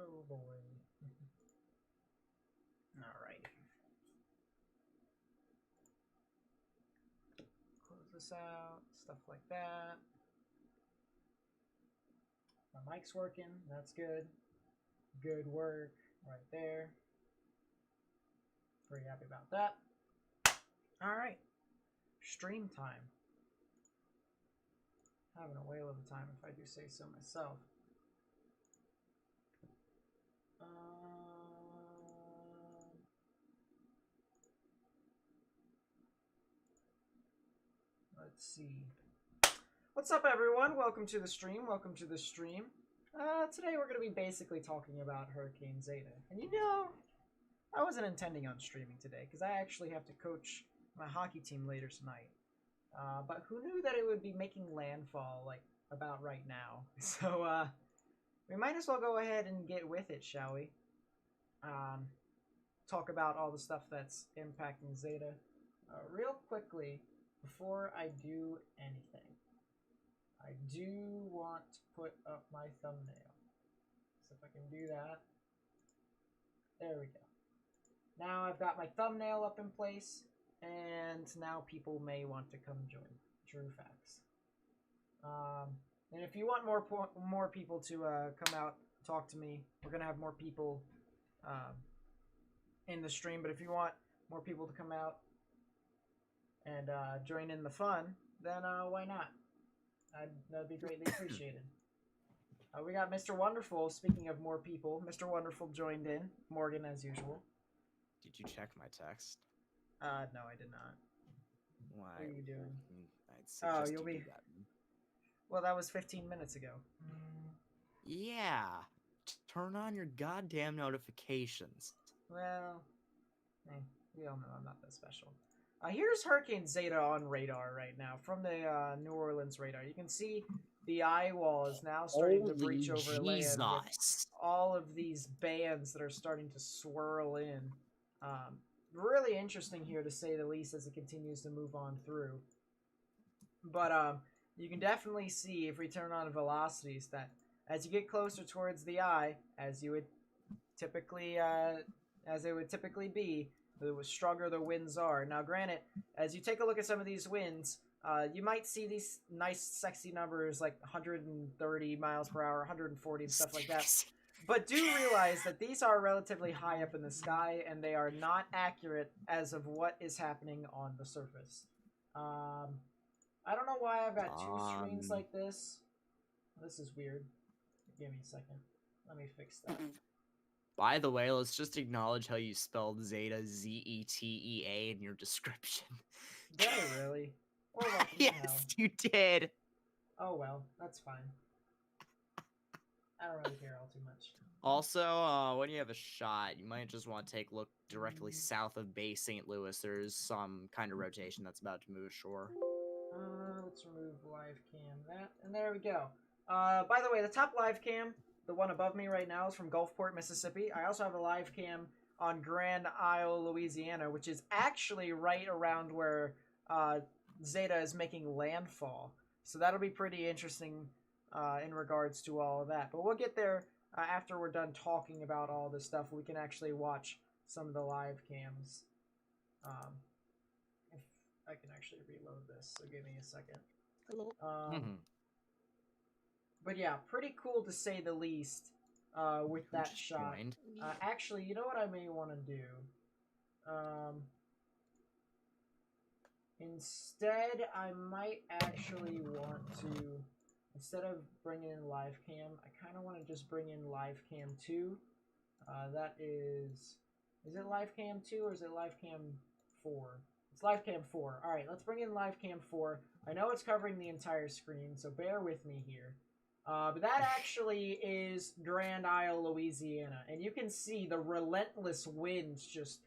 Oh boy. Alright. Close this out. Stuff like that. My mic's working. That's good. Good work right there. Pretty happy about that. Alright. Stream time. Having a whale of a time if I do say so myself. Let's see. What's up, everyone? Welcome to the stream. Welcome to the stream. Today we're going to be basically talking about Hurricane Zeta. And you know, I wasn't intending on streaming today because I actually have to coach my hockey team later tonight. But who knew that it would be making landfall like about right now? So we might as well go ahead and get with it, shall we? Talk about all the stuff that's impacting Zeta real quickly before I do anything. I do want to put up my thumbnail. So if I can do that. There we go. Now I've got my thumbnail up in place, and now people may want to come join. True facts. And if you want more people to come out, talk to me, we're gonna have more people in the stream. But if you want more people to come out and join in the fun, then why not? That'd be greatly appreciated. We got Mr. Wonderful. Speaking of more people, Mr. Wonderful joined in. Morgan, as usual. Did you check my text? No, I did not. Why? What are you doing? I'd suggest you'll you be. do that. Well, that was 15 minutes ago. Yeah. Turn on your goddamn notifications. Well, we all know I'm not that special. Here's Hurricane Zeta on radar right now from the New Orleans radar. You can see the eye wall is now starting to breach over land with all of these bands that are starting to swirl in. Really interesting here, to say the least, as it continues to move on through. But you can definitely see, if we turn on velocities, that as you get closer towards the eye, as you would typically, as it would typically be, the stronger the winds are. Now, granted, as you take a look at some of these winds, you might see these nice, sexy numbers like 130 miles per hour, 140, and stuff like that. But do realize that these are relatively high up in the sky, and they are not accurate as of what is happening on the surface. I don't know why I've got two screens like this. This is weird. Give me a second. Let me fix that. By the way, let's just acknowledge how you spelled Zeta, Zetea, in your description. Did I really? Well, yes, you did. Oh well, that's fine. I don't really care all too much. Also, when you have a shot, you might just want to take a look directly south of Bay St. Louis. There's some kind of rotation that's about to move ashore. Let's remove live cam. That, and there we go. By the way, the top live cam, the one above me right now, is from Gulfport, Mississippi. I also have a live cam on Grand Isle, Louisiana, which is actually right around where Zeta is making landfall. So that'll be pretty interesting in regards to all of that. But we'll get there after we're done talking about all this stuff. We can actually watch some of the live cams. If I can actually reload this, so give me a second. Hello. But yeah, pretty cool to say the least with that shot. Actually, you know what I may want to do? Instead, I might actually want to, instead of bringing in live cam, I kind of want to just bring in live cam 2. That is it live cam 2 or is it live cam 4? It's live cam 4. All right, let's bring in live cam 4. I know it's covering the entire screen, so bear with me here. But that actually is Grand Isle, Louisiana. And you can see the relentless winds just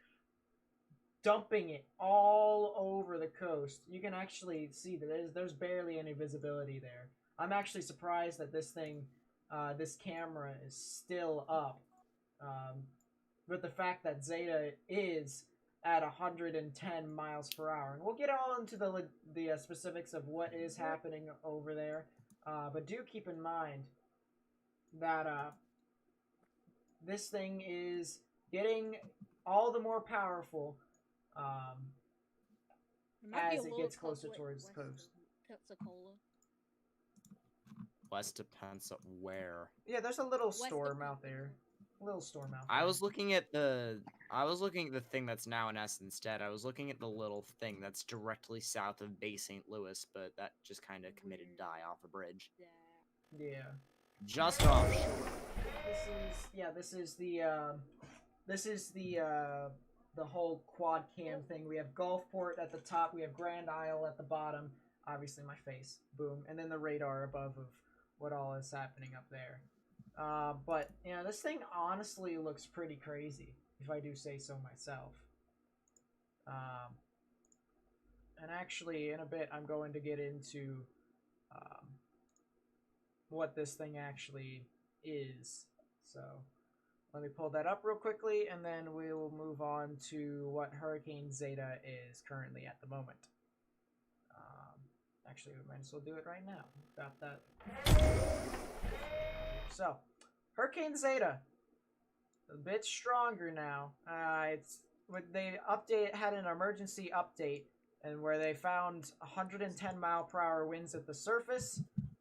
dumping it all over the coast. You can actually see that there's barely any visibility there. I'm actually surprised that this thing, this camera is still up. With the fact that Zeta is at 110 miles per hour. And we'll get all into the specifics of what is happening over there. But do keep in mind that this thing is getting all the more powerful as it gets closer towards the coast. Pensacola. West of Pensacola, where? Yeah, there's a little storm out there. A little storm out there. I was looking at the thing that's now in S instead. I was looking at the little thing that's directly south of Bay St. Louis, but that just kind of committed to die off a bridge. Yeah. Just offshore. This is the whole quad cam thing. We have Gulfport at the top. We have Grand Isle at the bottom. Obviously, my face. Boom. And then the radar above of what all is happening up there. But, you know, this thing honestly looks pretty crazy, if I do say so myself. And actually, in a bit, I'm going to get into what this thing actually is. So, let me pull that up real quickly, and then we will move on to what Hurricane Zeta is currently at the moment. Actually, we might as well do it right now. Got that. So, Hurricane Zeta, a bit stronger now. They had an emergency update, and where they found 110-mile-per-hour winds at the surface.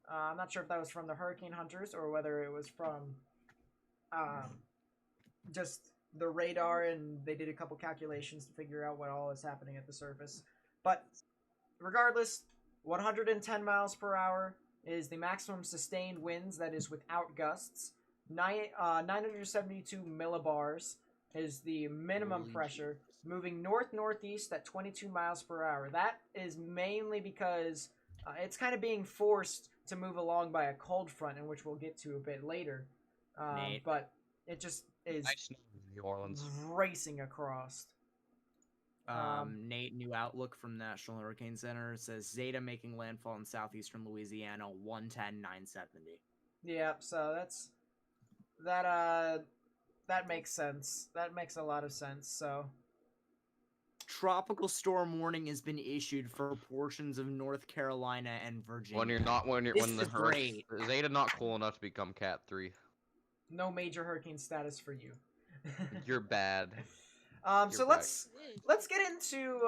I'm not sure if that was from the hurricane hunters or whether it was from just the radar, and they did a couple calculations to figure out what all is happening at the surface. But regardless, 110 miles per hour is the maximum sustained winds, that is without gusts. 972 millibars is the minimum pressure, moving north-northeast at 22 miles per hour. That is mainly because it's kind of being forced to move along by a cold front, in which we'll get to a bit later. But it just is New Orleans racing across. Nate, new outlook from National Hurricane Center says Zeta making landfall in southeastern Louisiana, 110-970. Yeah, so that makes sense. That makes a lot of sense. So, tropical storm warning has been issued for portions of North Carolina and Virginia. when the hurricane Zeta not cool enough to become Cat 3. No major hurricane status for you. You're bad. So let's get into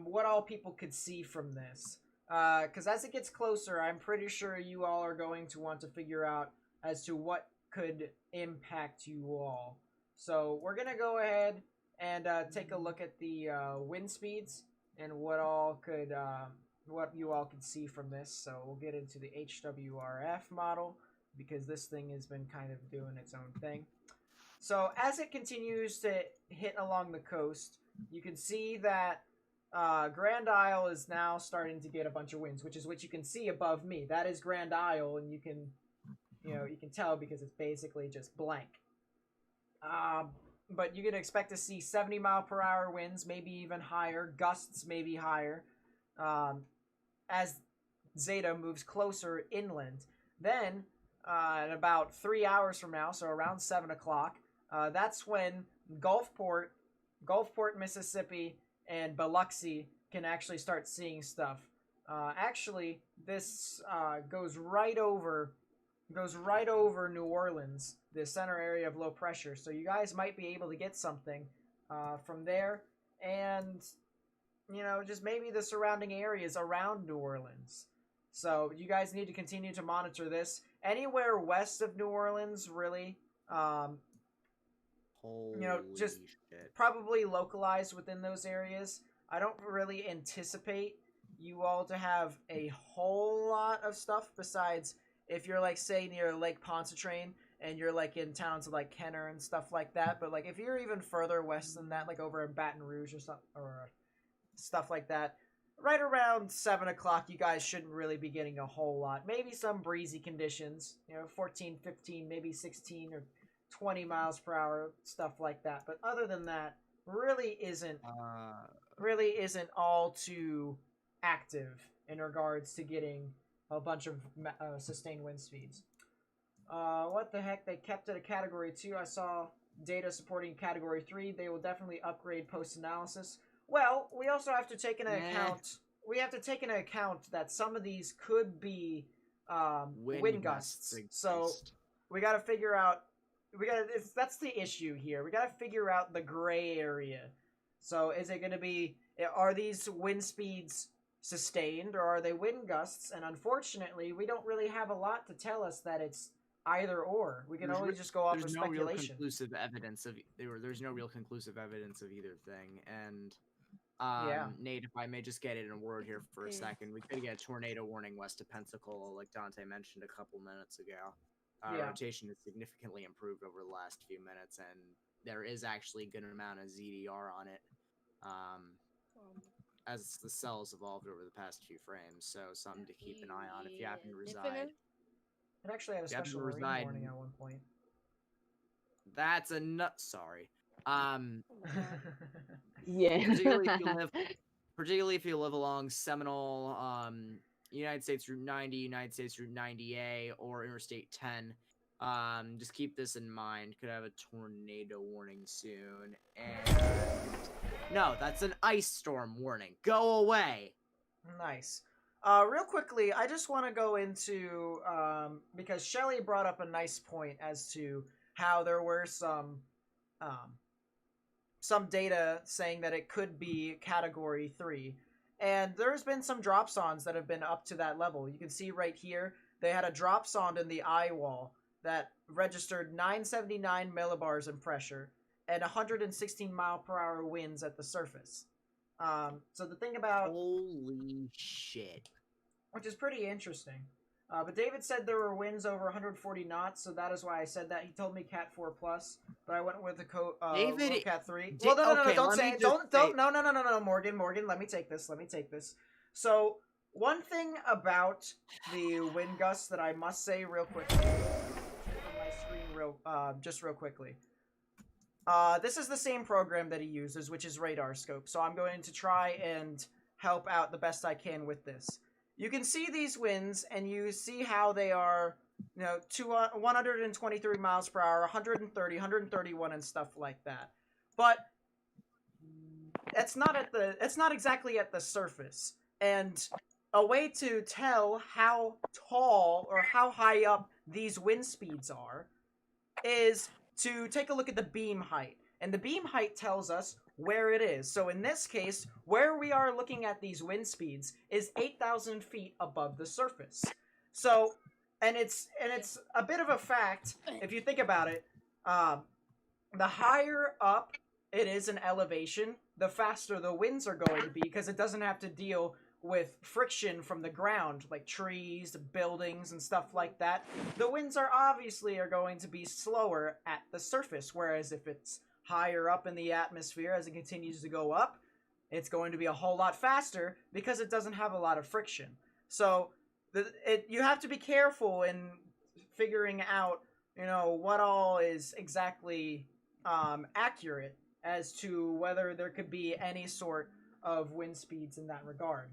what all people could see from this. Because as it gets closer, I'm pretty sure you all are going to want to figure out as to what could impact you all. So we're gonna go ahead and take a look at the wind speeds and what you all could see from this. So we'll get into the HWRF model, because this thing has been kind of doing its own thing. So as it continues to hit along the coast, you can see that Grand Isle is now starting to get a bunch of winds, which is what you can see above me. That is Grand Isle, and you can tell because it's basically just blank. But you can expect to see 70-mile-per-hour winds, maybe even higher, gusts maybe higher, as Zeta moves closer inland. Then, in about 3 hours from now, so around 7 o'clock, that's when Gulfport, Mississippi, and Biloxi can actually start seeing stuff. Actually, this goes right over New Orleans, the center area of low pressure. So you guys might be able to get something from there, and just maybe the surrounding areas around New Orleans. So you guys need to continue to monitor this. Anywhere west of New Orleans, really, just shit. probably localized within those areas. I don't really anticipate you all to have a whole lot of stuff besides if you're say near Lake Pontchartrain and you're in towns of Kenner and stuff like that. But if you're even further west than that, over in Baton Rouge or stuff like that, right around 7 o'clock, you guys shouldn't really be getting a whole lot. Maybe some breezy conditions, 14, 15, maybe 16 or 20 miles per hour, stuff like that. But other than that, really isn't all too active in regards to getting a bunch of sustained wind speeds. What the heck? They kept it a Category 2. I saw data supporting Category 3. They will definitely upgrade post-analysis. Well, we also have to take into account... We have to take into account that some of these could be wind gusts. So we got to figure out that's the issue here. We gotta figure out the gray area. So is it gonna be, are these wind speeds sustained or are they wind gusts? And unfortunately, we don't really have a lot to tell us that it's either or. We can only just go off of There's no real speculation. conclusive evidence of there's no real conclusive evidence of either thing. And Yeah. Nate, if I may just get in a word here for a second, we could get a tornado warning west of Pensacola, like Dante mentioned a couple minutes ago. Yeah. Rotation has significantly improved over the last few minutes, and there is actually a good amount of ZDR on it, as the cells evolved over the past few frames. So something to keep an eye on if you happen to reside. It actually had a If you happen special to marine reside warning in- at one point. That's a nut. Sorry. Yeah. Particularly if you live along Seminole, United States Route 90, United States Route 90A, or Interstate 10. Just keep this in mind. Could have a tornado warning soon. And no, that's an ice storm warning. Go away. Nice. Real quickly, I just want to go into because Shelly brought up a nice point as to how there were some data saying that it could be Category 3. And there's been some drop sondes that have been up to that level. You can see right here, they had a drop sonde in the eye wall that registered 979 millibars in pressure and 116 mile per hour winds at the surface. So the thing about... Holy shit. Which is pretty interesting. But David said there were winds over 140 knots, so that is why I said that. He told me Cat 4 plus, but I went with the David, Cat 3. Well, no, okay, don't say it. No, Morgan, let me take this. So, one thing about the wind gusts that I must say real quickly, my screen real quickly. This is the same program that he uses, which is Radar Scope. So I'm going to try and help out the best I can with this. You can see these winds, and you see how they are, 123 miles per hour, 130, 131, and stuff like that. But it's not exactly at the surface. And a way to tell how tall or how high up these wind speeds are is to take a look at the beam height. And the beam height tells us where it is. So in this case, where we are looking at these wind speeds is 8,000 feet above the surface. So, and it's a bit of a fact, if you think about it, the higher up it is in elevation, the faster the winds are going to be, because it doesn't have to deal with friction from the ground, like trees, buildings, and stuff like that. The winds are going to be slower at the surface, whereas if it's higher up in the atmosphere as it continues to go up, it's going to be a whole lot faster because it doesn't have a lot of friction. So you have to be careful in figuring out, what all is exactly accurate as to whether there could be any sort of wind speeds in that regard.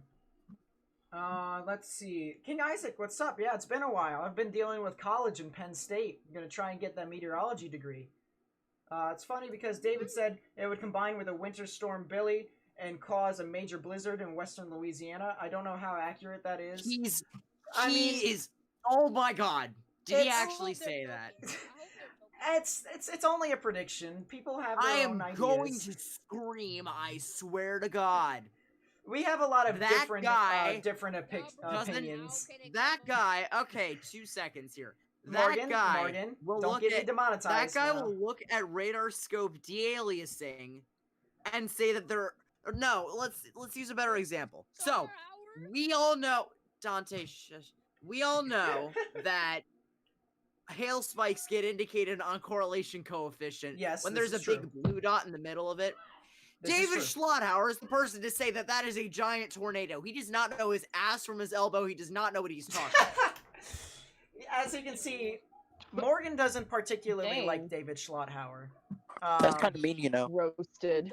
Let's see. King Isaac, what's up? Yeah, it's been a while. I've been dealing with college in Penn State. I'm going to try and get that meteorology degree. It's funny because David said it would combine with a winter storm Billy and cause a major blizzard in western Louisiana. I don't know how accurate that is. Oh my god. Did he actually say that? It's only a prediction. People have their own ideas. I am going to scream, I swear to God. We have a lot of different opinions. That guy, okay, 2 seconds here. Morgan, don't get me demonetized. That guy will look at radar scope de-aliasing and say that let's use a better example. So, we all know, Dante, shush. We all know that hail spikes get indicated on correlation coefficient when there's a big blue dot in the middle of it. David Schlotthauer is the person to say that is a giant tornado. He does not know his ass from his elbow. He does not know what he's talking about. As you can see, Morgan doesn't particularly like David Schlotthauer. That's kind of mean, Roasted.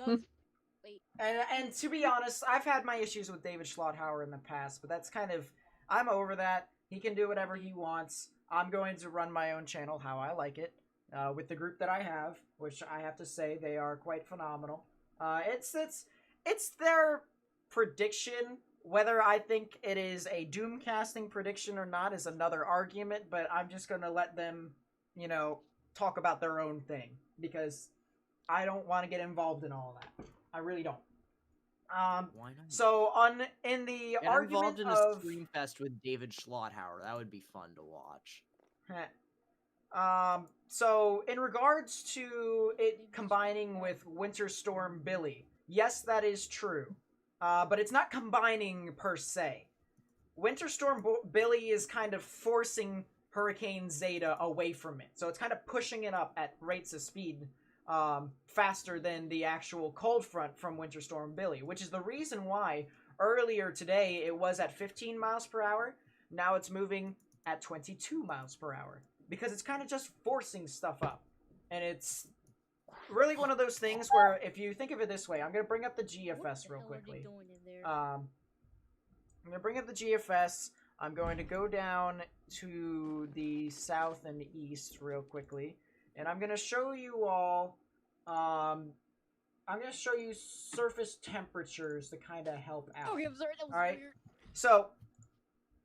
And to be honest, I've had my issues with David Schlotthauer in the past, but that's I'm over that. He can do whatever he wants. I'm going to run my own channel how I like it, with the group that I have, which I have to say they are quite phenomenal. It's their prediction. Whether I think it is a doomcasting prediction or not is another argument, but I'm just going to let them, talk about their own thing because I don't want to get involved in all of that. I really don't. Why not? So in the Get argument involved in a of stream fest with David Schlotthauer. That would be fun to watch. So in regards to it combining with Winter Storm Billy, yes, that is true. But it's not combining per se. Winter Storm Billy is kind of forcing Hurricane Zeta away from it. So it's kind of pushing it up at rates of speed faster than the actual cold front from Winter Storm Billy, which is the reason why earlier today it was at 15 miles per hour. Now it's moving at 22 miles per hour because it's kind of just forcing stuff up. And it's really one of those things where if you think of it this way, I'm going to bring up the GFS real quickly. I'm going to bring up the GFS. I'm going to go down to the south and east real quickly. And I'm going to show you all, I'm going to show you surface temperatures to kind of help out. Okay, I'm sorry, that was Alright? weird. So,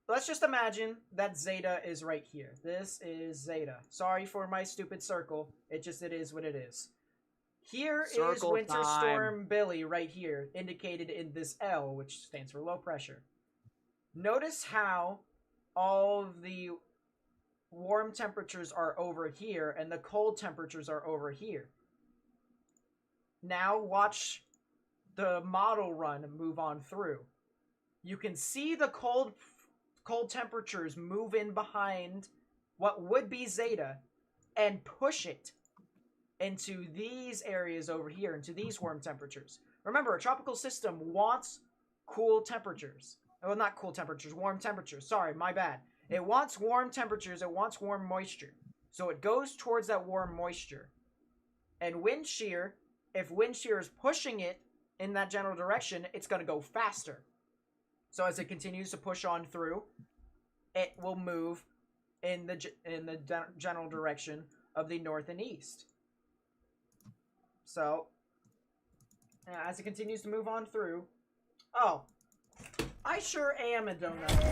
let's just imagine that Zeta is right here. This is Zeta. Sorry for my stupid circle. It is what it is. Here is Circle Winter time. Storm Billy right here, indicated in this L, which stands for low pressure. Notice how all of the warm temperatures are over here and the cold temperatures are over here. Now watch the model run move on through. You can see the cold temperatures move in behind what would be Zeta and push it into these areas over here, into these warm temperatures. Remember, a tropical system wants cool temperatures. Well, not cool temperatures, warm temperatures. Sorry, my bad. It wants warm temperatures, it wants warm moisture. So it goes towards that warm moisture. And wind shear, if wind shear is pushing it in that general direction, it's going to go faster. So as it continues to push on through, it will move in the general direction of the north and east. So, as it continues to move on through... Oh, I sure am a donut.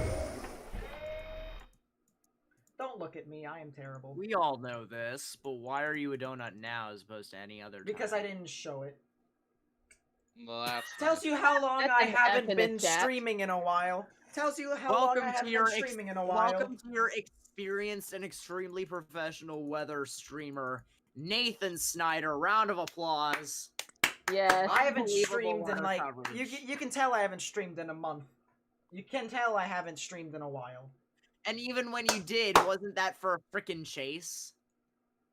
Don't look at me, I am terrible. We all know this, but why are you a donut now as opposed to any other time? Because I didn't show it. Well, that's Tells you how long That's I an F haven't in the been chat. streaming in a while. Tells you how long I haven't been streaming in a while. Welcome to your experienced and extremely professional weather streamer, Nathan Snyder. Round of applause. Yes. I haven't Unbelievable streamed in weather like... coverage. You can tell I haven't streamed in a month. You can tell I haven't streamed in a while. And even when you did, wasn't that for a frickin' chase?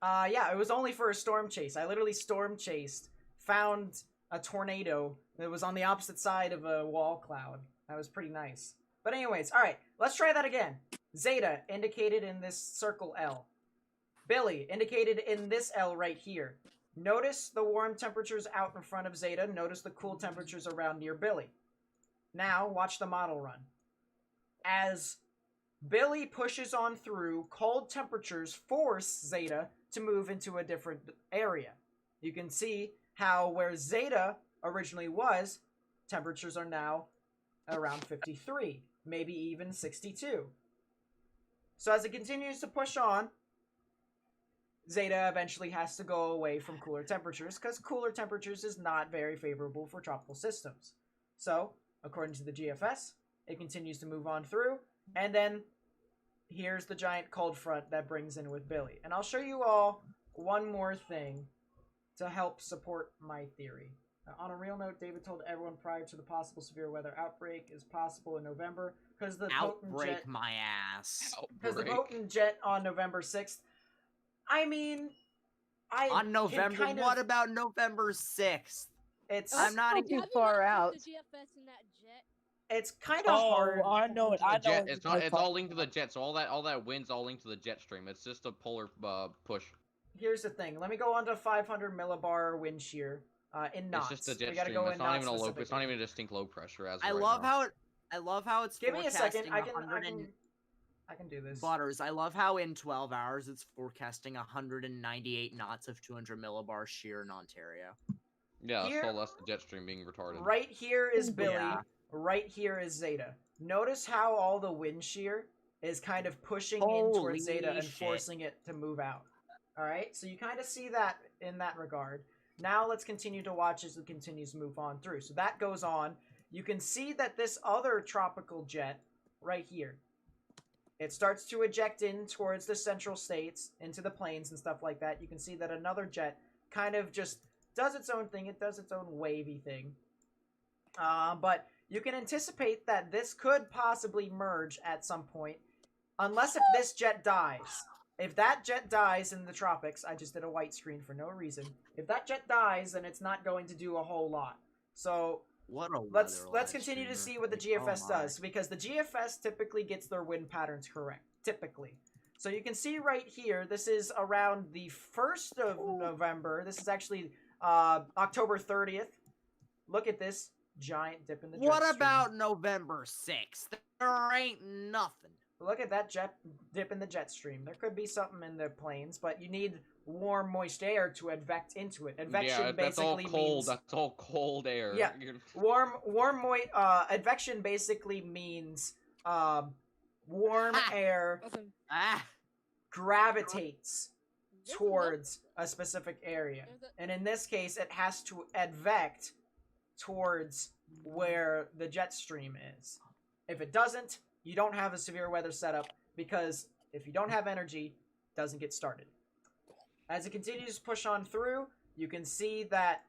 Yeah, it was only for a storm chase. I literally storm chased, found a tornado that was on the opposite side of a wall cloud. That was pretty nice. But anyways, alright, let's try that again. Zeta, indicated in this circle L. Billy, indicated in this L right here. Notice the warm temperatures out in front of Zeta. Notice the cool temperatures around near Billy. Now, watch the model run. As Billy pushes on through, cold temperatures force Zeta to move into a different area. You can see how where Zeta originally was, temperatures are now around 53, maybe even 62. So as it continues to push on, Zeta eventually has to go away from cooler temperatures because cooler temperatures is not very favorable for tropical systems. So, according to the GFS, it continues to move on through, and then here's the giant cold front that brings in with Billy. And I'll show you all one more thing to help support my theory. On a real note, David told everyone prior to the possible severe weather outbreak is possible in November because the potent jet... Outbreak my ass. Because the potent jet on November 6th. I mean, On November, kind of, what about November 6th? It's I'm not Have even you far not out. seen the GFS in that jet? it's kind of hard. Oh, I know it. I know Jet, what it's you're not. It's all linked to the talking jet. So all that wind's all linked to the jet stream. It's just a polar push. Here's the thing. Let me go on to 500 millibar wind shear in knots. It's just the We jet gotta stream. go It's in not knots even a low. It's not specifically. even a distinct low pressure as. I of right love now. how it's Give me a second. forecasting I can do this. Butters, I love how in 12 hours it's forecasting 198 knots of 200 millibar shear in Ontario. Yeah, Here- so that's the jet stream being retarded. Right here is Billy. Yeah. Right here is Zeta. Notice how all the wind shear is kind of pushing in Holy towards Zeta and shit. forcing it to move out. All right, so you kind of see that in that regard. Now let's continue to watch as it continues to move on through. So that goes on. You can see that this other tropical jet right here, it starts to eject in towards the central states, into the plains and stuff like that. You can see that another jet kind of just does its own thing. It does its own wavy thing. But you can anticipate that this could possibly merge at some point, unless if this jet dies. If that jet dies in the tropics, I just did a white screen for no reason. If that jet dies, then it's not going to do a whole lot. So What a let's weather live continue to streamer. see what the Like, GFS oh my. does, because the GFS typically gets their wind patterns correct. Typically. So you can see right here, this is around the 1st of November. This is actually October 30th. Look at this giant dip in the jet What stream. about November 6th? There ain't nothing. Look at that dip in the jet stream. There could be something in the plains, but you need warm, moist air to advect into it. Advection that's all basically cold. means That's all cold air. Yeah. moist. Advection basically means warm Ah. air Awesome. gravitates This towards a specific area, There's a- and in this case, it has to advect towards where the jet stream is. If it doesn't, you don't have a severe weather setup, because if you don't have energy, it doesn't get started. As it continues to push on through, you can see that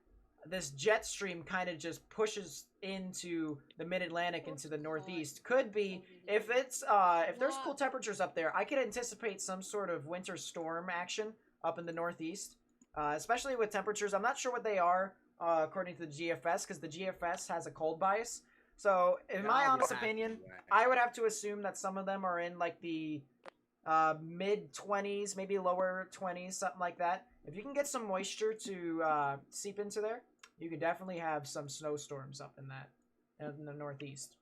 this jet stream kind of just pushes into the mid-Atlantic, into the northeast. Could be, if it's if there's cool temperatures up there, I could anticipate some sort of winter storm action up in the northeast, especially with temperatures. I'm not sure what they are according to the GFS, because the GFS has a cold bias. So, in my honest opinion, I would have to assume that some of them are in like the mid-20s, maybe lower 20s, something like that. If you can get some moisture to seep into there, you can definitely have some snowstorms up in that, in the northeast.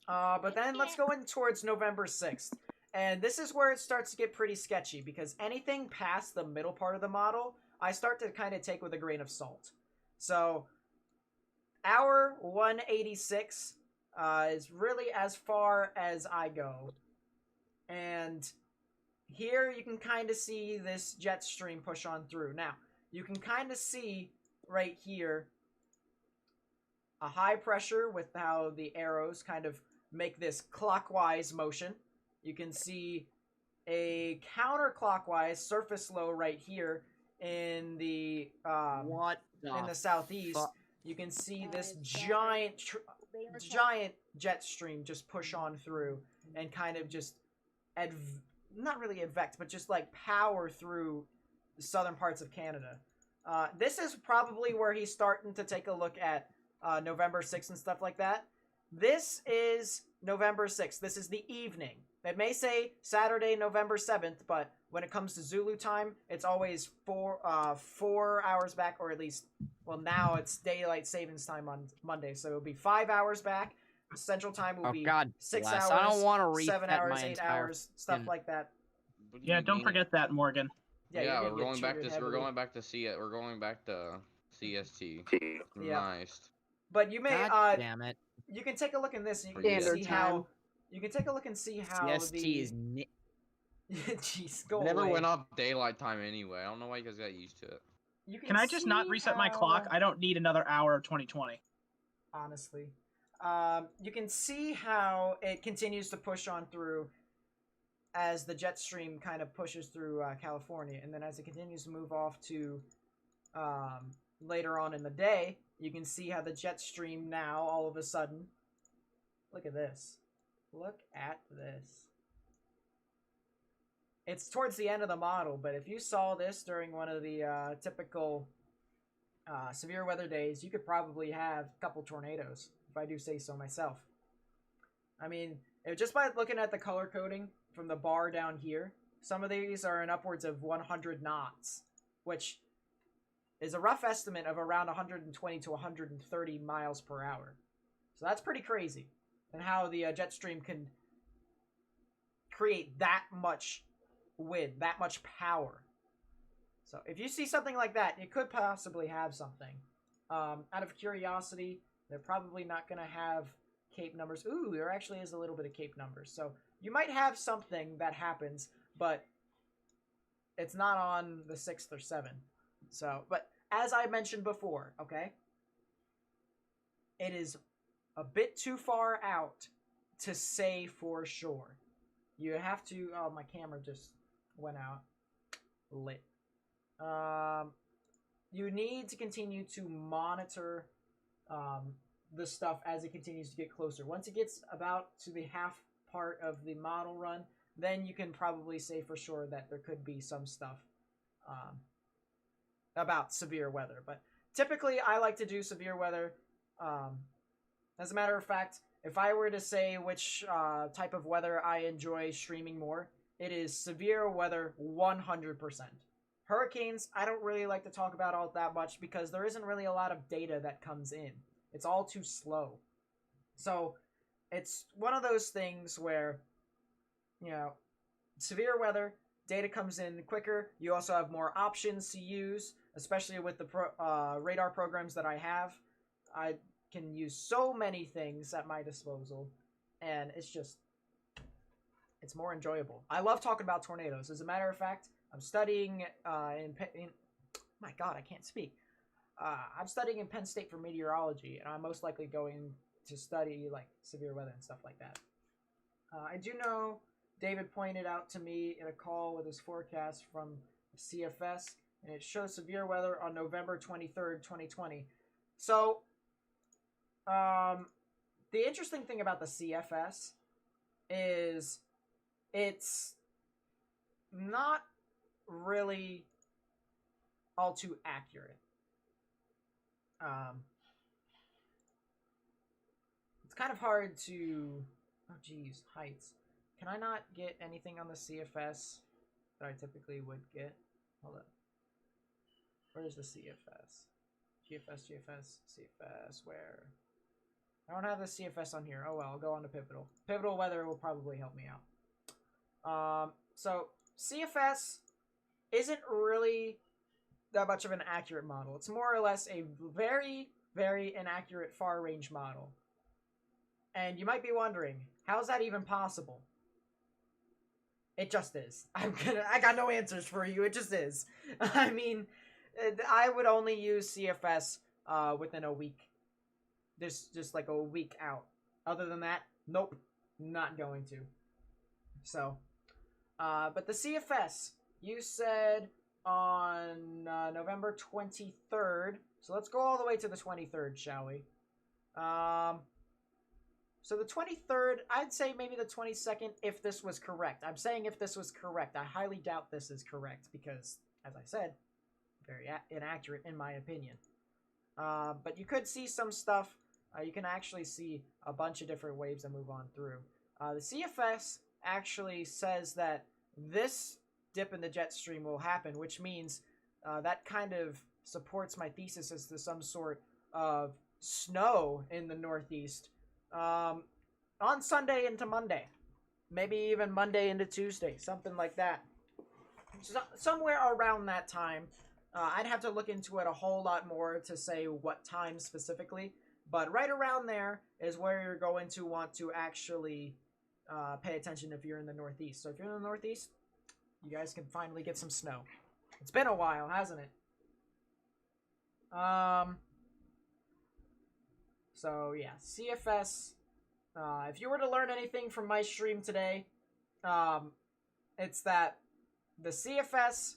But then let's go in towards November 6th. And this is where it starts to get pretty sketchy, because anything past the middle part of the model, I start to kind of take with a grain of salt. So, hour 186 is really as far as I go. And here you can kind of see this jet stream push on through. Now, you can kind of see right here a high pressure with how the arrows kind of make this clockwise motion. You can see a counterclockwise surface low right here in the southeast. You can see this giant jet stream just push on through and kind of just not really advect, but just like power through the southern parts of Canada. This is probably where he's starting to take a look at November 6th and stuff like that. This is November 6th. This is the evening. It may say Saturday, November 7th, but when it comes to Zulu time, it's always 4 hours back, or at least, well, now it's daylight savings time on Monday, so it'll be 5 hours back. Central time will be 6 hours, I don't want to reset 7 hours, my 8 entire hours, stuff like that. Yeah, don't forget that, Morgan. Yeah, we're going back to we're going back to CST. Yeah. Nice. But you may damn it. you can take a look in this and you Standard can see how you can take a look and see how CST is jeez, go Never away. went off daylight time anyway. I don't know why you guys got used to it. Can I just not reset my clock? I don't need another hour of 2020. Honestly. You can see how it continues to push on through as the jet stream kind of pushes through California, and then as it continues to move off to later on in the day, you can see how the jet stream now all of a sudden, look at this. Look at this. It's towards the end of the model, but if you saw this during one of the typical severe weather days, you could probably have a couple tornadoes, if I do say so myself. I mean, just by looking at the color coding from the bar down here, some of these are in upwards of 100 knots, which is a rough estimate of around 120 to 130 miles per hour. So that's pretty crazy. And how the jet stream can create that much wind, that much power. So if you see something like that, you could possibly have something. Out of curiosity, they're probably not going to have Cape numbers. Ooh, there actually is a little bit of Cape numbers. So you might have something that happens, but it's not on the 6th or 7th. So, but as I mentioned before, okay, it is a bit too far out to say for sure. You have to. Oh, my camera just went out. Lit. You need to continue to monitor the stuff as it continues to get closer. Once it gets about to the half part of the model run, then you can probably say for sure that there could be some stuff about severe weather. But typically, I like to do severe weather. As a matter of fact, if I were to say which type of weather I enjoy streaming more, it is severe weather 100%. Hurricanes, I don't really like to talk about all that much because there isn't really a lot of data that comes in. It's all too slow. So, it's one of those things where, severe weather, data comes in quicker. You also have more options to use, especially with the radar programs that I have. I can use so many things at my disposal, and it's more enjoyable. I love talking about tornadoes. As a matter of fact, I'm studying my God, I can't speak. I'm studying in Penn State for meteorology, and I'm most likely going to study like severe weather and stuff like that. I do know David pointed out to me in a call with his forecast from CFS, and it shows severe weather on November 23rd, 2020. So, the interesting thing about the CFS is it's not really all too accurate. It's kind of hard to... Oh, geez. Heights. Can I not get anything on the CFS that I typically would get? Hold up. Where's the CFS? CFS, where? I don't have the CFS on here. Oh well, I'll go on to Pivotal. Pivotal weather will probably help me out. So, CFS isn't really that much of an accurate model. It's more or less a very, very inaccurate far-range model. And you might be wondering, how's that even possible? It just is. I got no answers for you. It just is. I mean, I would only use CFS within a week. Just like a week out. Other than that, nope, not going to. So, but the CFS, you said on November 23rd. So let's go all the way to the 23rd, shall we? So the 23rd, I'd say maybe the 22nd if this was correct. I'm saying if this was correct. I highly doubt this is correct because, as I said, very inaccurate in my opinion. But you could see some stuff. You can actually see a bunch of different waves that move on through. The CFS actually says that this dip in the jet stream will happen, which means that kind of supports my thesis as to some sort of snow in the Northeast on Sunday into Monday. Maybe even Monday into Tuesday, something like that. So, somewhere around that time. I'd have to look into it a whole lot more to say what time specifically, but right around there is where you're going to want to actually pay attention if you're in the Northeast. So if you're in the Northeast, you guys can finally get some snow. It's been a while, hasn't it? So yeah, CFS. If you were to learn anything from my stream today, it's that the CFS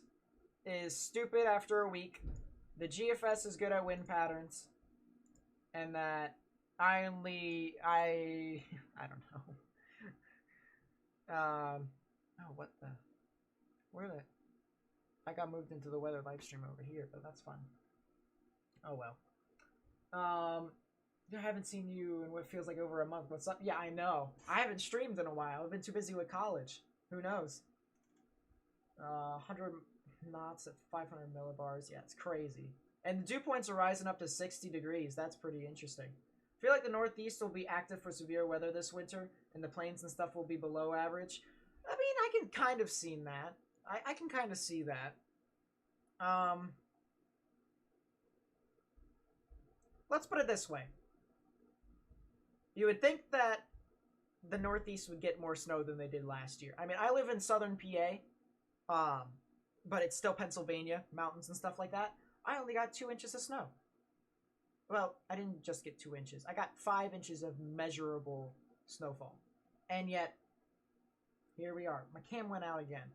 is stupid after a week, the GFS is good at wind patterns, and that I don't know. Oh, what the? I got moved into the weather live stream over here, but that's fun. Oh well. I haven't seen you in what feels like over a month. What's up? Yeah, I know. I haven't streamed in a while. I've been too busy with college. Who knows? 100 knots at 500 millibars. Yeah, it's crazy. And the dew points are rising up to 60 degrees. That's pretty interesting. I feel like the Northeast will be active for severe weather this winter, and the plains and stuff will be below average. I mean, I can kind of see that. I can kind of see that. Let's put it this way. You would think that the Northeast would get more snow than they did last year. I mean, I live in southern PA. but it's still Pennsylvania, mountains and stuff like that. I only got 2 inches of snow. Well, I didn't just get 2 inches. I got 5 inches of measurable snowfall. And yet, here we are. My cam went out again.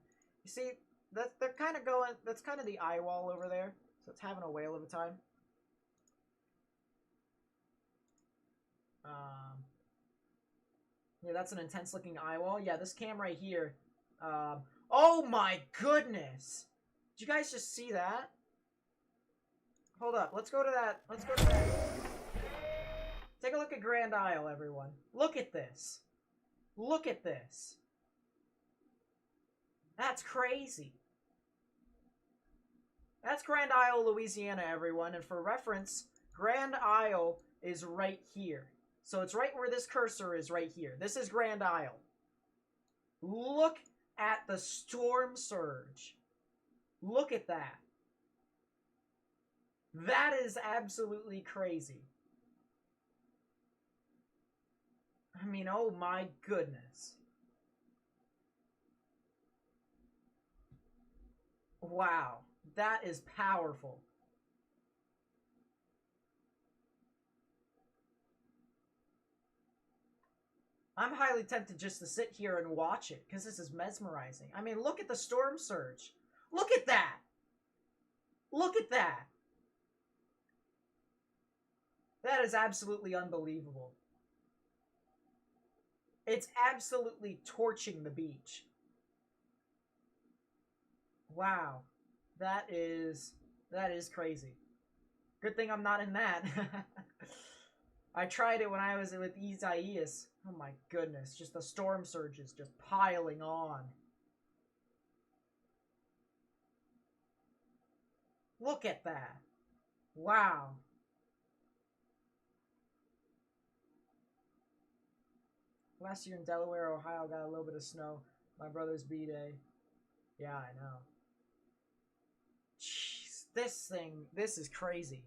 You see, they're kind of going... That's kind of the eye wall over there. So it's having a whale of a time. Yeah, that's an intense looking eye wall. Yeah, this cam right here. Oh my goodness! Did you guys just see that? Hold up, let's go to that. Let's go to that. Take a look at Grand Isle, everyone. Look at this. Look at this. That's crazy. That's Grand Isle, Louisiana, everyone. And for reference, Grand Isle is right here. So it's right where this cursor is right here. This is Grand Isle. Look at the storm surge. Look at that. That is absolutely crazy. I mean, oh my goodness. Wow. That is powerful. I'm highly tempted just to sit here and watch it, because this is mesmerizing. I mean, look at the storm surge. Look at that! Look at that! That is absolutely unbelievable. It's absolutely torching the beach. Wow. That is crazy. Good thing I'm not in that. I tried it when I was with Isaias. Oh my goodness, just the storm surges just piling on. Look at that. Wow. Last year in Delaware, Ohio, got a little bit of snow. My brother's B-Day. Yeah, I know. Jeez, this is crazy.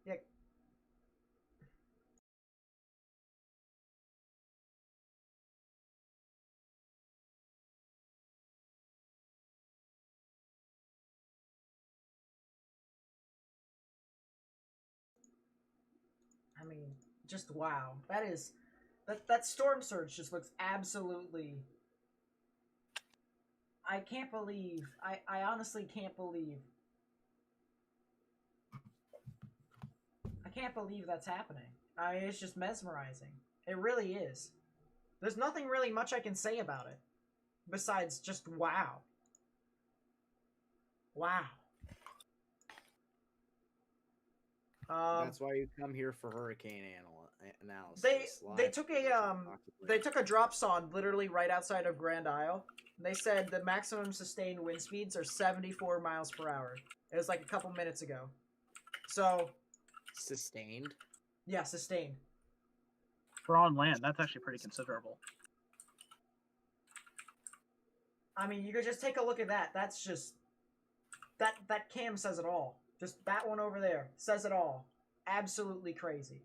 Yeah. I mean, just wow. That storm surge just looks absolutely... I can't believe... I honestly can't believe... I can't believe that's happening. It's just mesmerizing. It really is. There's nothing really much I can say about it. Besides just wow. Wow. That's why you come here for hurricane analysis. They took a drop zone literally right outside of Grand Isle. They said the maximum sustained wind speeds are 74 miles per hour. It was like a couple minutes ago. So sustained? Yeah, sustained. For on land, that's actually pretty considerable. I mean, you could just take a look at that. That's just... That cam says it all. Just that one over there says it all. Absolutely crazy.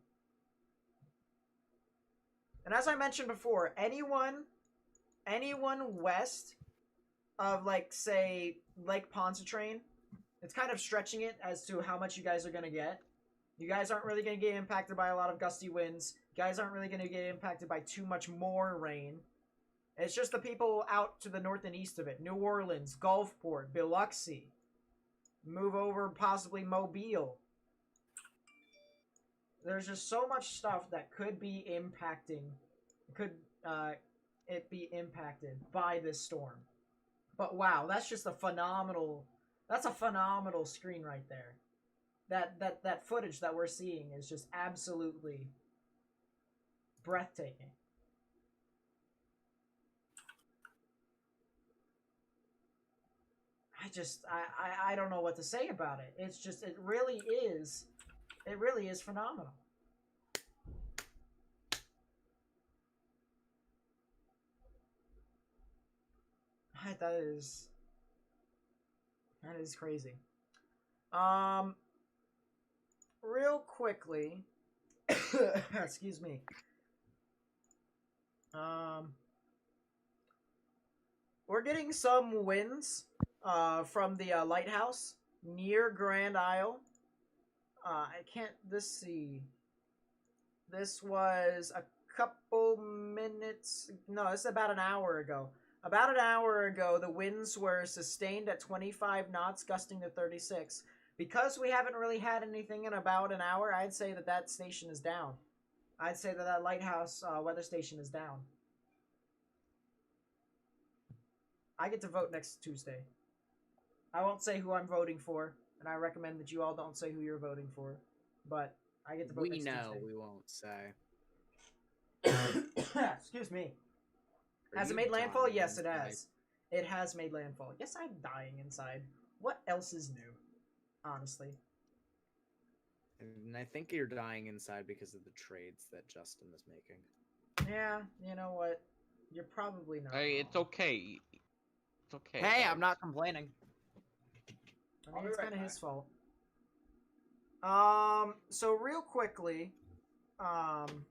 And as I mentioned before, anyone west of, like, say, Lake Pontchartrain, it's kind of stretching it as to how much you guys are going to get. You guys aren't really going to get impacted by a lot of gusty winds. You guys aren't really going to get impacted by too much more rain. It's just the people out to the north and east of it. New Orleans, Gulfport, Biloxi. Move over possibly Mobile. There's just so much stuff that could be impacting, it be impacted by this storm. But wow, that's just a phenomenal screen right there. That footage that we're seeing is just absolutely breathtaking. I don't know what to say about it. It's just, it really is phenomenal. That is crazy. Real quickly, excuse me. We're getting some winds from the lighthouse near Grand Isle. I can't. Let's see. This was a couple minutes. No, it's about an hour ago. About an hour ago, the winds were sustained at 25 knots, gusting to 36. Because we haven't really had anything in about an hour, I'd say that station is down. I'd say that lighthouse weather station is down. I get to vote next Tuesday. I won't say who I'm voting for, and I recommend that you all don't say who you're voting for. But I get to vote next Tuesday. We know, we won't say. Excuse me. Has it made landfall? Yes, it has. It has made landfall. Yes, I'm dying inside. What else is new? Honestly. And I think you're dying inside because of the trades that Justin is making. Yeah, you know what? You're probably not. Hey, it's okay. It's okay. Hey, guys. I'm not complaining. I mean, it's kind of his fault. So real quickly, I'm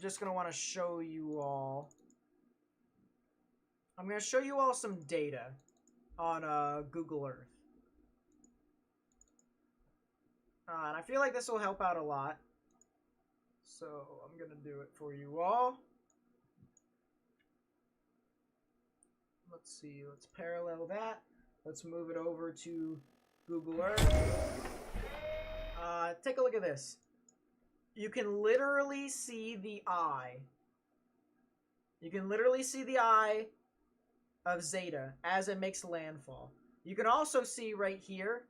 just gonna want to show you all. I'm gonna show you all some data on Google Earth. And I feel like this will help out a lot. So I'm gonna do it for you all. Let's see, let's parallel that. Let's move it over to Google Earth. Take a look at this. You can literally see the eye. You can literally see the eye of Zeta as it makes landfall. You can also see right here,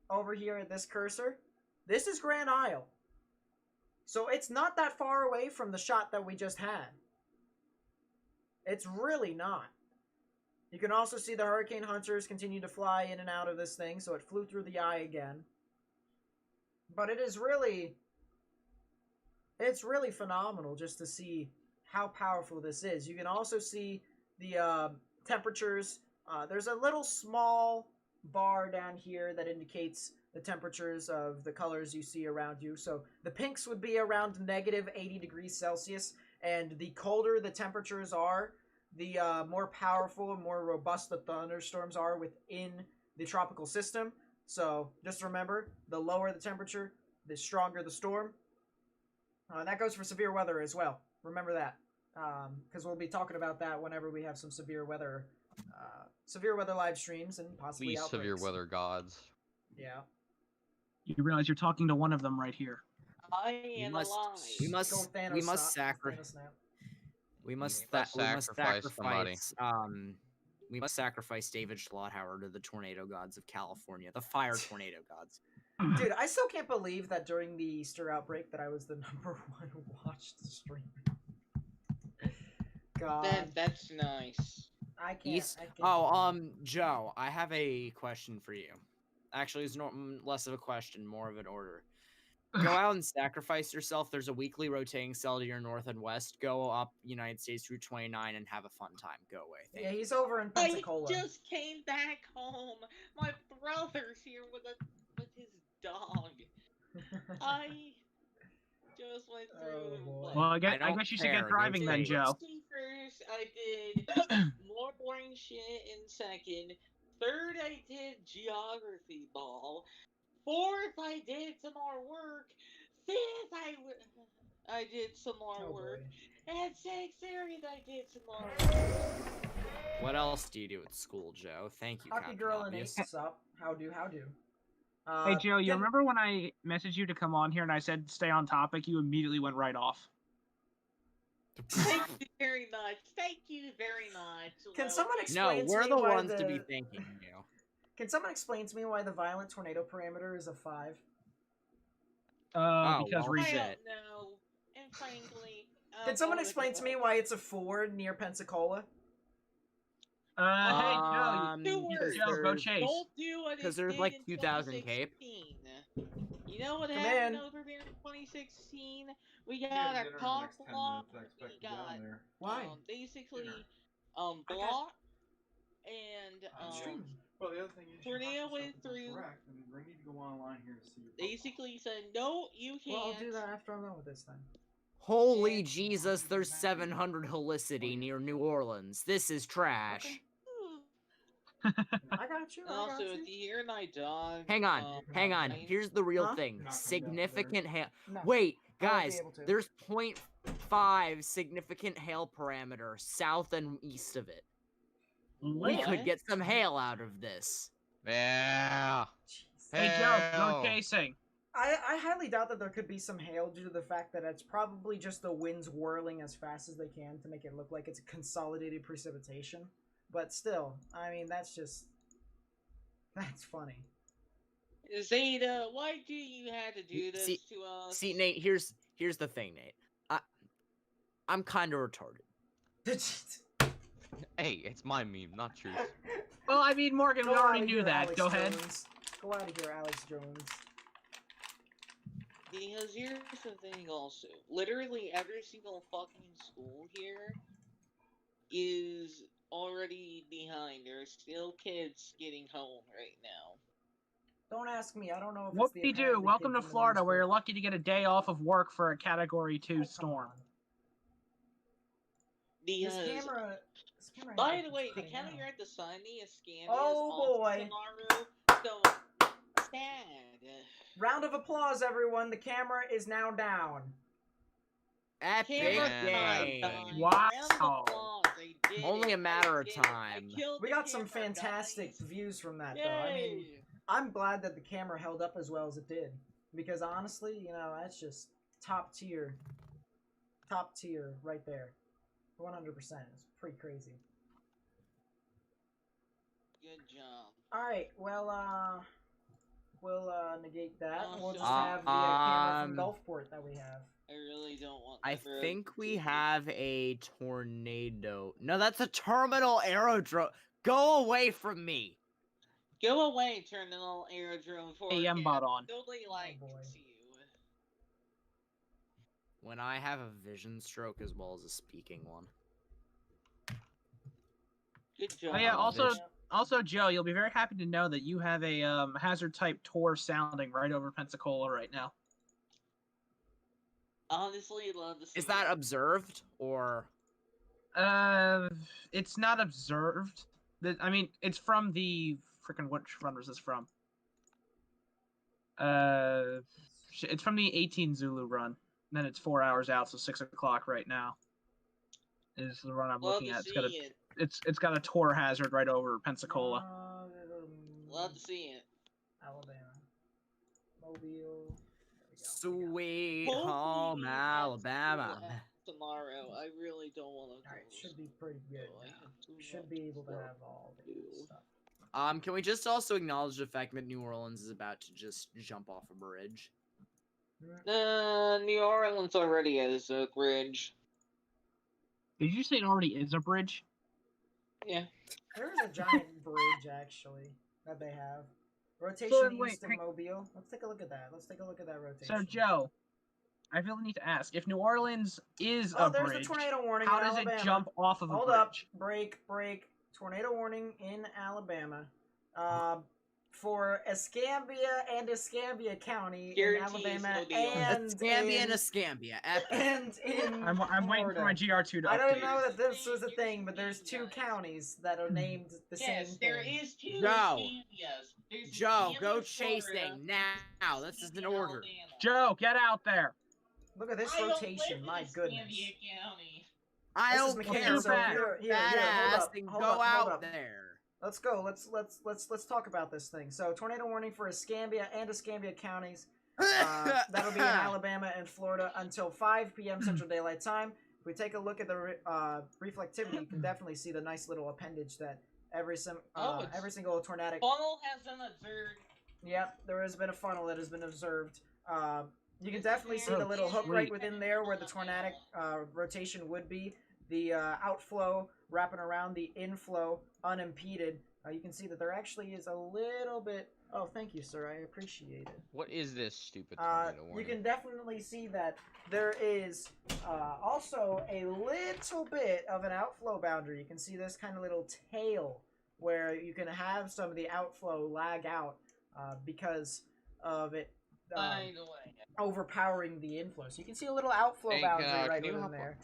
over here at this cursor, this is Grand Isle. So it's not that far away from the shot that we just had. It's really not. You can also see the hurricane hunters continue to fly in and out of this thing, so it flew through the eye again. But it's really phenomenal just to see how powerful this is. You can also see the temperatures. There's a little small bar down here that indicates the temperatures of the colors you see around you. So the pinks would be around negative 80 degrees Celsius, and the colder the temperatures are, the more powerful and more robust the thunderstorms are within the tropical system. So just remember, the lower the temperature, the stronger the storm. That goes for severe weather as well. Remember that, because we'll be talking about that whenever we have some severe weather live streams and possibly These outbreaks. severe weather gods. Yeah. You realize you're talking to one of them right here. I am alive. We must sacrifice David Schlotthauer to the tornado gods of California, the fire tornado gods. Dude, I still can't believe that during the Easter outbreak that I was the #1 who watched the stream. God. That's nice. I can't. Joe, I have a question for you. Actually, it's less of a question, more of an order. Go out and sacrifice yourself. There's a weekly rotating cell to your north and west. Go up United States Route 29 and have a fun time. Go away. Thank you. He's over in Pensacola. I just came back home. My brother's here with his dog. I just went through. Well, I guess you should get driving then, Joe. First, I did more boring shit in second. Third, I did geography ball. Fourth, I did some more work. Fifth, I did some more work. And sixth, I did some more work. What else do you do at school, Joe? Thank you, Hockey girl and Ace, what's up? How do? Hey, Joe, you remember when I messaged you to come on here and I said stay on topic? You immediately went right off. Thank you very much. Thank you very much. Can someone explain to me we're the ones to be thanking you. Can someone explain to me why the violent tornado parameter is a 5? Because reset. I don't know. And frankly, can someone explain to me why it's a 4 near Pensacola? Hey, Joe. Joe, go chase. Don't do what it Because there's did like in 2,000 cape. 2016. You know what Come happened in. over there in 2016? We got our cock blocked. We got Why? basically I got- blocked and I'm streaming. Well, the other thing is, Tornado went through. and I need to go online here to see your Basically said no, you can't. Well, I'll do that after I'm done with this then. Holy Jesus, there's 700 Helicity near New Orleans. This is trash. Okay. I got you. And I also, got at you. the Year Night Dog. Hang on, hang on. I- Here's the real Huh? thing. You're not gonna Significant hail. No. Wait, I won't be guys, able to. there's 0.5 significant hail parameter south and east of it. We What? could get some hail out of this. Yeah. Jeez. Hey, Joe, go Hell. chasing. I highly doubt that there could be some hail due to the fact that it's probably just the winds whirling as fast as they can to make it look like it's consolidated precipitation. But still, I mean, that's funny. Zeta, why do you have to do this See- to us? See, Nate, here's the thing, Nate. I'm kind of retarded. Hey, it's my meme, not yours. Well, I mean, Morgan, we Go already outta knew here, that. Alex Go ahead. Jones. Go out of here, Alex Jones. Because here's the thing also. Literally every single fucking school here is already behind. There are still kids getting home right now. Don't ask me. I don't know if What it's the we do? apparently Welcome kid to from the Florida, news where you're group. lucky to get a day off of work for a Category 2 Oh, come storm. on. This Because, camera by the way, the cutting county out. you're at the sign me a scam Oh, boy. tomorrow, so sad. Round of applause, everyone. The camera is now down. Epic Camera game. died. Wow. Round of applause, they did Only it. a matter I of did it. I time. killed We the got some camera, fantastic guys. views from that, though. I mean, Yay. I'm glad that the camera held up as well as it did. Because honestly, you know, that's just top tier. Top tier right there. 100%. It's pretty crazy. Good job. Alright, well, we'll negate that. and we'll just Awesome. have the camera from Um, Gulfport that we have. I really don't want I the road think we to- have a tornado. No, that's a terminal aerodrome. Go away from me. Go away, Terminal Aerodrome for AM bot on. Nobody likes Oh, boy. you. When I have a vision stroke as well as a speaking one. Good job. Oh yeah, also, Vision. also, Joe, you'll be very happy to know that you have a hazard type Tor sounding right over Pensacola right now. Honestly, love to see Is that it. observed or? It's not observed. I mean, it's from the freaking which run was this from? It's from the 18 Zulu run. And then it's 4 hours out, so 6 o'clock right now. Is the run I'm Love looking to at. It's see got a it. it's got a Tor hazard right over Pensacola. Love to see it. Alabama. Mobile. There we go. Sweet Hopefully home, we have Alabama. school tomorrow. I really don't want to. Alright, should be pretty good I now. have too Should much be able to stuff have all the to good do. stuff. Can we just also acknowledge the fact that New Orleans is about to just jump off a bridge? New Orleans already has a bridge. Did you say it already is a bridge? Yeah. There's a giant bridge, actually, that they have. Rotation So, wait, east of hang- Mobile. Let's take a look at that. Let's take a look at that rotation. So, Joe, I really need to ask, if New Orleans is Oh, a there's bridge, the tornado warning how in does Alabama. it jump off of a Hold bridge? up. Break. Tornado warning in Alabama. For Escambia and Escambia County Guarantees in Alabama no deal. and Escambia and in, Escambia. Epic. and in I'm waiting for my Florida. GR2 to I don't update. know that this was a thing, but there's two counties that are named the Yes, same there thing. is two Joe. Escambias. There's Joe, Escambia, go Florida, chasing now. This is an Escambia, order. Alabama. Joe, get out there! Look at this I don't rotation, live in my Escambia goodness. County. I This is don't McCann, care. so But here- you're here, badass hold up, and hold go up, hold out up. there. Let's go. Let's talk about this thing. So, tornado warning for Escambia and Escambia counties. That'll be in Alabama and Florida until 5 p.m. Central Daylight Time. If we take a look at the reflectivity, you can definitely see the nice little appendage that every single tornadic. Funnel has been observed. Yep, there has been a funnel that has been observed. You can definitely see the little hook right within there where the tornadic rotation would be. The outflow wrapping around the inflow unimpeded. you can see that there actually is a little bit. Oh, thank you, sir. I appreciate it. What is this stupid tornado You warning? can definitely see that there is also a little bit of an outflow boundary. You can see this kind of little tail where you can have some of the outflow lag out because of it By the way, overpowering the inflow. So you can see a little outflow Hey, boundary right can you within hop there.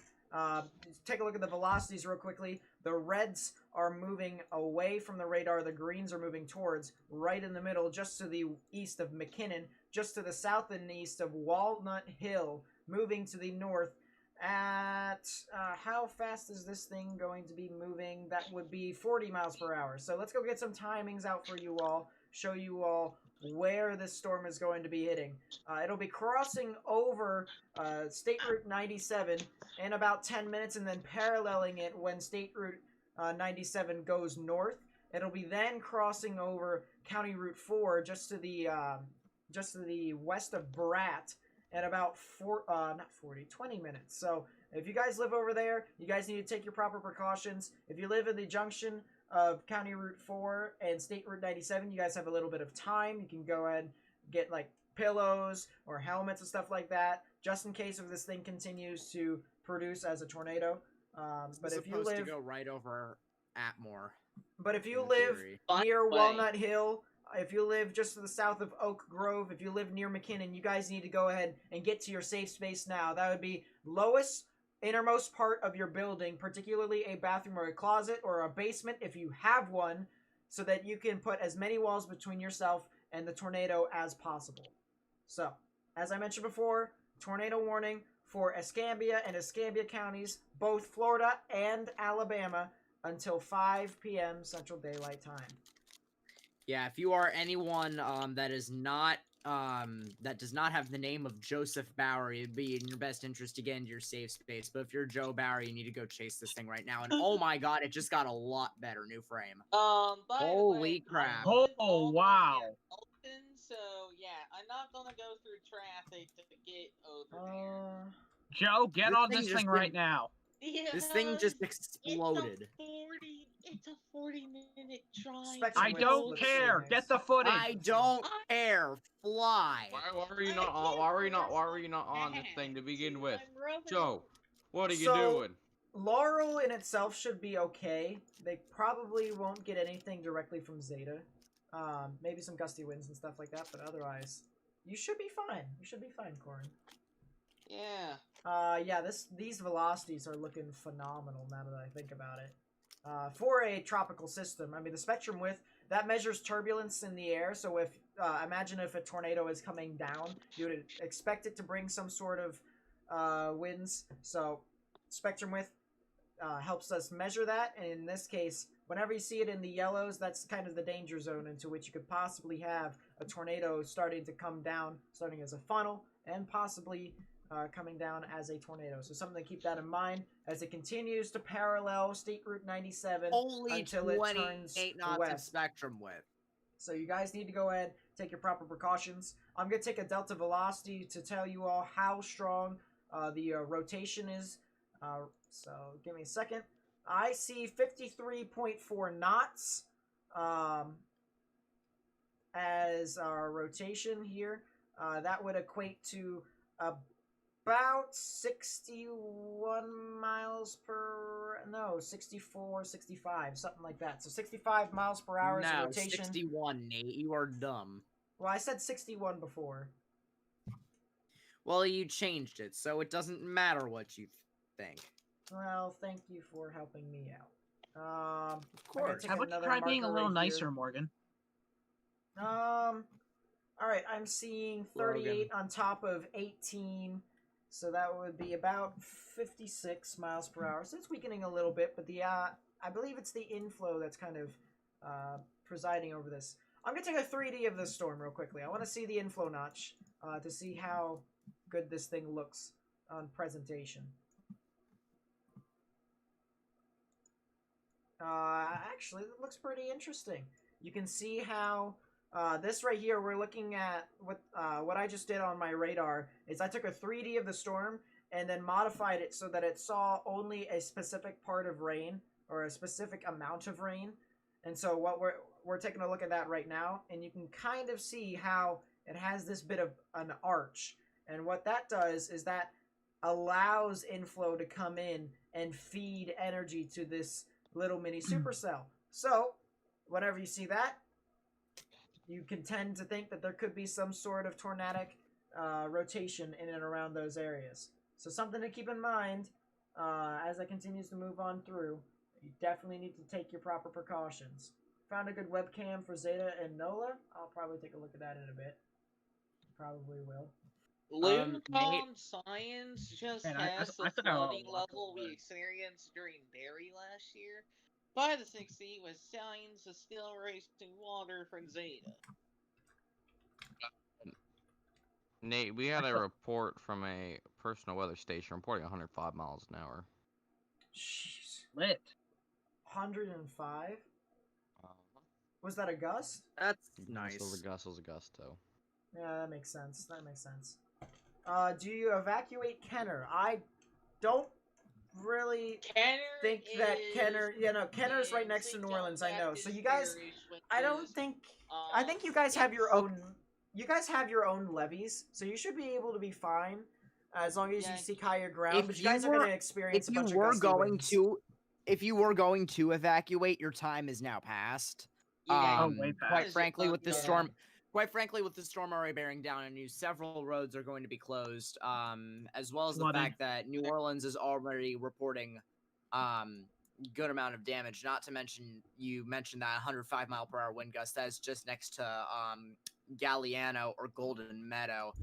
Just take a look at the velocities real quickly. The reds are moving away from the radar. The greens are moving towards. Right in the middle, just to the east of McKinnon, just to the south and east of Walnut Hill, moving to the north at how fast is this thing going to be moving? That would be 40 miles per hour. So let's go get some timings out for you all, show you all where this storm is going to be hitting. It'll be crossing over State Route 97 in about 10 minutes and then paralleling it when State Route 97 goes north. It'll be then crossing over County Route 4 just to the west of Brat at about 20 minutes. So if you guys live over there, you guys need to take your proper precautions. If you live in the junction of County Route 4 and State Route 97, you guys have a little bit of time. You can go ahead and get like pillows or helmets and stuff like that, just in case if this thing continues to produce as a tornado. But if you live to go right over Atmore. But if you in live theory. near way. Walnut Hill, if you live just to the south of Oak Grove, if you live near McKinnon, you guys need to go ahead and get to your safe space now. That would be lowest innermost part of your building, particularly a bathroom or a closet or a basement if you have one, so that you can put as many walls between yourself and the tornado as possible. So, as I mentioned before, tornado warning for Escambia and Escambia counties, both Florida and Alabama, until 5 p.m. Central Daylight Time. Yeah, if you are anyone that is not that does not have the name of Joseph Bowery, it'd be in your best interest to get into your safe space. But if you're Joe Bowery, you need to go chase this thing right now. And oh my god, it just got a lot better. New frame. By the Holy way, crap. I live Oh, all the way wow. in Elton, so yeah, I'm not gonna go through traffic to get over there. Joe, get This on thing this just thing did- right now. This thing just Because exploded. It's a 40-minute drive. Spectrum I Wait, don't let's see care. next. Get the footage. I don't care. Fly. Why were you not on? Why were you not on this thing to begin with? Joe, what are you doing? Laurel in itself should be okay. They probably won't get anything directly from Zeta. Maybe some gusty winds and stuff like that, but otherwise, you should be fine. You should be fine, Corin. Yeah. Yeah, these velocities are looking phenomenal now that I think about it. For a tropical system, I mean, the spectrum width, that measures turbulence in the air, so if, imagine if a tornado is coming down, you would expect it to bring some sort of winds, so spectrum width helps us measure that, and in this case, whenever you see it in the yellows, that's kind of the danger zone into which you could possibly have a tornado starting to come down, starting as a funnel, and possibly coming down as a tornado. So something to keep that in mind as it continues to parallel State Route 97 Only until it turns 28 knots of west. spectrum width. So you guys need to go ahead, take your proper precautions. I'm going to take a delta velocity to tell you all how strong the rotation is. So give me a second. I see 53.4 knots as our rotation here. That would equate to about 61 miles per... No, 64, 65, something like that. So 65 miles per hour is the No, rotation. 61, Nate. You are dumb. Well, I said 61 before. Well, you changed it, so it doesn't matter what you think. Well, thank you for helping me out. Of course. How about you try being a little nicer, Morgan? Alright, I'm seeing 38 on top of 18. So that would be about 56 miles per hour. So it's weakening a little bit, but the I believe it's the inflow that's kind of presiding over this. I'm going to take a 3D of this storm real quickly. I want to see the inflow notch to see how good this thing looks on presentation. Actually, it looks pretty interesting. You can see how this right here, we're looking at what I just did on my radar is I took a 3D of the storm and then modified it so that it saw only a specific part of rain or a specific amount of rain. And so what we're taking a look at that right now, and you can kind of see how it has this bit of an arch. And what that does is that allows inflow to come in and feed energy to this little mini supercell. So, whenever you see that, you can tend to think that there could be some sort of tornadic rotation in and around those areas. So something to keep in mind as it continues to move on through. You definitely need to take your proper precautions. Found a good webcam for Zeta and Nola. I'll probably take a look at that in a bit. Probably will. Lunicon Science just Man, has I the think I want flooding to watch level we it. experienced during Berry last year. By the 16th, with signs of still racing water from Zeta. Nate, we had a report from a personal weather station reporting 105 miles an hour. Jeez. Lit. 105? Uh, Was that a gust? That's This nice. was a gusto. Yeah, that makes sense. That makes sense. Do you evacuate Kenner? I don't really think that Kenner. You know, Kenner's right next to New Orleans. I know. So you guys, I don't think. I think you guys have your own. You guys have your own levies, so you should be able to be fine as long as you seek higher ground. But you guys are going to experience a bunch of gusty winds. If you were going to evacuate, your time is now past. Yeah, way past. Quite frankly, with the Yeah. storm, already bearing down on you, several roads are going to be closed. As well as the Flooded. fact that New Orleans is already reporting, good amount of damage. Not to mention, you mentioned that 105 mile per hour wind gust that is just next to Galliano or Golden Meadow,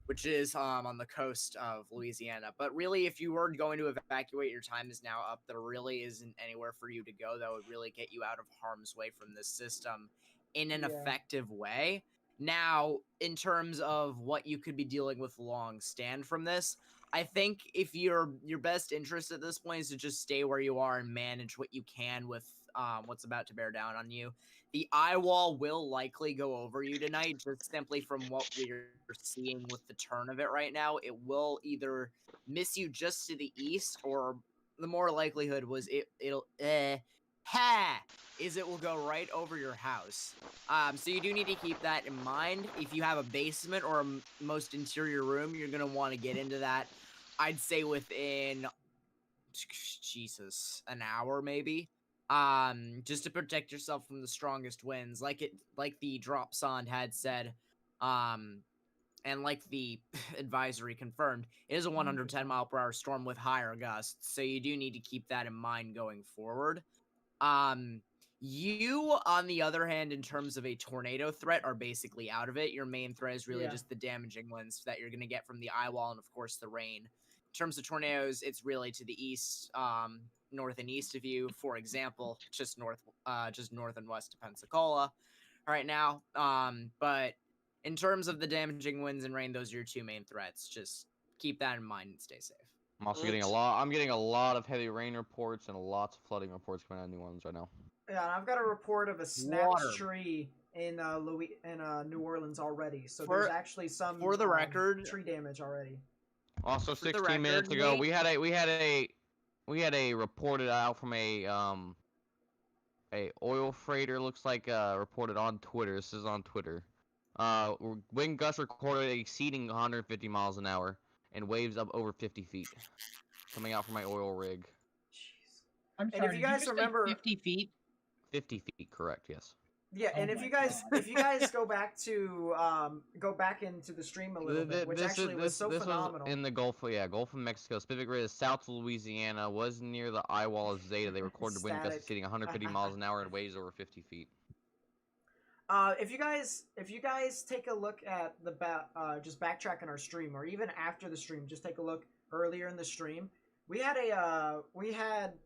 which is on the coast of Louisiana. But really, if you were going to evacuate, your time is now up. There really isn't anywhere for you to go that would really get you out of harm's way from this system in an effective way. Now, in terms of what you could be dealing with long stand from this, I think if your best interest at this point is to just stay where you are and manage what you can with what's about to bear down on you. The eye wall will likely go over you tonight, just simply from what we're seeing with the turn of it right now. It will either miss you just to the east, or the more likelihood was it will go right over your house. So you do need to keep that in mind. If you have a basement or a most interior room, you're gonna want to get into that. I'd say within an hour maybe. Just to protect yourself from the strongest winds, like the drop sond had said, and like the advisory confirmed, it is a 110 mile per hour storm with higher gusts, so you do need to keep that in mind going forward. You, on the other hand, in terms of a tornado threat, are basically out of it. Your main threat is really just the damaging winds that you're going to get from the eye wall and, of course, the rain. In terms of tornadoes, it's really to the east, north and east of you. For example, just north and west of Pensacola right now. But in terms of the damaging winds and rain, those are your two main threats. Just keep that in mind and stay safe. I'm also getting I'm getting a lot of heavy rain reports and lots of flooding reports coming out of New Orleans right now. Yeah, I've got a report of a snapped tree in New Orleans already. So there's actually some for the record, tree damage already. Also, 16 minutes ago, we had a reported out from a oil freighter. Looks like reported on Twitter. This is on Twitter. Wind gusts recorded exceeding 150 miles an hour and waves up over 50 feet coming out from my oil rig. Jeez. I'm And sorry, if you guys remember, 50 feet. 50 feet, correct? Yes. Yeah, and if you guys go back into the stream a little bit, which actually was so phenomenal. Was in the Gulf of Mexico, Pacific Rim, south of Louisiana, was near the eye wall of Zeta. They recorded wind gusts exceeding 150 miles an hour and waves over 50 feet. If you guys take a look at the just backtrack in our stream, or even after the stream, just take a look earlier in the stream. We had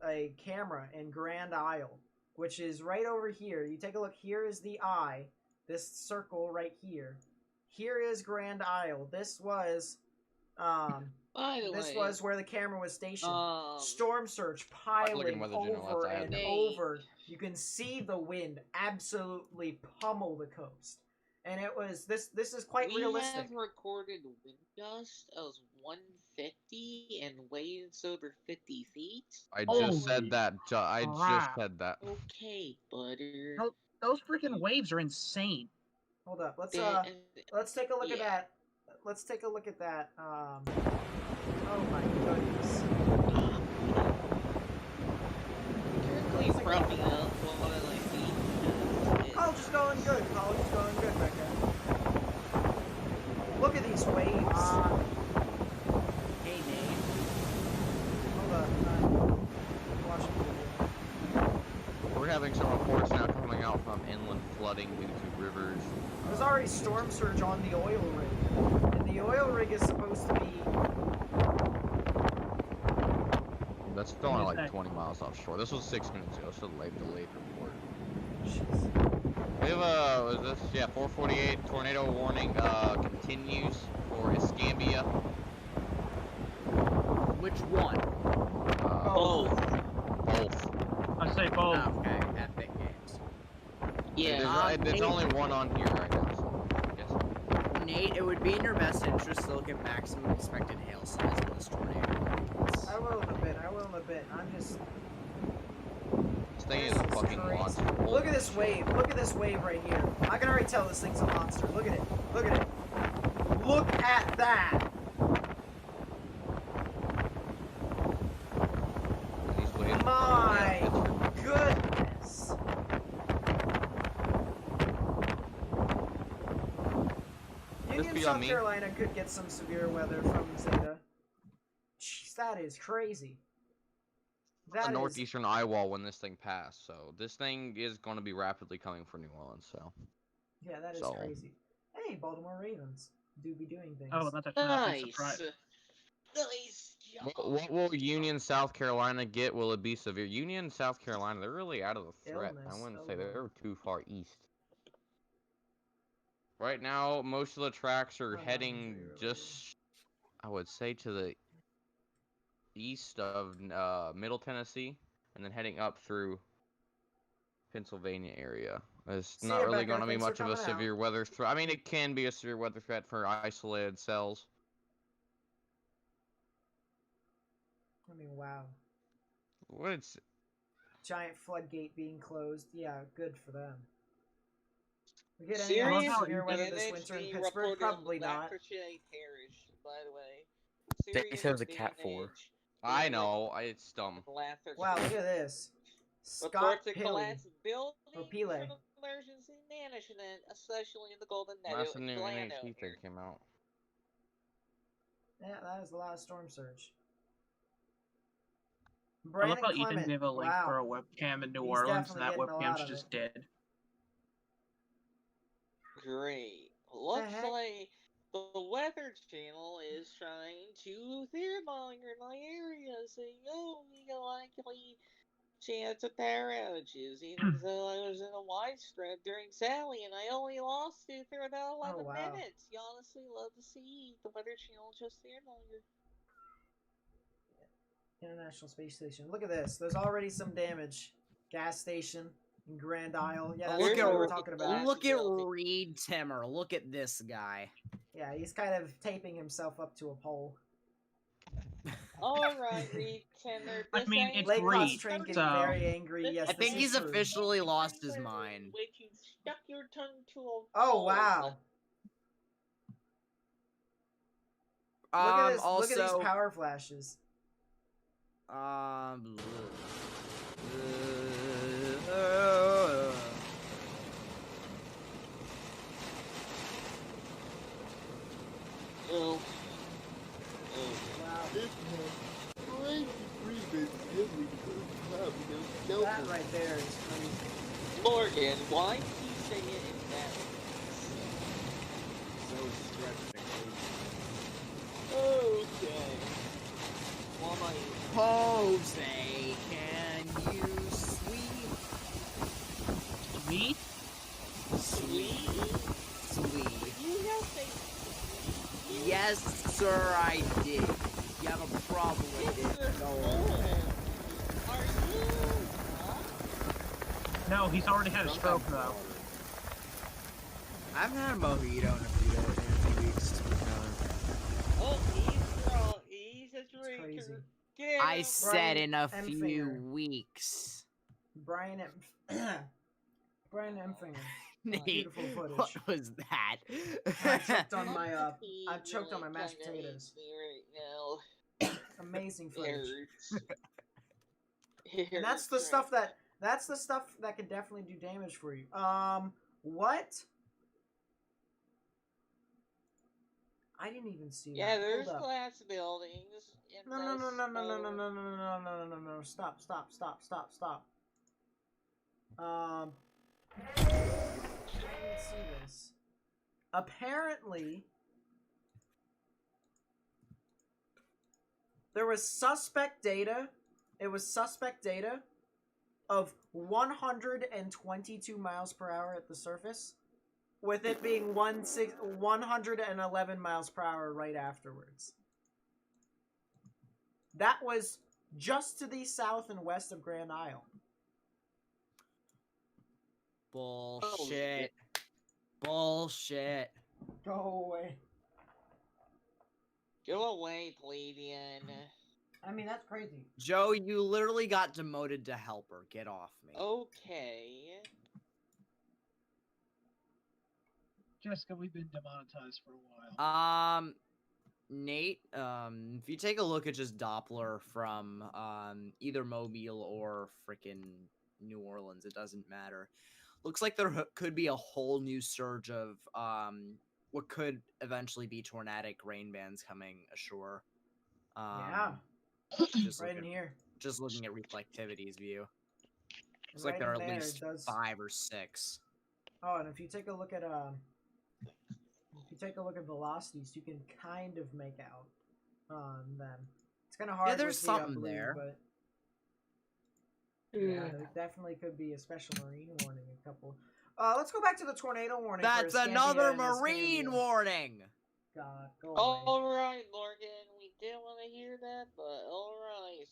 a camera in Grand Isle, which is right over here. You take a look. Here is the eye. This circle right here. Here is Grand Isle. This was was where the camera was stationed. Storm surge piling over and over. You can see the wind absolutely pummel the coast. and it was this. This is quite we realistic. have recorded wind gust of 150 and waves over 50 feet. I just Holy said that. I just crap. said that. Okay, butter. Those freaking waves are insane. Hold up. Let's That- let's take a look at yeah. that. Let's take a look at that. Oh my goodness. Currently propping up while I feed. College is going good. College is going good, Becca. Look at these waves. Hey, Nate. Hold up. I'm watching the video. We're having some reports now coming out from inland flooding due to rivers. There's already storm surge on the oil rig, and the oil rig is supposed to be. That's still only like Exactly. 20 miles offshore. This was 6 minutes ago, so delayed report. Jeez. We have a, what is this? Yeah, 448 tornado warning continues for Escambia. Which one? Oh, Both. I say both. Okay, Epic Games. yeah. There's only one on here right now, so yes. Nate, it would be in your best interest to look at maximum expected hail size in this tornado. I will in a bit. I will in a bit. I'm just. This thing is This is fucking crazy. monster. Look at this wave. Look at this wave right here. I can already tell this thing's a monster. Look at it. Look at it. Look at that. These waves. My Yeah, goodness. Union, be on South me. Carolina could get some severe weather from Zeta. Jeez, that is crazy. the That is. northeastern eye wall when this thing passed, so this thing is going to be rapidly coming for New Orleans. So Yeah, that is So- crazy. Hey, Baltimore Ravens do be doing things. Oh, that's actually not a big Nice. surprise. Nice job. what will Union, South Carolina get? Will it be severe? Union, South Carolina, they're really out of the threat. I Illness, wouldn't say oh, they're too far east. Right now, most of the tracks are Oh, heading injury related. just, I would say, to the east of Middle Tennessee, and then heading up through Pennsylvania area. It's See not ya, really Becca. going to be Thanks for much of a coming out. severe weather threat. I mean, it can be a severe weather threat for isolated cells. I mean, wow. What's Giant floodgate being closed. Yeah, good for them. We get any Serious Serious severe weather this damage winter in being Pittsburgh? reported on Probably the not. Lancashire Parish, by the way. They said it was a Cat 4. damage I being know, it's dumb. Lancashire. Wow, look at this. Scott Reports of Pilley. collapse of buildings Or Pele. from emergency management, especially in the Golden Meadow Last and new Glano NHC thing area. came out. Yeah, that is a lot of storm surge. I love Brandon how Ethan Clement. gave a link Wow. for a webcam in New He's Orleans, and that definitely getting a lot webcam's of just it. dead. Great. Looks heck? like the Weather Channel is trying to fearmonger my area, saying, oh, we got likely chance of power outages, even though I was in a widespread during Sally and I only lost it for about 11 wow. minutes. You honestly love to see the Weather Channel just fearmonger. International Space Station. Look at this. There's already some damage. Gas station in Grand Isle. Yeah, that's Look what at we were talking about. Look at Reed Timmer. Look at this guy. Yeah, he's kind of taping himself up to a pole. Alright, Reed Timmer. I mean, it's Lake Cost Reed, Train getting so- very angry. Yes, I this think is he's true. officially lost his mind. Which you stuck your tongue to a Oh pole. wow! Look at this. Also, Look at these power flashes. Oh. Wow. That right there is crazy. Morgan, why did you say it in that Okay. Why? Jose, can you sweep? Me? Sweet? Sweep. You know say Yes, sir, I did. You have a problem with it? No. Are you? Huh? No, he's already had a stroke, though. I haven't had a mojito in a few weeks. Oh, he's a drinker. crazy. Get I him. said in a Brian few Empfinger. weeks. Brian Empfinger. Nate, Beautiful footage. what was that? I choked on my He I choked on my really mashed kinda potatoes. hates me right now. Amazing It footage. hurts. It And that's hurts the right stuff that can definitely do damage for you. What? I didn't even see Yeah, that. there's Hold up. glass buildings. In No. Stop. I didn't see this. Apparently, there was suspect data. It was suspect data of 122 miles per hour at the surface, with it being 111 miles per hour right afterwards. That was just to the south and west of Grand Isle. Bullshit. Bullshit. Go away. Go away, plebeian. I mean, that's crazy. Joe, you literally got demoted to helper. Get off me. Okay. Jessica, we've been demonetized for a while. Nate, if you take a look at just Doppler from either Mobile or frickin' New Orleans, it doesn't matter. Looks like there could be a whole new surge of what could eventually be tornadic rain bands coming ashore. Yeah. Just Right in here. Just looking at reflectivity's view. And Looks like right there are in at there, least it does... 5 or 6. Oh, and if you take a look at velocities, you can kind of make out them. It's kind of hard. Yeah, there's with something the blue, there. But yeah, there definitely could be a special marine warning. A couple. Let's go back to the tornado warning. That's for Escambia another and marine Escambia. warning. God, go away. Alright, Morgan. We didn't want to hear that, but alright.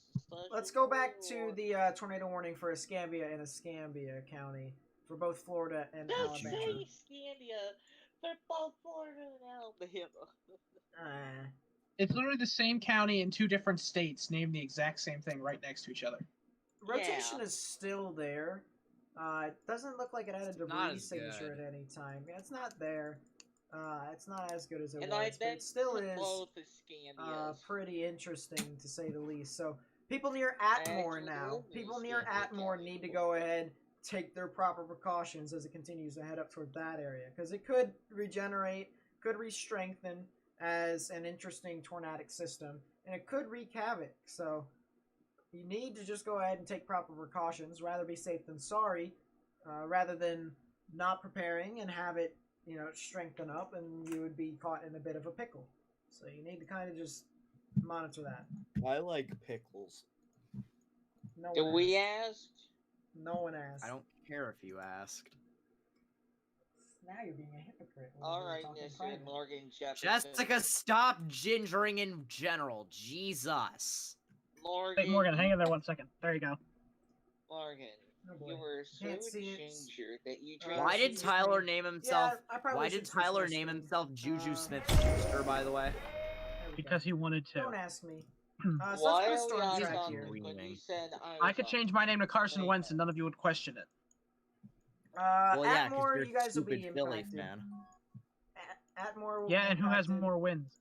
Let's go back to the tornado warning for Escambia and Escambia County for both Florida and Don't Alabama. say Scandia. They're both Florida and Alabama. It's literally the same county in 2 different states named the exact same thing right next to each other. Rotation Yeah. is still there. It doesn't look like it had a It's not debris as signature good. at any time. Yeah, it's not there. It's not as good as it And was, I've but been it still to is both the Scandias. pretty interesting to say the least. So people near I Atmore actually now, live in people near Escambia Atmore County need to before. go ahead, take their proper precautions as it continues to head up toward that area, because it could regenerate, could re-strengthen as an interesting tornadic system, and it could wreak havoc. So you need to just go ahead and take proper precautions. Rather be safe than sorry, rather than not preparing and have it, strengthen up, and you would be caught in a bit of a pickle. So you need to kind of just monitor that. I like pickles. No Did one we asked. ask? No one asked. I don't care if you asked. Now you're being a hypocrite. when we're Alright, talking Mr. private. Morgan Jefferson. Jessica, stop gingering in general. Jesus. Morgan. Hey, Morgan, hang in there 1 second. There you go. Morgan. Oh boy. You were so Can't see it. ginger that you Uh, drank. Why did excuse Tyler me. name himself? Yeah, I probably Why should did switch Tyler my name screen. himself Juju Smith-Schuster, by the way? There we Because go. he wanted to. Don't ask me. So Why let's are go we storm on He's track topic here. when you dreaming. said I could change my name to Carson Wait. Wentz and none of you would question it. Well, yeah, because Atmore, you're you guys will be stupid Philly impacted. fan. Atmore will Yeah, be and who has impacted. more wins?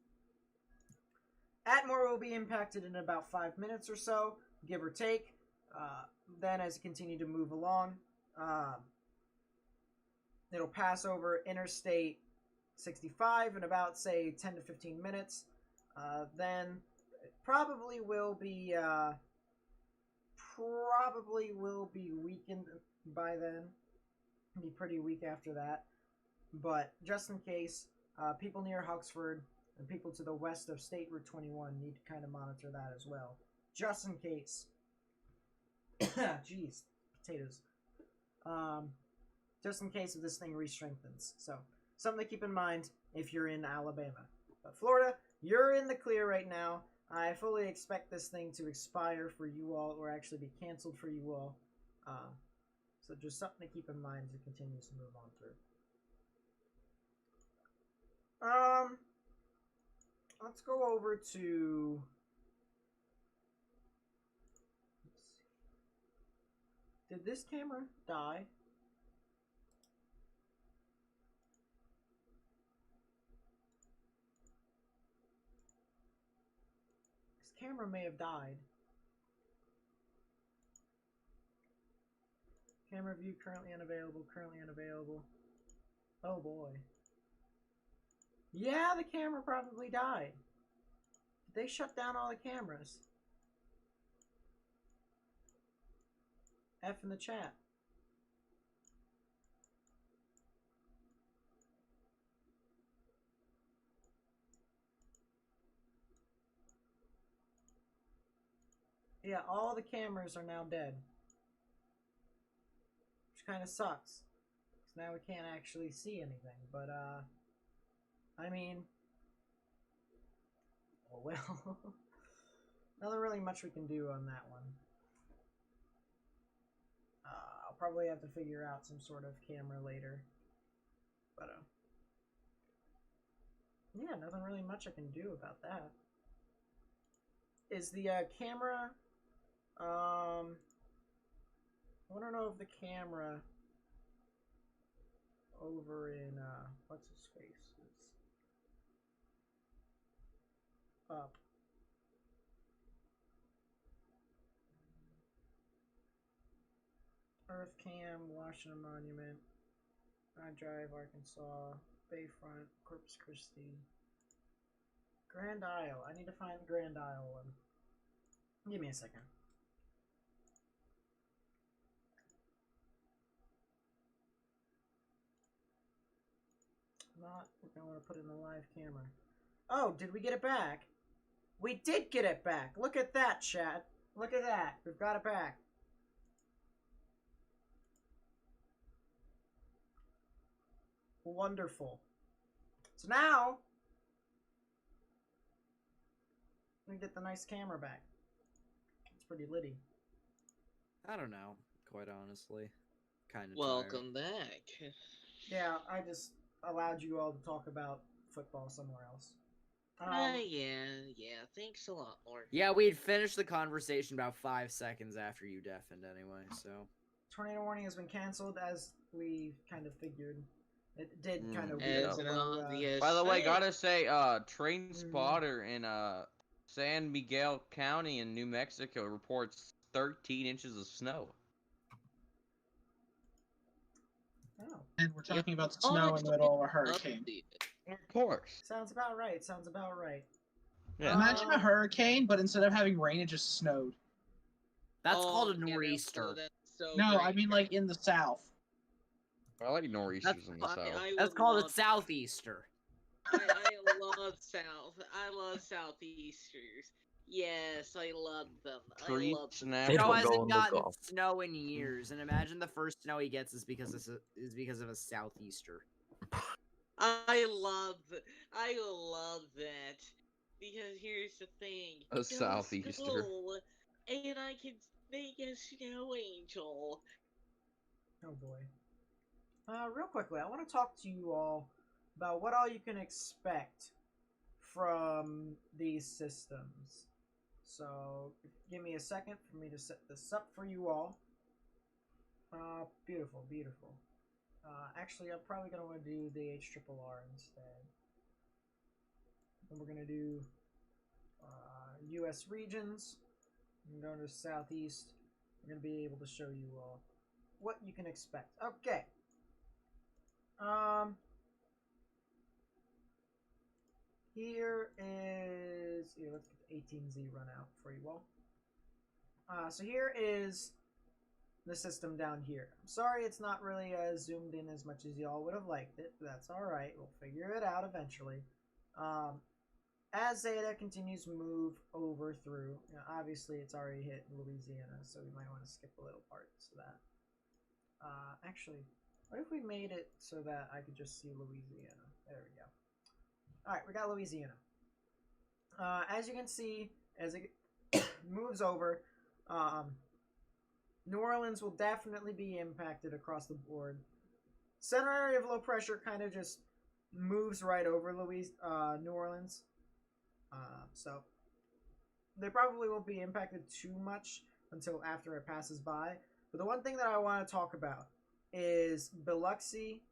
Atmore will be impacted in about 5 minutes or so, give or take. Then, as you continue to move along, it'll pass over Interstate 65 in about, say, 10 to 15 minutes. Then it probably will be weakened by then. Be pretty weak after that. But just in case, people near Huxford and people to the west of State Route 21 need to kind of monitor that as well. Just in case. Jeez, potatoes. Just in case if this thing re-strengthens. So, something to keep in mind if you're in Alabama. But Florida, you're in the clear right now. I fully expect this thing to expire for you all, or actually be canceled for you all. So just something to keep in mind as it continues to move on through. Let's go over to. Did this camera die? This camera may have died. Camera view currently unavailable, currently unavailable. Oh boy. Yeah, the camera probably died. Did they shut down all the cameras? F in the chat. Yeah, all the cameras are now dead. Which kind of sucks. Because now we can't actually see anything. But, I mean... Oh, well. Nothing really much we can do on that one. I'll probably have to figure out some sort of camera later. But, yeah, nothing really much I can do about that. Is the, camera... I want to know if the camera over in, what's his face is up. Earth Cam, Washington Monument, Grand Drive, Arkansas, Bayfront, Corpus Christi, Grand Isle. I need to find the Grand Isle one. Give me a second. Not, we're gonna want to put it in the live camera. Oh, did we get it back? We did get it back. Look at that, chat. Look at that. We've got it back. Wonderful. So now, we get the nice camera back. It's pretty litty. I don't know, quite honestly. Kind of Welcome back. Yeah, I just allowed you all to talk about football somewhere else. Yeah. Thanks a lot, Lord. Yeah, we'd finished the conversation about 5 seconds after you deafened anyway, so... Tornado warning has been canceled, as we kind of figured. It did kind of As weird an below, obvious By the way, fact. gotta say, train spotter in San Miguel County in New Mexico reports 13 inches of snow. Oh, And we're talking about Oh, snow in next the middle of a week, hurricane. update. Of course. sounds about right. Sounds about right. Yeah. Imagine a hurricane, but instead of having rain, it just snowed. That's Oh, called a yeah, no, nor'easter. that's so No, I great. mean like in the south. I like nor'easters in the south. That's would called a love- southeaster. I love South. I love Southeasters. Yes, I love them. Tree I love them. snap. They Joe don't go hasn't in the gotten Gulf. snow in years, and imagine the first snow he gets is because of a southeaster. I love that. Because here's the thing. A Go to southeaster. school, and I can make a snow angel. Oh boy. Real quickly, I want to talk to you all about what all you can expect from these systems. So, give me a second for me to set this up for you all. Beautiful, beautiful. Actually, I'm probably going to want to do the HRRR instead. And we're going to do US regions. I'm going to Southeast. We're going to be able to show you all what you can expect. Okay. Here is... Here, let's get the 18Z run out for you all. So here is the system down here. I'm sorry it's not really zoomed in as much as y'all would have liked it, but that's alright. We'll figure it out eventually. As Zeta continues to move over through, you know, obviously it's already hit Louisiana, so we might want to skip a little parts of that. Actually, what if we made it so that I could just see Louisiana? There we go. Alright, we got Louisiana. As you can see, as it moves over, New Orleans will definitely be impacted across the board. Center area of low pressure kind of just moves right over New Orleans. So they probably won't be impacted too much until after it passes by. But the one thing that I want to talk about is Biloxi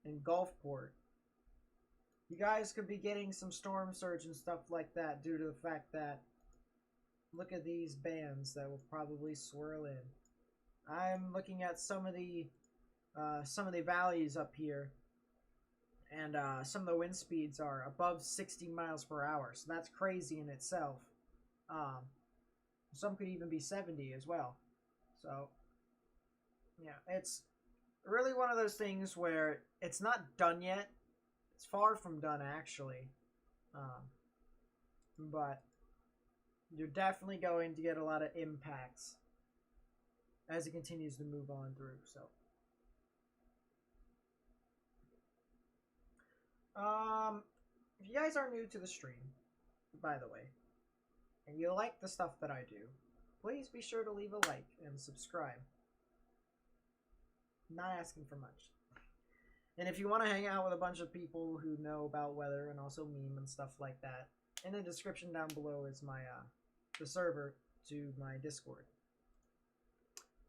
and Gulfport. You guys could be getting some storm surge and stuff like that due to the fact that look at these bands that will probably swirl in. I'm looking at some of the valleys up here, and some of the wind speeds are above 60 miles per hour, so that's crazy in itself. Some could even be 70 as well. So, yeah, it's really one of those things where it's not done yet. It's far from done, actually. But you're definitely going to get a lot of impacts as it continues to move on through. So, if you guys are new to the stream, by the way, and you like the stuff that I do, please be sure to leave a like and subscribe. Not asking for much. And if you want to hang out with a bunch of people who know about weather and also meme and stuff like that, in the description down below is my the server to my Discord.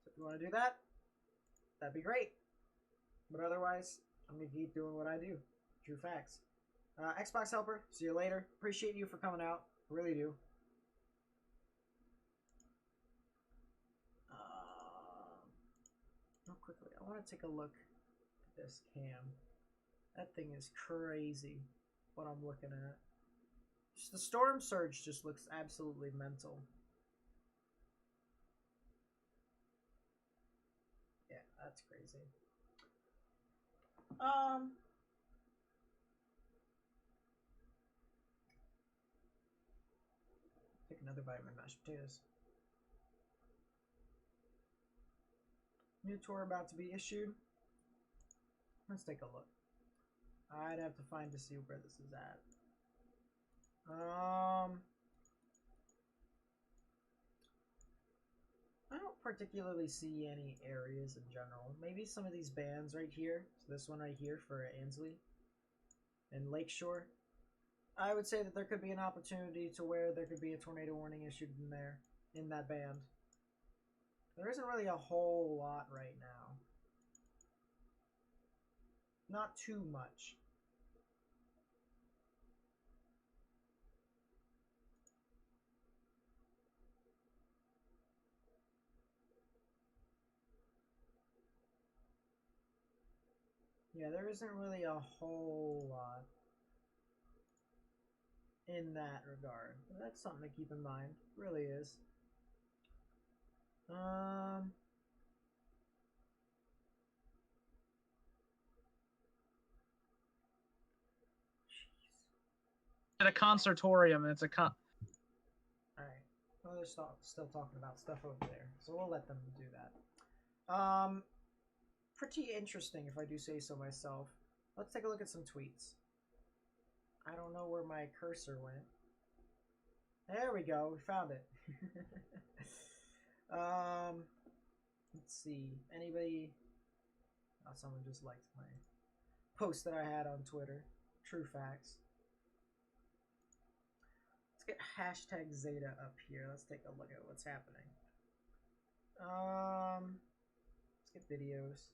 So if you want to do that, that'd be great. But otherwise, I'm gonna keep doing what I do. True facts. Xbox Helper, see you later. Appreciate you for coming out. I really do. Real quickly, I want to take a look at this cam. That thing is crazy, what I'm looking at. Just the storm surge just looks absolutely mental. Yeah, that's crazy. Take another bite of my mashed potatoes. New tour about to be issued. Let's take a look. I'd have to find to see where this is at. I don't particularly see any areas in general. Maybe some of these bands right here. So this one right here for Ansley and Lakeshore. I would say that there could be an opportunity to where there could be a tornado warning issued in there, in that band. There isn't really a whole lot right now. Not too much. Yeah, there isn't really a whole lot in that regard. But that's something to keep in mind. It really is. At a conservatorium, and it's a Alright. Well, they're still talking about stuff over there, so we'll let them do that. Pretty interesting if I do say so myself. Let's take a look at some tweets. I don't know where my cursor went. There we go, we found it. Let's see. Anybody? Oh, someone just liked my post that I had on Twitter. True facts. Let's get hashtag Zeta up here. Let's take a look at what's happening. Let's get videos.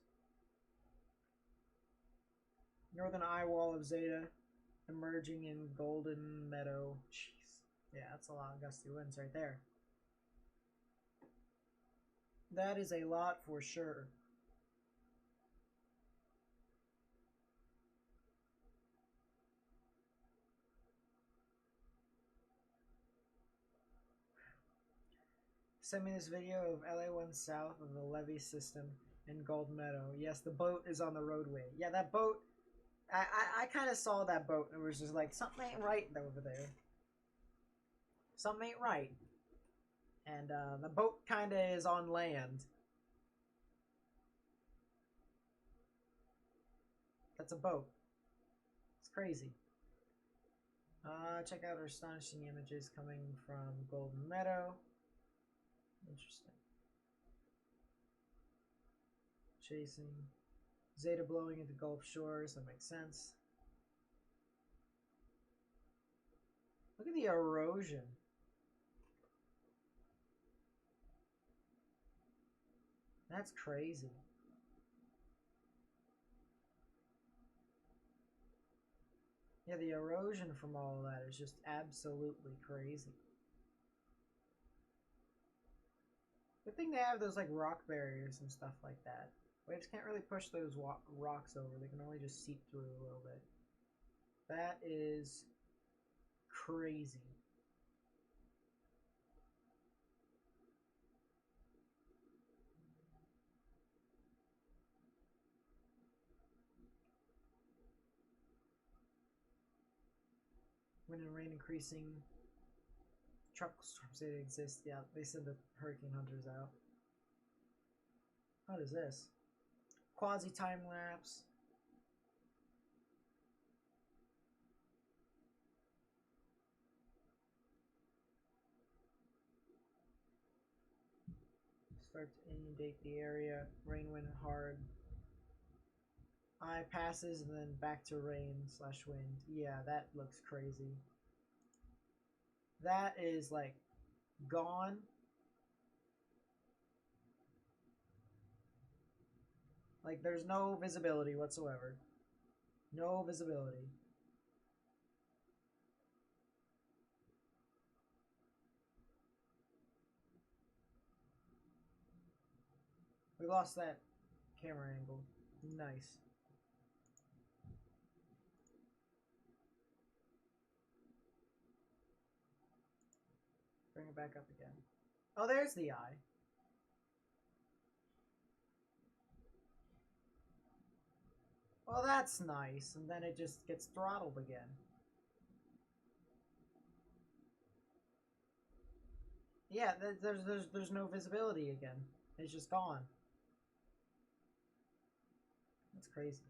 Northern eye wall of Zeta emerging in Golden Meadow. Jeez. Yeah, that's a lot of gusty winds right there. That is a lot for sure. Send me this video of LA1 south of the levee system in Gold Meadow. Yes, the boat is on the roadway. Yeah, that boat, I kind of saw that boat and it was just like, something ain't right over there. Something ain't right. And the boat kind of is on land. That's a boat. It's crazy. Check out our astonishing images coming from Golden Meadow. Interesting. Chasing. Zeta blowing into Gulf Shores. That makes sense. Look at the erosion. That's crazy. Yeah, the erosion from all of that is just absolutely crazy. Good thing they have those like rock barriers and stuff like that. Waves can't really push those rocks over. They can only just seep through a little bit. That is crazy. Wind and rain increasing. Tropical storms didn't exist. Yeah, they send the hurricane hunters out. What is this? Quasi time lapse. Start to inundate the area. Rain, wind, hard. Eye passes and then back to rain / wind. Yeah, that looks crazy. That is like gone. Like there's no visibility whatsoever. No visibility. We lost that camera angle. Nice. Bring it back up again. Oh, there's the eye. Well, that's nice. And then it just gets throttled again. Yeah, there's no visibility again. It's just gone. That's crazy.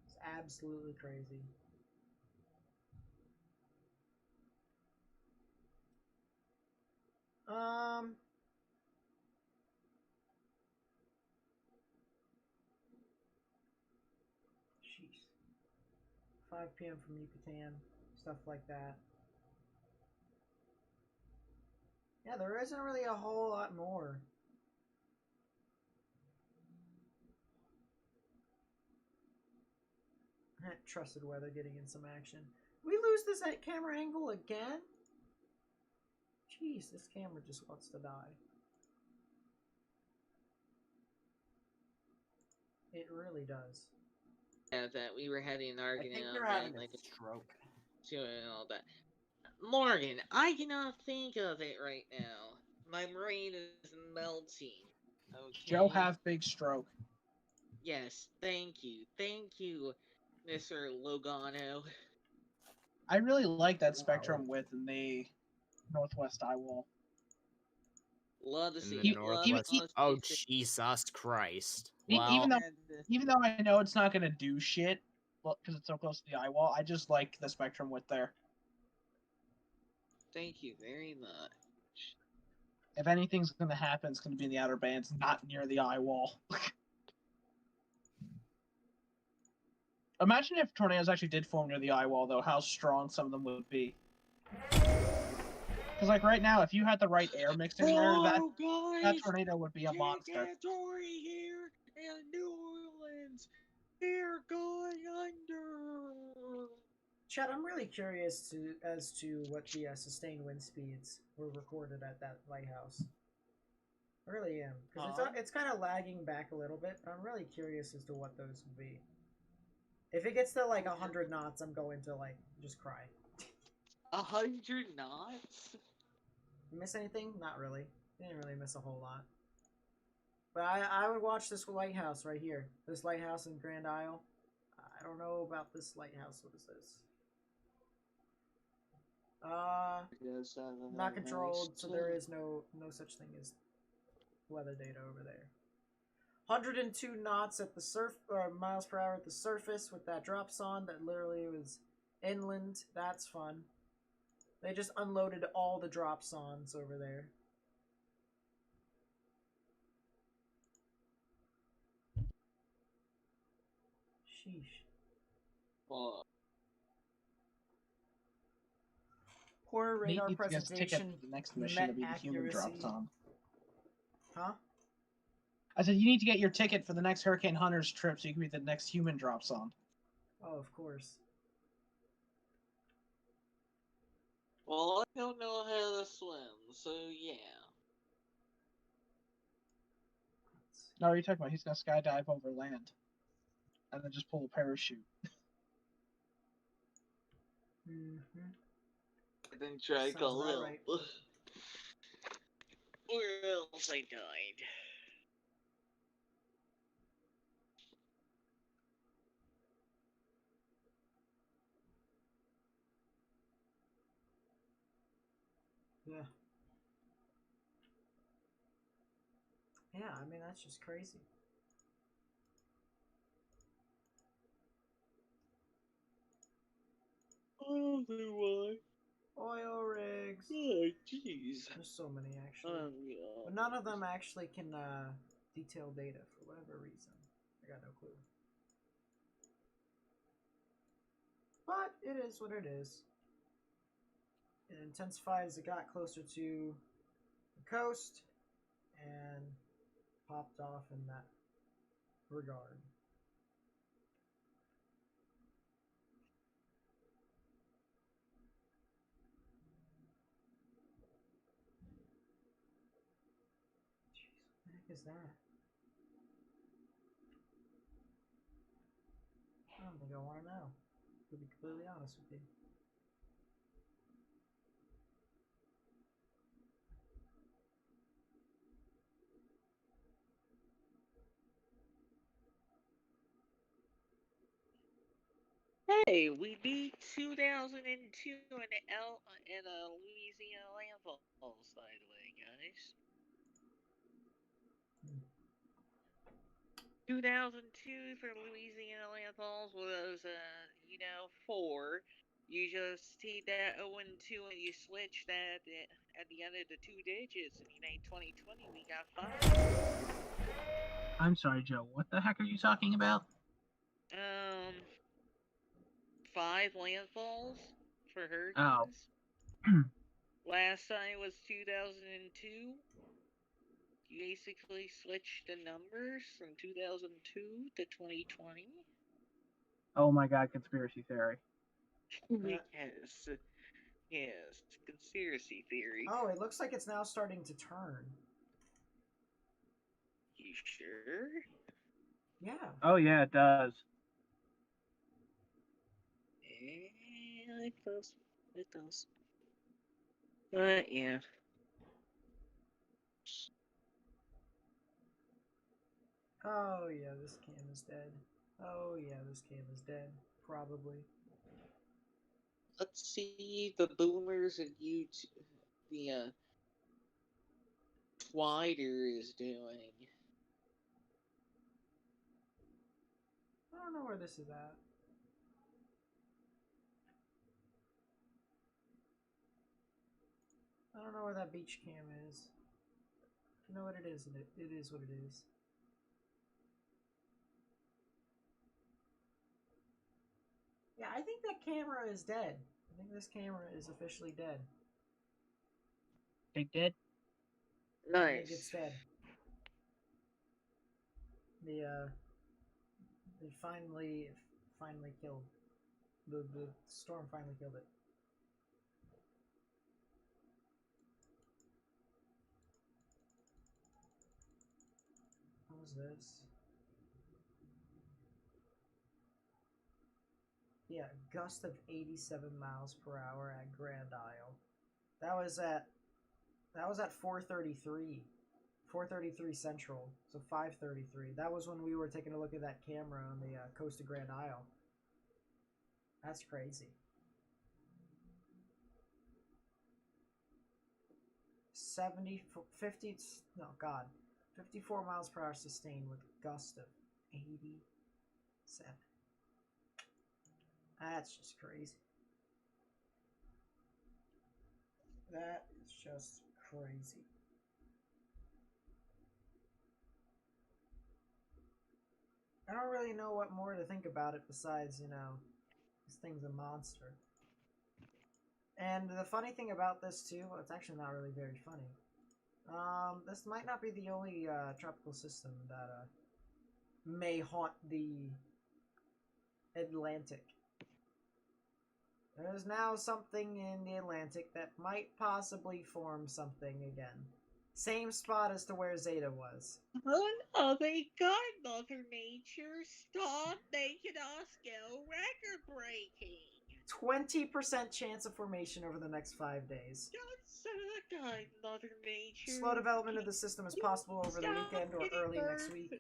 It's absolutely crazy. Jeez. 5 p.m. from Yucatan, stuff like that. Yeah, there isn't really a whole lot more. Trusted weather getting in some action. We lose this camera angle again? Jeez, this camera just wants to die. It really does. Yeah, that we were having an I argument think on you're that, having like a stroke. and all that. Morgan, I cannot think of it right now. My brain is melting. Joe Okay. have big stroke. Yes, thank you, Mr. Logano. I really like that spectrum width in the northwest eye wall. Love to In see the it. northwest. Oh, Jesus Christ. Even Well, though I know it's not going to do shit because it's so close to the eye wall, I just like the spectrum width there. Thank you very much. If anything's going to happen, it's going to be in the outer bands, not near the eye wall. Imagine if tornadoes actually did form near the eye wall, though, how strong some of them would be. Because, like, right now, if you had the right air mix in there, that tornado would be a monster. Gigatory here in New Orleans. We're going under. Chad, I'm really curious as to what the sustained wind speeds were recorded at that lighthouse. I really am, because it's kind of lagging back a little bit, but I'm really curious as to what those would be. If it gets to like 100 knots, I'm going to like just cry. 100 knots? Miss anything? Not really. Didn't really miss a whole lot. But I would watch this lighthouse right here. This lighthouse in Grand Isle. I don't know about this lighthouse. What is this? Not controlled, so there is no such thing as weather data over there. 102 knots at the miles per hour at the surface with that drop zone that literally was inland. That's fun. They just unloaded all the drop zones over there. Sheesh. Fuck. Poor Nate radar needs to get a ticket presentation for the next mission. met It'll be the human drop accuracy. zone. Huh? I said you need to get your ticket for the next Hurricane Hunters trip so you can be the next human drop zone. Oh, of course. Well, I don't know how to swim, so yeah. No, what are you talking about? He's gonna skydive over land. And then just pull a parachute. Mm-hmm. Then try to Sounds call about help. right. Where else I died? Yeah. Yeah, I mean, that's just crazy. Oh, why? Oil rigs. Oh, jeez. There's so many, actually. Yeah. But none of them actually can detail data for whatever reason. I got no clue. But it is what it is. It intensified as it got closer to the coast and popped off in that regard. Jeez, what the heck is that? I don't think I want to know. To be completely honest with you. Hey, we beat 2002 in a Louisiana landfalls, by the way, guys. 2002 for Louisiana landfalls was, 4. You just take that 0 and 2 and you switch that at the end of the two digits, and 2020 we got 5. I'm sorry, Joe. What the heck are you talking about? 5 landfalls for Oh. hurricanes. Last time was 2002. You basically switched the numbers from 2002 to 2020. Oh my god, conspiracy theory. Yes. Yes. Conspiracy theory. Oh, it looks like it's now starting to turn. You sure? Yeah. Oh yeah, it does. It does. It does. But yeah. Oh yeah, this cam is dead. Oh yeah, this cam is dead. Probably. Let's see the boomers and YouTube. The Twitter is doing. I don't know where this is at. I don't know where that beach cam is. You know what it is, and it is what it is. Yeah, I think that camera is dead. I think this camera is officially dead. They did? I think it's Nice. dead. They finally killed the storm. Finally killed it. What was this? Yeah, gust of 87 miles per hour at Grand Isle. That was at 4:33. 4:33 Central, so 5:33. That was when we were taking a look at that camera on the coast of Grand Isle. That's crazy. 50, no, God. 54 miles per hour sustained with gust of 87. That's just crazy. That is just crazy. I don't really know what more to think about it besides, you know, this thing's a monster. And the funny thing about this too, well, it's actually not really very funny. This might not be the only tropical system that may haunt the Atlantic. There's now something in the Atlantic that might possibly form something again. Same spot as to where Zeta was. Oh my god, Mother Nature, stop making us go record breaking. 20% chance of formation over the next 5 days. That's so good, Mother Nature. Slow development of the system is possible over the weekend or early next week.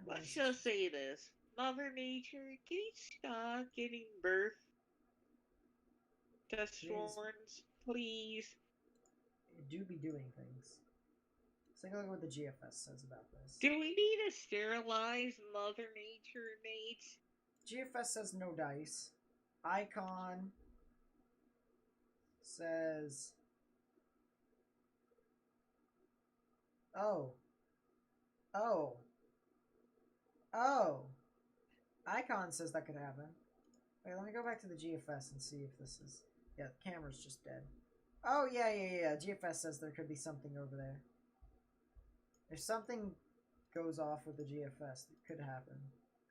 Let's just say this. Mother Nature, can you stop giving birth to storms, please? You do be doing things. Let's take a look at what the GFS says about this. Do we need to sterilize Mother Nature, mates? GFS says no dice. Icon says... Oh. Icon says that could happen. Wait, let me go back to the GFS and see if this is... Yeah, the camera's just dead. Oh, yeah. GFS says there could be something over there. If something goes off with the GFS, it could happen.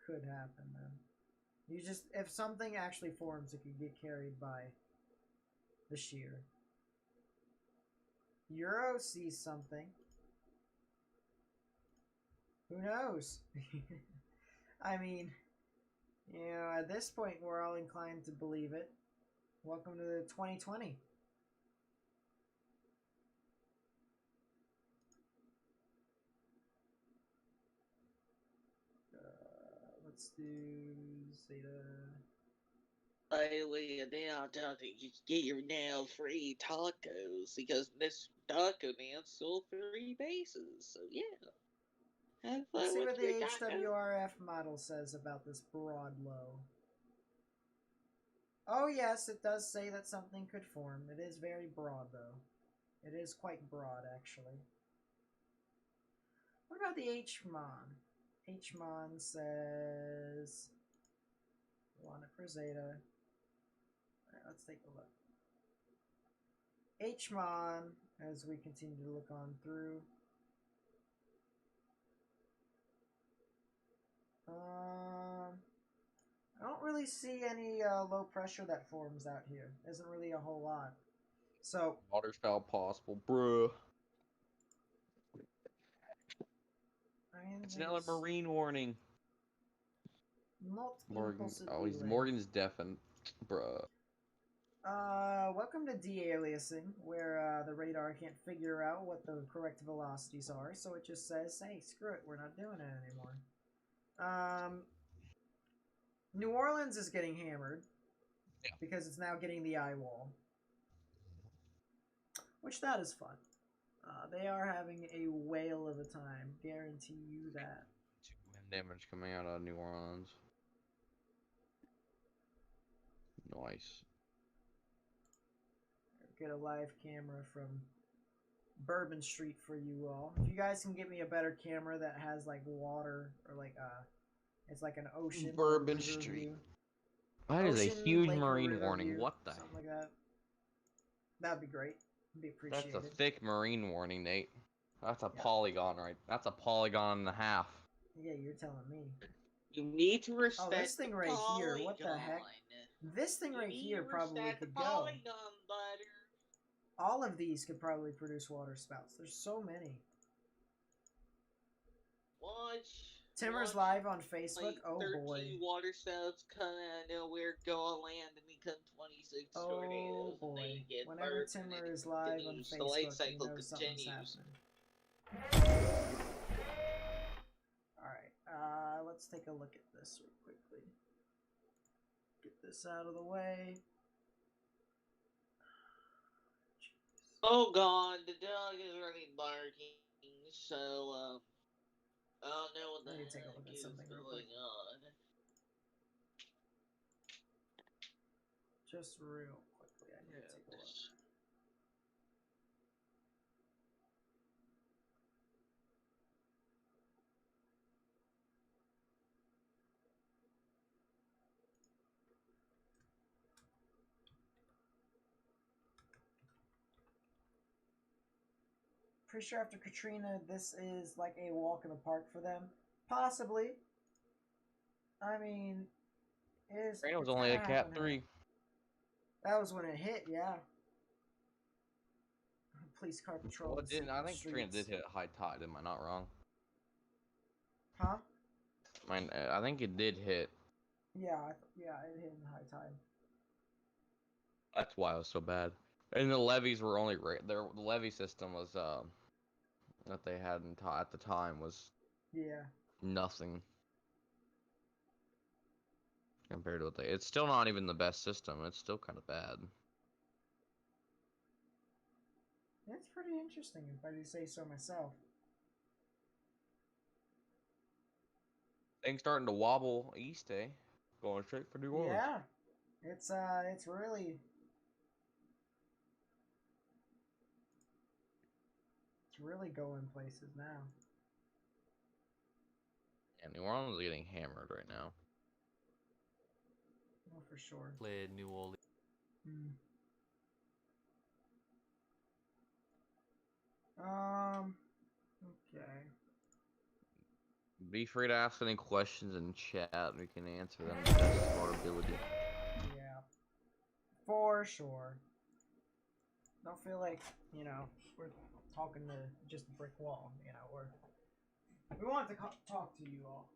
Could happen, man. You just... If something actually forms, it could get carried by the shear. Euro sees something. Who knows? I mean, you know, at this point, we're all inclined to believe it. Welcome to 2020. Let's do Zeta. Now down to you get your now free tacos because this taco man's still 3 bases. So yeah. Have fun Let's see with what your the taco. HWRF model says about this broad low. Oh yes, it does say that something could form. It is very broad though. It is quite broad actually. What about the HMON? HMON says... We want it for Zeta. Alright, let's take a look. HMON, as we continue to look on through. I don't really see any low pressure that forms out here. Isn't really a whole lot. So Water spout possible, bruh. I mean, It's another marine warning. Morgan, oh, Morgan's deafened, bruh. Welcome to de-aliasing, where the radar can't figure out what the correct velocities are, so it just says, hey, screw it, we're not doing it anymore. New Orleans is getting hammered, because it's now getting the eye wall. Which, that is fun. They are having a whale of a time, guarantee you that. 2 wind damage coming out of New Orleans. Nice. Get a live camera from Bourbon Street for you all. If you guys can get me a better camera that has like water or like it's like an ocean. Bourbon Street. That is a huge marine warning. What the? Something like that. That'd be great. It'd be appreciated. That's a thick marine warning, Nate. That's a polygon, right? That's a polygon and a half. Yeah, you're telling me. You need to respect this thing right here. What the heck? This thing right here probably could go. All of these could probably produce water spouts. There's so many. Timmer's live on Facebook. Like oh 13 boy. water spouts come out of nowhere, go on land, and become 26 tornadoes. Oh boy. And then get Whenever burnt, Timmer and is live on continues. The life Facebook, you cycle know something's continues. happening. Alright, let's take a look at this real quickly. Get this out of the way. Oh god, the dog is already barking, so, I don't know what the heck is going on. Just real quickly, I need to take a look. pretty sure after Katrina, this is like a walk in the park for them. Possibly. I mean, Katrina was it's only gonna a Cat happen. 3. That was when it hit, yeah. Police car patrol. Well, it didn't. I think Katrina did hit at high tide. Am I not wrong? Huh? I think it did hit. Yeah, yeah, it hit in high tide. That's why it was so bad. And the levees were only the levee system was that they had at the time was Yeah. nothing compared to what they. It's still not even the best system. It's still kind of bad. It's pretty interesting, if I do say so myself. Things starting to wobble east, eh? Going straight for New Orleans. Yeah. It's really going places now. Yeah, New Orleans is getting hammered right now. Oh, for sure. Played New Orleans. Okay. Be free to ask any questions in chat. We can answer them to the best of our ability. Yeah. For sure. Don't feel like, we're talking to just a brick wall, we want to talk to you all.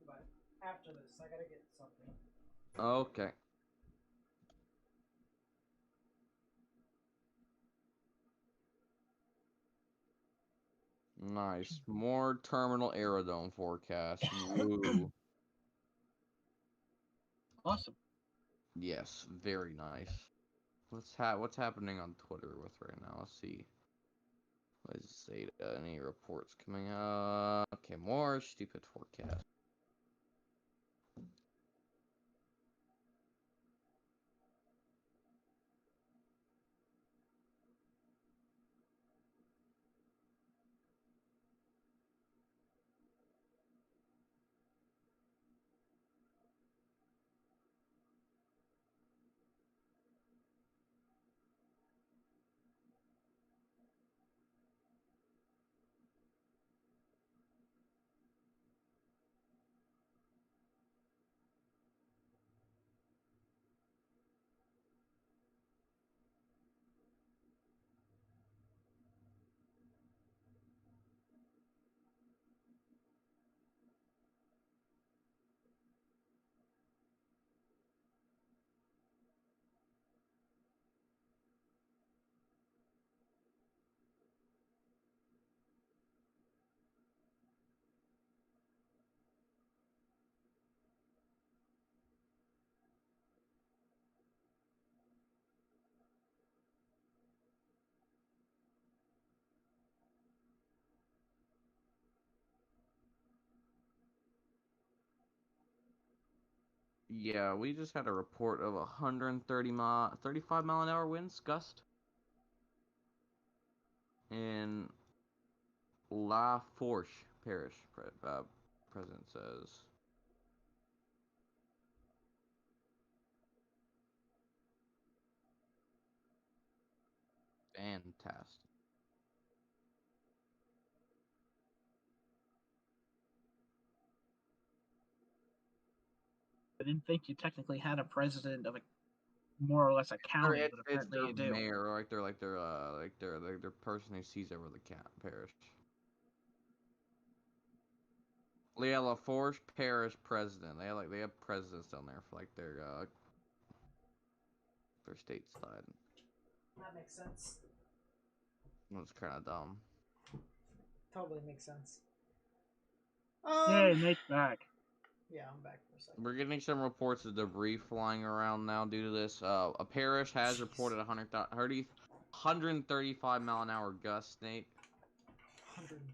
But after this, I gotta get something. Okay. Nice. More terminal aerodome forecast. Woo. Awesome. Yes, very nice. What's happening on Twitter with right now? Let's see. What is Zeta? Any reports coming up? Okay, more stupid forecast. Yeah, we just had a report of 35 mile an hour winds gust in La Fourche Parish. President says. Fantastic. I didn't think you technically had a president of a more or less a county, but It's apparently their you do. mayor, their person who sees over the parish. Yeah, La Forge Parish president. They have presidents down there for their state side. That makes sense. That's kind of dumb. Totally makes sense. Yay, Nate's back. Yeah, I'm back for a second. We're getting some reports of debris flying around now due to this. A parish has reported 135 mile an hour gusts, Nate. 130.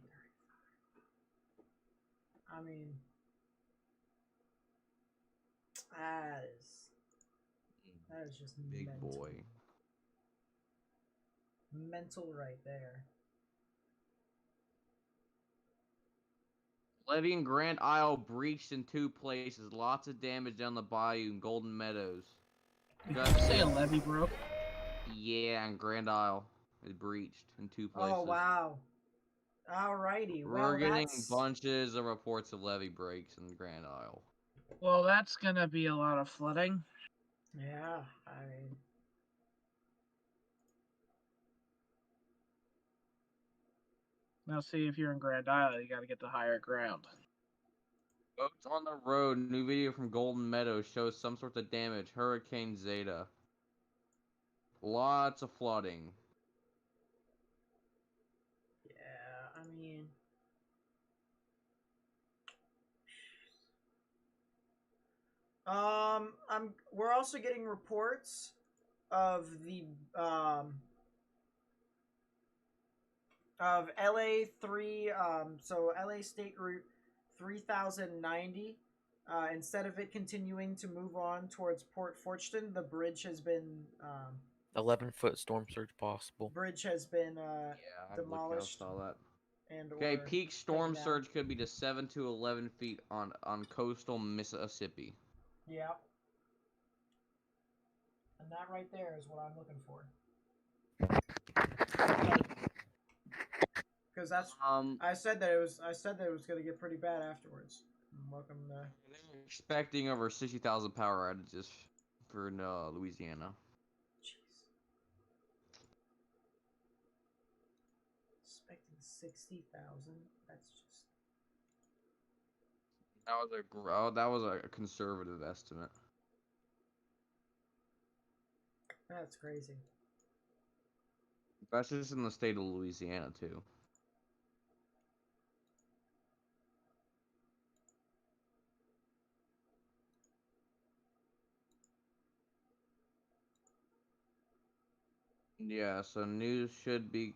I mean, that is just Big mental. boy. Mental right there. Levee and Grand Isle breached in 2 places. Lots of damage down the bayou and Golden Meadows. Did you say a levee broke? Yeah, and Grand Isle. is breached in 2 places. Oh wow. Alrighty. We're Well, getting that's bunches of reports of levee breaks in the Grand Isle. Well, that's gonna be a lot of flooding. yeah. Now, see, if you're in Grand Isle, you gotta get to higher ground. Boats on the road. New video from Golden Meadows shows some sorts of damage. Hurricane Zeta. Lots of flooding. Yeah. I mean. We're also getting reports of the of LA3, so LA State Route 3090. Instead of it continuing to move on towards Port Fortune, the bridge has been 11-foot storm surge possible. Yeah, I demolished. saw that. And Okay, or peak storm taken down. surge could be to 7 to 11 feet on coastal Mississippi. Yeah. And that right there is what I'm looking for. Because that's I said that it was gonna get pretty bad afterwards. Welcome to They're expecting over 60,000 power outages for Louisiana. jeez. Expecting 60,000. That's just That was a conservative estimate. that's crazy. That's just in the state of Louisiana too. Yeah, so news should be.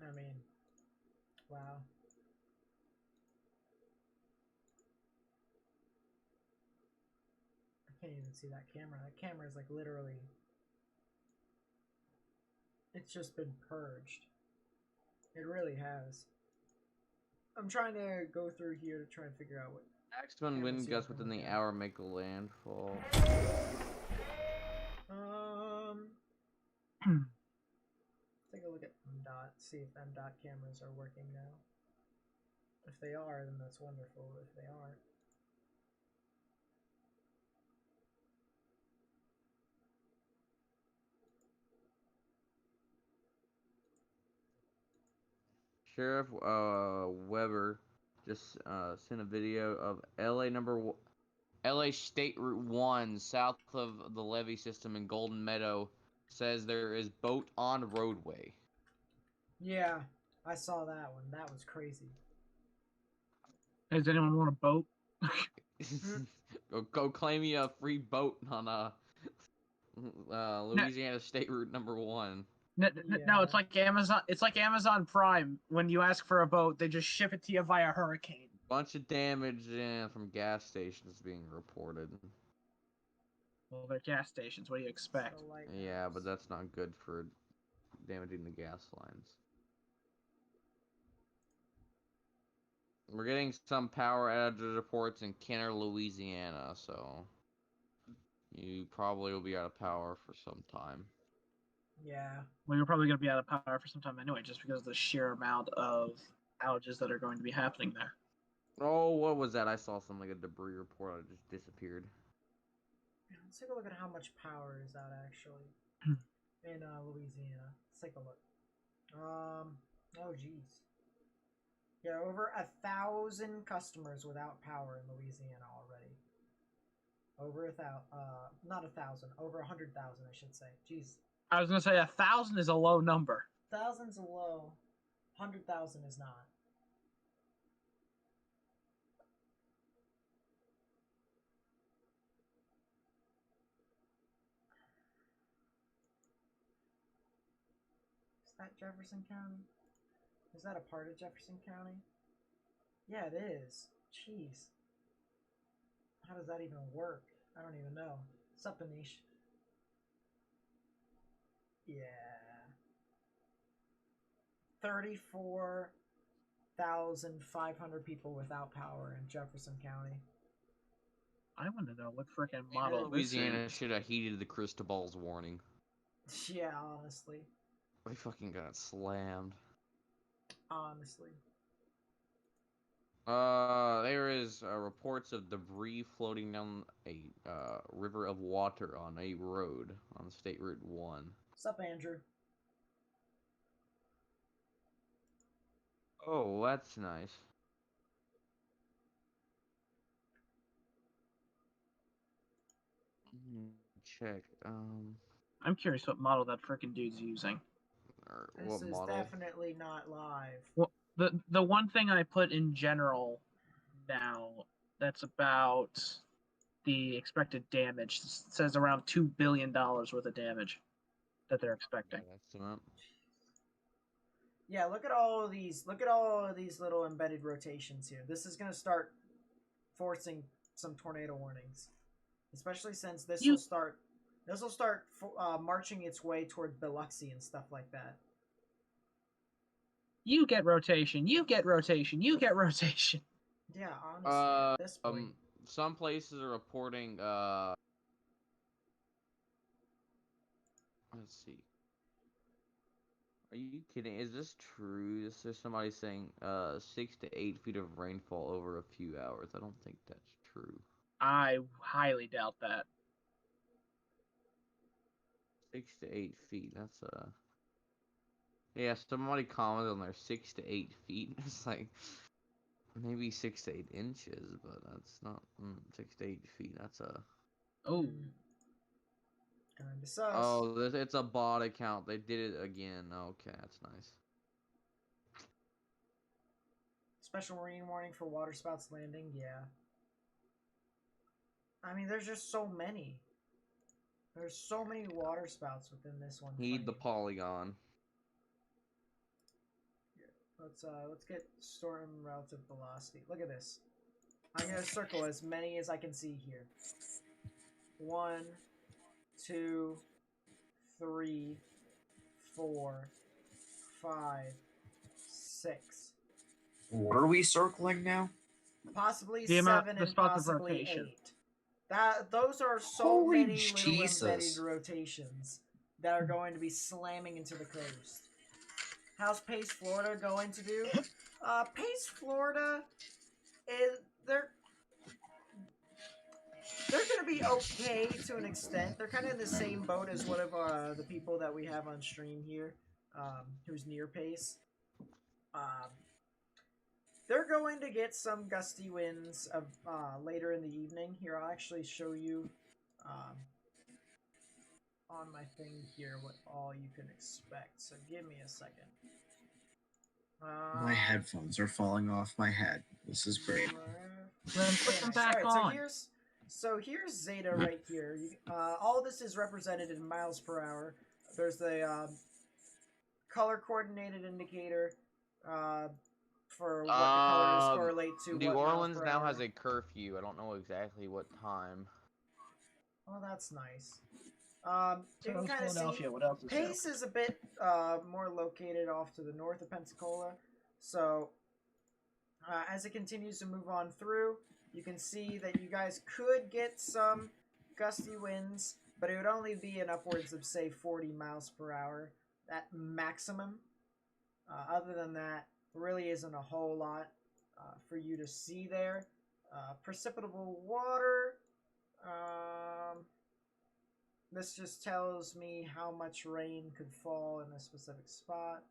I mean, wow. I can't even see that camera. That camera is like literally. It's just been purged. It really has. I'm trying to go through here to try and figure out what. Maximum wind gusts within the hour make a landfall. Take a look at MDOT, see if MDOT cameras are working now. If they are, then that's wonderful. If they aren't. Sheriff Weber just sent a video of LA State Route 1 south of the levee system in Golden Meadow. Says there is boat on roadway. Yeah, I saw that one. That was crazy. Does anyone want a boat? Go claim you a free boat on Louisiana State Route number 1. No, it's like Amazon. It's like Amazon Prime. When you ask for a boat, they just ship it to you via hurricane. Bunch of damage from gas stations being reported. Well, they're gas stations. What do you expect? Yeah, but that's not good for damaging the gas lines. We're getting some power outage reports in Kenner, Louisiana, so you probably will be out of power for some time. Yeah. Well, you're probably going to be out of power for some time anyway, just because of the sheer amount of outages that are going to be happening there. Oh, what was that? I saw some like a debris report that just disappeared. Let's take a look at how much power is out actually in Louisiana. Let's take a look. Oh geez. Yeah, over 1,000 customers without power in Louisiana already. Over 1,000, not 1,000, over 100,000, I should say. Jeez. I was gonna say 1,000 is a low number. 1,000's a low. 100,000 is not. Is that Jefferson County? Is that a part of Jefferson County? Yeah, it is. Jeez. How does that even work? I don't even know. What's up, Anish? Yeah. 34,500 people without power in Jefferson County. I want to know what freaking Maybe model this Louisiana is. should have heeded the Cristobal's warning. Yeah, honestly. We fucking got slammed. Honestly. There is reports of debris floating down a river of water on a road on State Route 1. What's up, Andrew? Oh, that's nice. Check. I'm curious what model that freaking dude's using. Or This what is model? definitely not live. Well, the one thing I put in general now that's about the expected damage says around $2 billion worth of damage that they're expecting. Yeah, look at all of these. Look at all of these little embedded rotations here. This is gonna start forcing some tornado warnings, especially since this will start. This will start marching its way toward Biloxi and stuff like that. You get rotation. You get rotation. You get rotation. Yeah, honestly, at this point. Some places are reporting. Let's see. Are you kidding? Is this true? Is there somebody saying 6 to 8 feet of rainfall over a few hours? I don't think that's true. I highly doubt that. 6 to 8 feet. That's yeah, somebody commented on there 6 to 8 feet. It's like maybe 6 to 8 inches, but that's not 6 to 8 feet. That's a oh. Kinda sus. Oh, it's a bot account. They did it again. Okay, that's nice. Special marine warning for waterspouts landing. Yeah. I mean, there's just so many. There's so many waterspouts within this one. Heed the polygon. Let's get storm relative velocity. Look at this. I'm gonna circle as many as I can see here. 1, 2, 3, 4, 5, 6. What are we circling now? Possibly The 7 the and spots of possibly rotation. 8. Those are so Holy many little Jesus. embedded rotations that are going to be slamming into the coast. How's Pace Florida going to do? Pace Florida is they're gonna be okay to an extent. They're kind of in the same boat as one of the people that we have on stream here, who's near Pace. They're going to get some gusty winds of later in the evening. Here, I'll actually show you on my thing here what all you can expect. So give me a second. My headphones are falling off my head. This is great. Then put them back Alright, on. so here's Zeta right here. All this is represented in miles per hour. There's the color coordinated indicator for what the colors correlate to. New what Orleans miles per now hour. has a curfew. I don't know exactly what time. Well, that's nice. So You can kind of see Philadelphia. What else is Pace is a bit more located off to the north of Pensacola. So as it continues to move on through, you can see that you guys could get some gusty winds, but it would only be in upwards of, say, 40 miles per hour at maximum. Other than that, really isn't a whole lot for you to see there. Precipitable water. This just tells me how much rain could fall in a specific spot.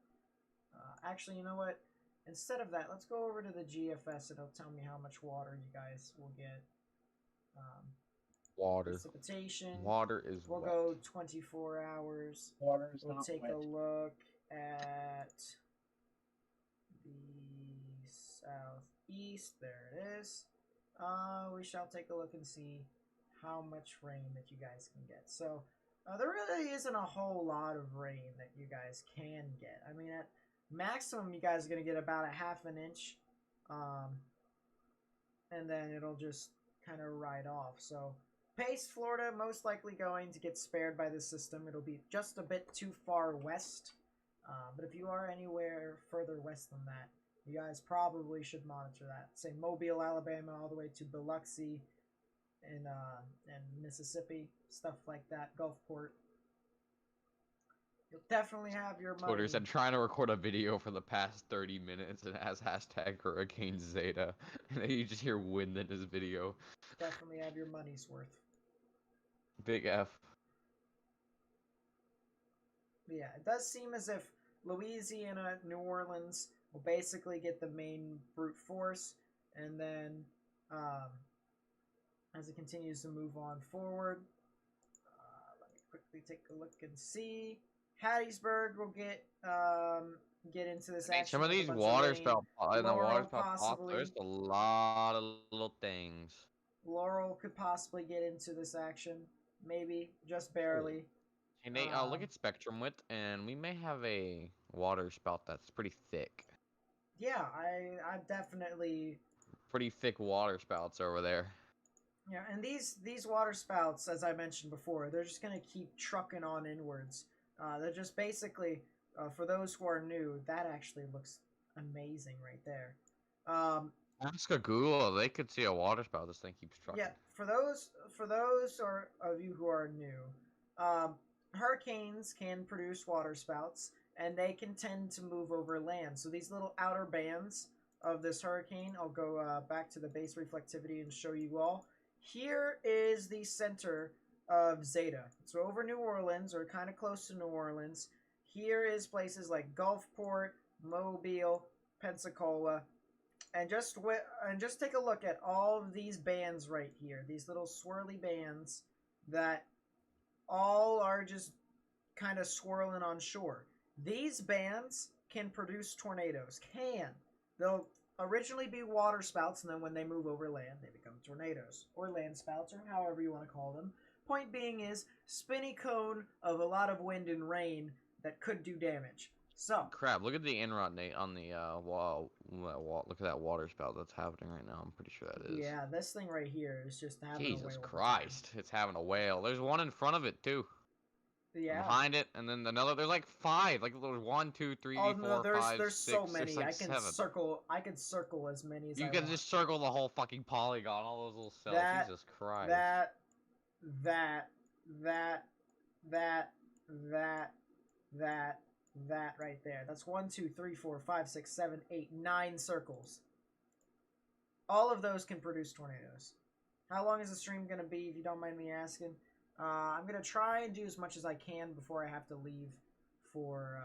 Actually, you know what? Instead of that, let's go over to the GFS and it'll tell me how much water you guys will get. Water. Precipitation. Water is We'll wet. go 24 hours. Water is We'll not take wet. a look at the southeast. There it is. We shall take a look and see how much rain that you guys can get. So there really isn't a whole lot of rain that you guys can get. I mean, at maximum, you guys are going to get about a half an inch. And then it'll just kind of ride off. So Pace, Florida, most likely going to get spared by this system. It'll be just a bit too far west. But if you are anywhere further west than that, you guys probably should monitor that. Say Mobile, Alabama, all the way to Biloxi. in Mississippi, stuff like that, Gulfport. You'll definitely have your money. Twitter said trying to record a video for the past 30 minutes and it has hashtag Hurricane Zeta. And then you just hear wind in his video. Definitely have your money's worth. Big F. Yeah, it does seem as if Louisiana, New Orleans will basically get the main brute force, and then as it continues to move on forward, let me quickly take a look and see. Hattiesburg will get into this action. Some of with a these bunch water rain. spout in the water Laurel spout pots, possibly. there's a lot of little things. Laurel could possibly get into this action, maybe just barely. Hey Nate, look at spectrum width, and we may have a water spout that's pretty thick. Yeah, I definitely. Pretty thick water spouts over there. Yeah, and these water spouts, as I mentioned before, they're just gonna keep trucking on inwards. They're just basically, for those who are new, that actually looks amazing right there. Ask a Google, they could see a water spout. This thing keeps trucking. Yeah, for those of you who are new, hurricanes can produce water spouts, and they can tend to move over land. So these little outer bands of this hurricane, I'll go back to the base reflectivity and show you all. Here is the center of Zeta. So over New Orleans, or kind of close to New Orleans, here is places like Gulfport, Mobile, Pensacola, and just take a look at all of these bands right here. These little swirly bands that all are just kind of swirling on shore. These bands can produce tornadoes. They'll originally be water spouts, and then when they move over land, they become tornadoes, or land spouts, or however you want to call them. Point being is, spinny cone of a lot of wind and rain that could do damage. So crap, look at the inrot, Nate, on the wall. Look at that water spout that's happening right now. I'm pretty sure that is. Yeah, this thing right here is just having a whale. Jesus Christ, it's having a whale. There's one in front of it too. Yeah. Behind it, and then another. There's like 5. Like there's 1, 2, 3, oh, 4, no, there's 5, there's 6, so many. like I can 7. circle. I can circle as many as You I can want. just circle the whole fucking polygon, all those little cells. Jesus Christ. That right there. That's 1, 2, 3, 4, 5, 6, 7, 8, 9 circles. All of those can produce tornadoes. How long is the stream gonna be, if you don't mind me asking? I'm gonna try and do as much as I can before I have to leave for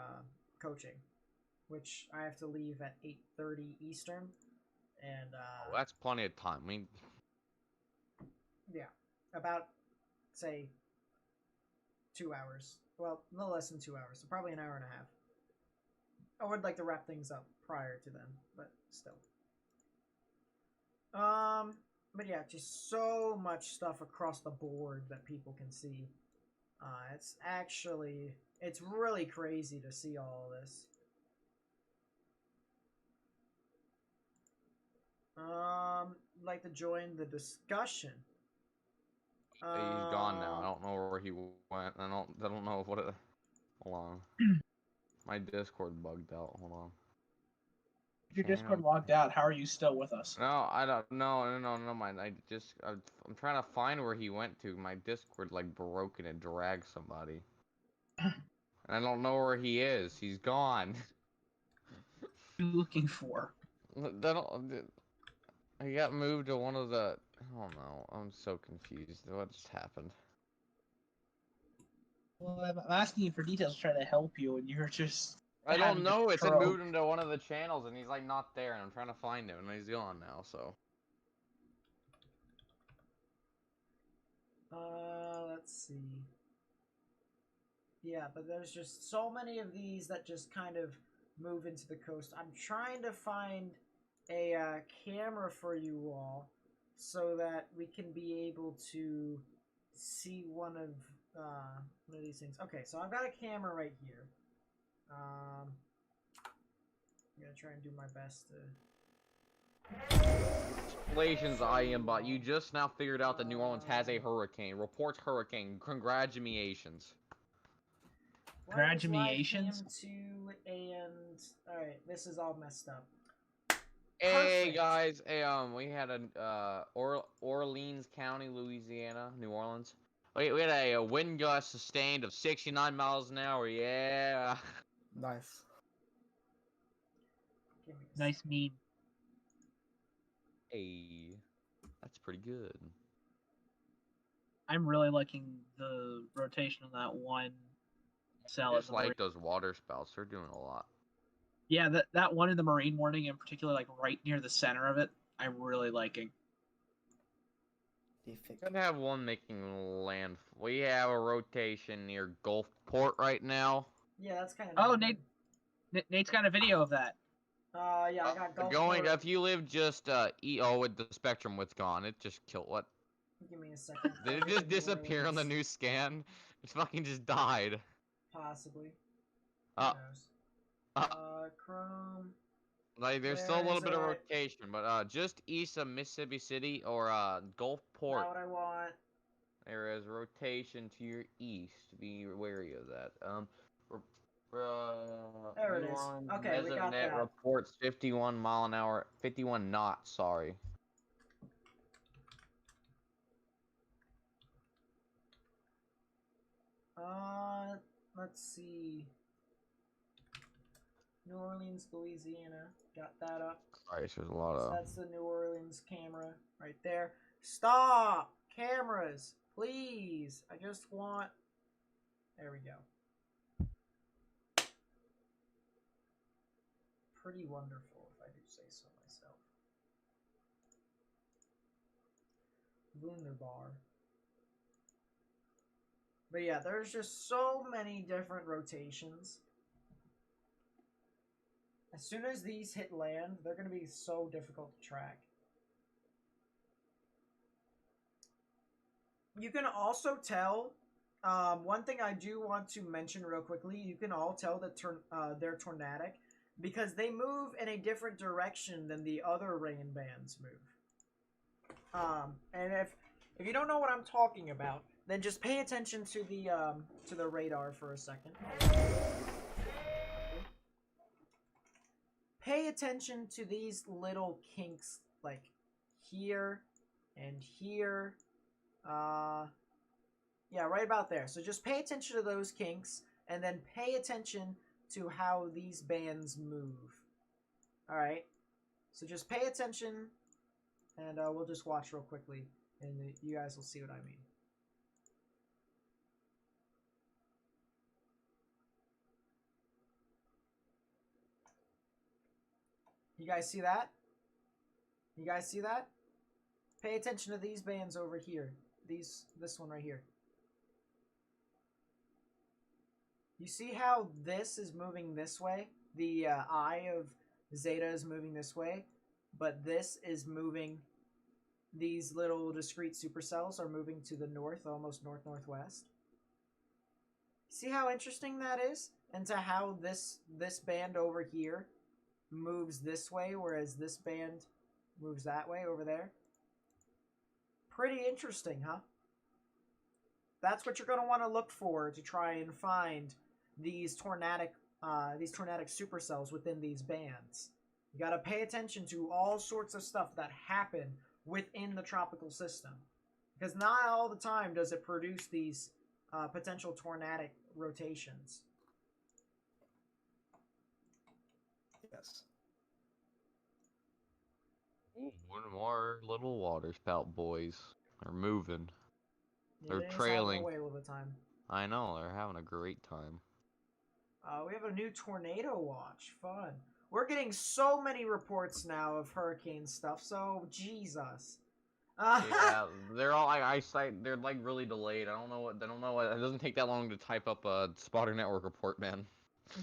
coaching, which I have to leave at 8:30 Eastern, and oh, that's plenty of time. I mean, yeah, about say 2 hours. Well, no less than 2 hours, so probably an hour and a half. I would like to wrap things up prior to then, but still. But yeah, just so much stuff across the board that people can see. It's really crazy to see all of this. Like to join the discussion. he's gone now. I don't know where he went. I don't know what it. Hold on. My Discord bugged out. Hold on. If your Discord logged out, how are you still with us? No, I don't. No, mind. I'm trying to find where he went to. My Discord like broke and it dragged somebody. And I don't know where he is. He's gone. What are you looking for? He got moved to one of the. I don't know. I'm so confused. What just happened? Well, I'm asking you for details, trying to help you, and you're just. I don't know. It said moved him to one of the channels, and he's like not there, and I'm trying to find him, and he's gone now. So. Let's see. Yeah, but there's just so many of these that just kind of move into the coast. I'm trying to find a camera for you all so that we can be able to see one of these things. Okay, so I've got a camera right here. I'm gonna try and do my best to. Congratulations, IamBot. You just now figured out that New Orleans has a hurricane. Reports hurricane. Congratulations. Congratulations. And alright, this is all messed up. Hey Perfect. guys, hey we had a Orleans County, Louisiana, New Orleans. We had a wind gust sustained of 69 miles an hour. Yeah. Nice. Give me a Nice second. meme. Hey, that's pretty good. I'm really liking the rotation on that one cell. I in just the marine. like those water spouts. They're doing a lot. Yeah, that one in the Marine Warning in particular, like right near the center of it, I'm really liking. Gonna have one making land. We have a rotation near Gulfport right now. Yeah, that's kind of. Oh, Nate's got a video of that. Yeah, I got Gulfport. Going if you live just with the spectrum width gone, it just killed what? Give me a second. Did it just disappear on the new scan? It fucking just died. Possibly. Who Uh, knows? Chrome. like there's still a little bit of rotation, but just east of Mississippi City or Gulfport. Not what I want. There is rotation to your east. Be wary of that. There it is. Okay, we got that. Reports 51 mile an hour, 51 knots. Sorry. Let's see. New Orleans, Louisiana. Got that up. Sorry, there's a lot So of. that's the New Orleans camera right there. Stop! Cameras! Please! I just want... There we go. Pretty wonderful, if I do say so myself. Wunderbar. But yeah, there's just so many different rotations. As soon as these hit land, they're going to be so difficult to track. You can also tell, one thing I do want to mention real quickly, you can all tell that they're tornadic because they move in a different direction than the other rain bands move. And if you don't know what I'm talking about, then just pay attention to the radar for a second. Pay attention to these little kinks, like here and here. Yeah, right about there. So just pay attention to those kinks, and then pay attention to how these bands move. Alright? So just pay attention, and we'll just watch real quickly, and you guys will see what I mean. You guys see that? You guys see that? Pay attention to these bands over here. This one right here. You see how this is moving this way? The eye of Zeta is moving this way, but this is moving. These little discrete supercells are moving to the north, almost north-northwest. See how interesting that is? And to how this band over here moves this way, whereas this band moves that way over there. Pretty interesting, huh? That's what you're going to want to look for to try and find these tornadic supercells within these bands. You got to pay attention to all sorts of stuff that happen within the tropical system, because not all the time does it produce these potential tornadic rotations. Yes. One more little water spout boys. They're moving. Yeah, They're trailing. Away all the time. I know, they're having a great time. We have a new tornado watch. Fun. We're getting so many reports now of hurricane stuff. So Jesus. Yeah, they're all they're like really delayed. I don't know what. It doesn't take that long to type up a spotter network report, man.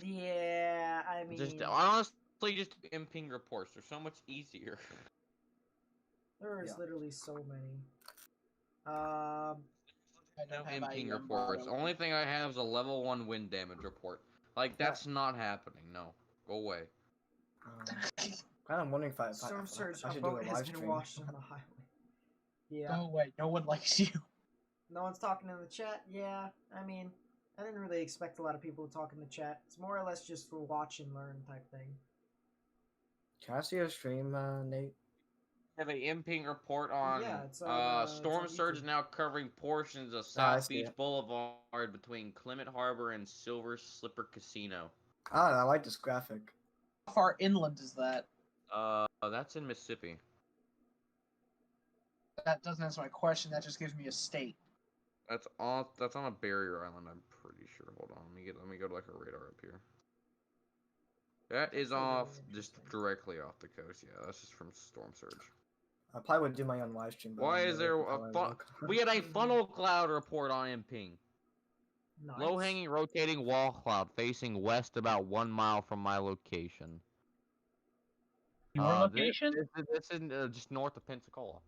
Yeah, I mean, just honestly, just imping reports. They're so much easier. There's literally so many. No imping reports. Only thing I have is a level 1 wind damage report. Like that's not happening. No, go away. Kind of wondering if I Storm surge should do a boat live has been stream. washed on the highway. Yeah. Go away. No one likes you. No one's talking in the chat. Yeah, I mean, I didn't really expect a lot of people to talk in the chat. It's more or less just for watch and learn type thing. Can I see your stream, Nate? Have a imping report on Yeah, it's on, storm it's on surge YouTube. now covering portions of Ah, I South see Beach it. Boulevard between Clement Harbor and Silver Slipper Casino. Ah, I like this graphic. How far inland is that? That's in Mississippi. That doesn't answer my question. That just gives me a state. That's on a barrier island, I'm pretty sure. Hold on, let me go to like a radar up here. That is That's really off just interesting. directly off the coast. Yeah, that's just from storm surge. I probably would do my own live stream. But Why I'm is there late a until I work. we had a funnel cloud report on imping. Nice. Low hanging rotating wall cloud facing west about 1 mile from my location. Your location? This is just north of Pensacola.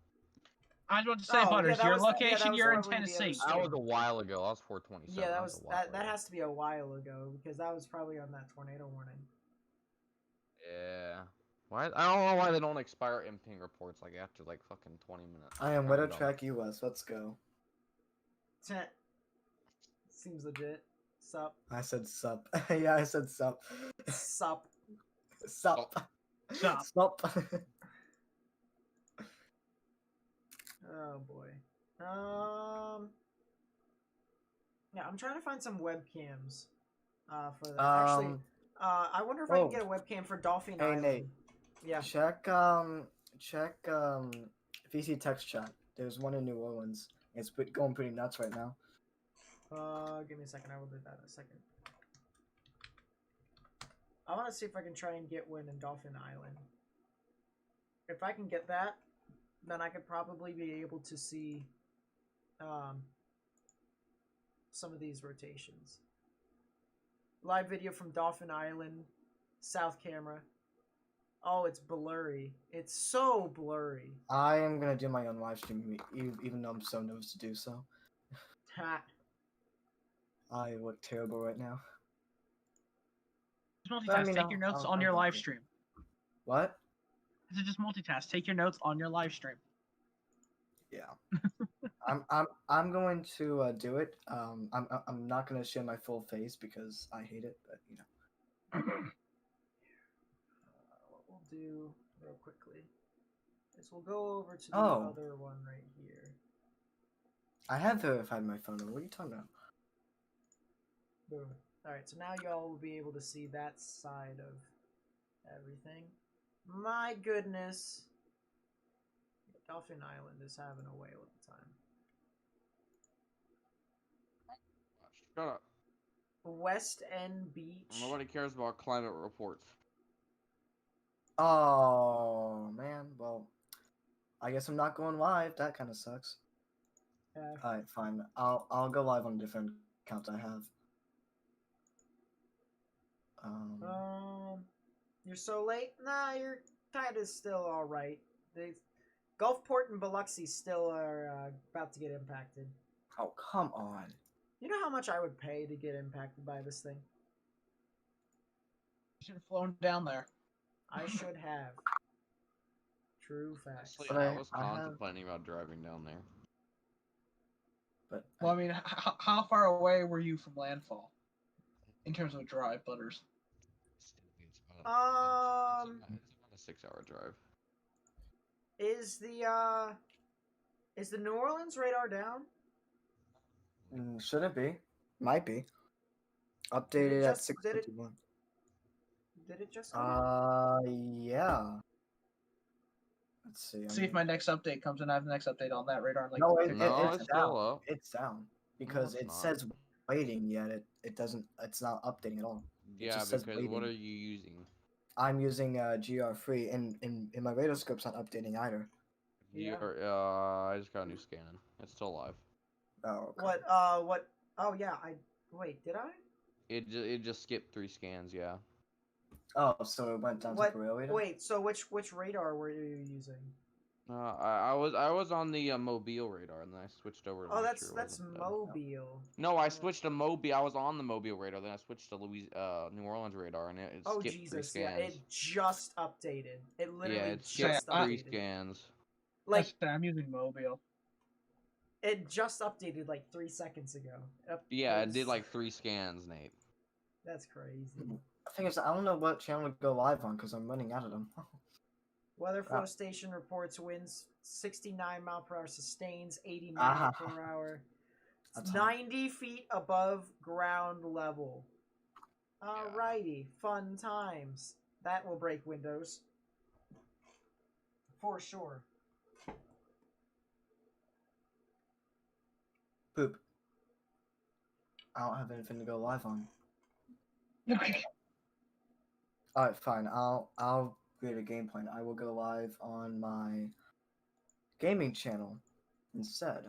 I was about to say, Oh, Butters, yeah, your that was location, you're in probably the other Tennessee. stream. That was a while ago. That was 427. Yeah, that was a while that ago. has to be a while ago because that was probably on that tornado warning. Yeah. Why? I don't know why they don't expire imping reports like after like fucking 20 minutes. I am Kinda Weather dumb. Track US. Let's go. Seems legit. Sup. I said sup. Yeah, I said sup. Sup. Sup. Sup. Sup. Oh boy. Yeah, I'm trying to find some webcams. For that. Actually, I wonder if I can get a webcam for Dolphin Hey Island. Nate. Yeah. Check VC text chat. There's one in New Orleans. It's going pretty nuts right now. Give me a second. I will do that in a second. I want to see if I can try and get one in Dolphin Island. If I can get that, then I could probably be able to see some of these rotations. Live video from Dolphin Island, south camera. Oh, it's blurry. It's so blurry. I am gonna do my own live stream, even though I'm so nervous to do so. Ha. I look terrible right now. Just multitask. But, I mean, Take your notes on I'll your do live it. stream. What? This is just multitask. Take your notes on your live stream. Yeah. I'm going to do it. I'm not gonna show my full face because I hate it, but you know. What we'll do real quickly is we'll go over to the Oh. other one right here. I have verified my phone. What are you talking about? Boom. Alright, so now y'all will be able to see that side of everything. My goodness. Dolphin Island is having a whale of a time. Shut up. West End Beach. Nobody cares about climate reports. Oh man, well, I guess I'm not going live. That kind of sucks. Yeah. All right, fine. I'll go live on a different account I have. You're so late? Nah, you're kind of still all right. Gulfport and Biloxi still are about to get impacted. Oh come on. You know how much I would pay to get impacted by this thing? You should have flown down there. I should have. True facts. Honestly, But I was I have- contemplating about driving down there. But Well, I mean, how far away were you from landfall? In terms of drive, Butters. It's about a 6-hour drive. Is the New Orleans radar down? should it be? Might be. Updated at 6:51. Did it just come out? Yeah. Let's see. See if my next update comes in. I have the next update on that radar. Like, No, it's it's still down. up. It's down because it's it not. says waiting yet. It doesn't. It's not updating at all. It Yeah, just says because what waiting. are you using? I'm using GR3, and my radar scope's not updating either. Yeah. I just got a new scan. It's still live. Oh. Okay. What? Oh yeah. Wait. Did I? It just skipped 3 scans. Yeah. Oh, so it went down What? temporarily. then? Wait. So which radar were you using? I was on the Mobile radar, and then I switched over. To Oh, make that's sure it that's wasn't, Mobile. No, I switched to Mobile. I was on the Mobile radar, then I switched to New Orleans radar, and it Oh skipped 3 Jesus! Yeah, scans. it just updated. It literally Yeah, it just skipped 3 updated. scans. Like I'm using Mobile. it just updated like 3 seconds ago. Yeah, it was- did like 3 scans, Nate. That's crazy. The thing is, I don't know what channel to go live on because I'm running out of them. Weather flow Ah. station reports winds 69 mile per hour, sustains 80 Ah. mile per hour. That's high. 90 feet above ground level. Alrighty, fun times. That will break windows. For sure. Poop. I don't have anything to go live on. Alright, fine. I'll create a game plan. I will go live on my gaming channel instead.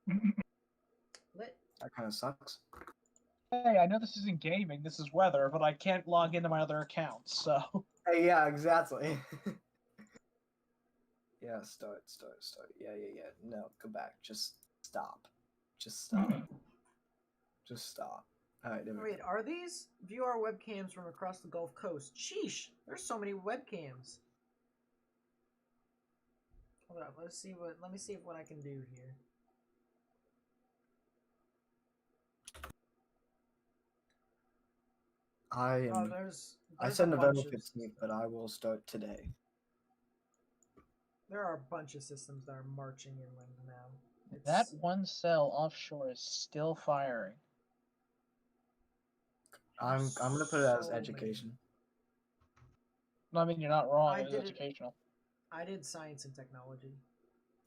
Lit. That kind of sucks. Hey, I know this isn't gaming, this is weather, but I can't log into my other accounts, so. Hey, yeah, exactly. Yeah, start. Yeah. No, go back. Just stop. Just stop. Just stop. Alright, there we Wait, go. are these view our webcams from across the Gulf Coast? Sheesh, there's so many webcams. Hold up, let me see what I can do here. I Oh, am. there's I a said November bunch of 15th, but I will start today. There are a bunch of systems that are marching inland now. That one cell offshore is still firing. I'm gonna put it as so many. education. No, I mean, you're not wrong, I it is did it- educational. I did science and technology.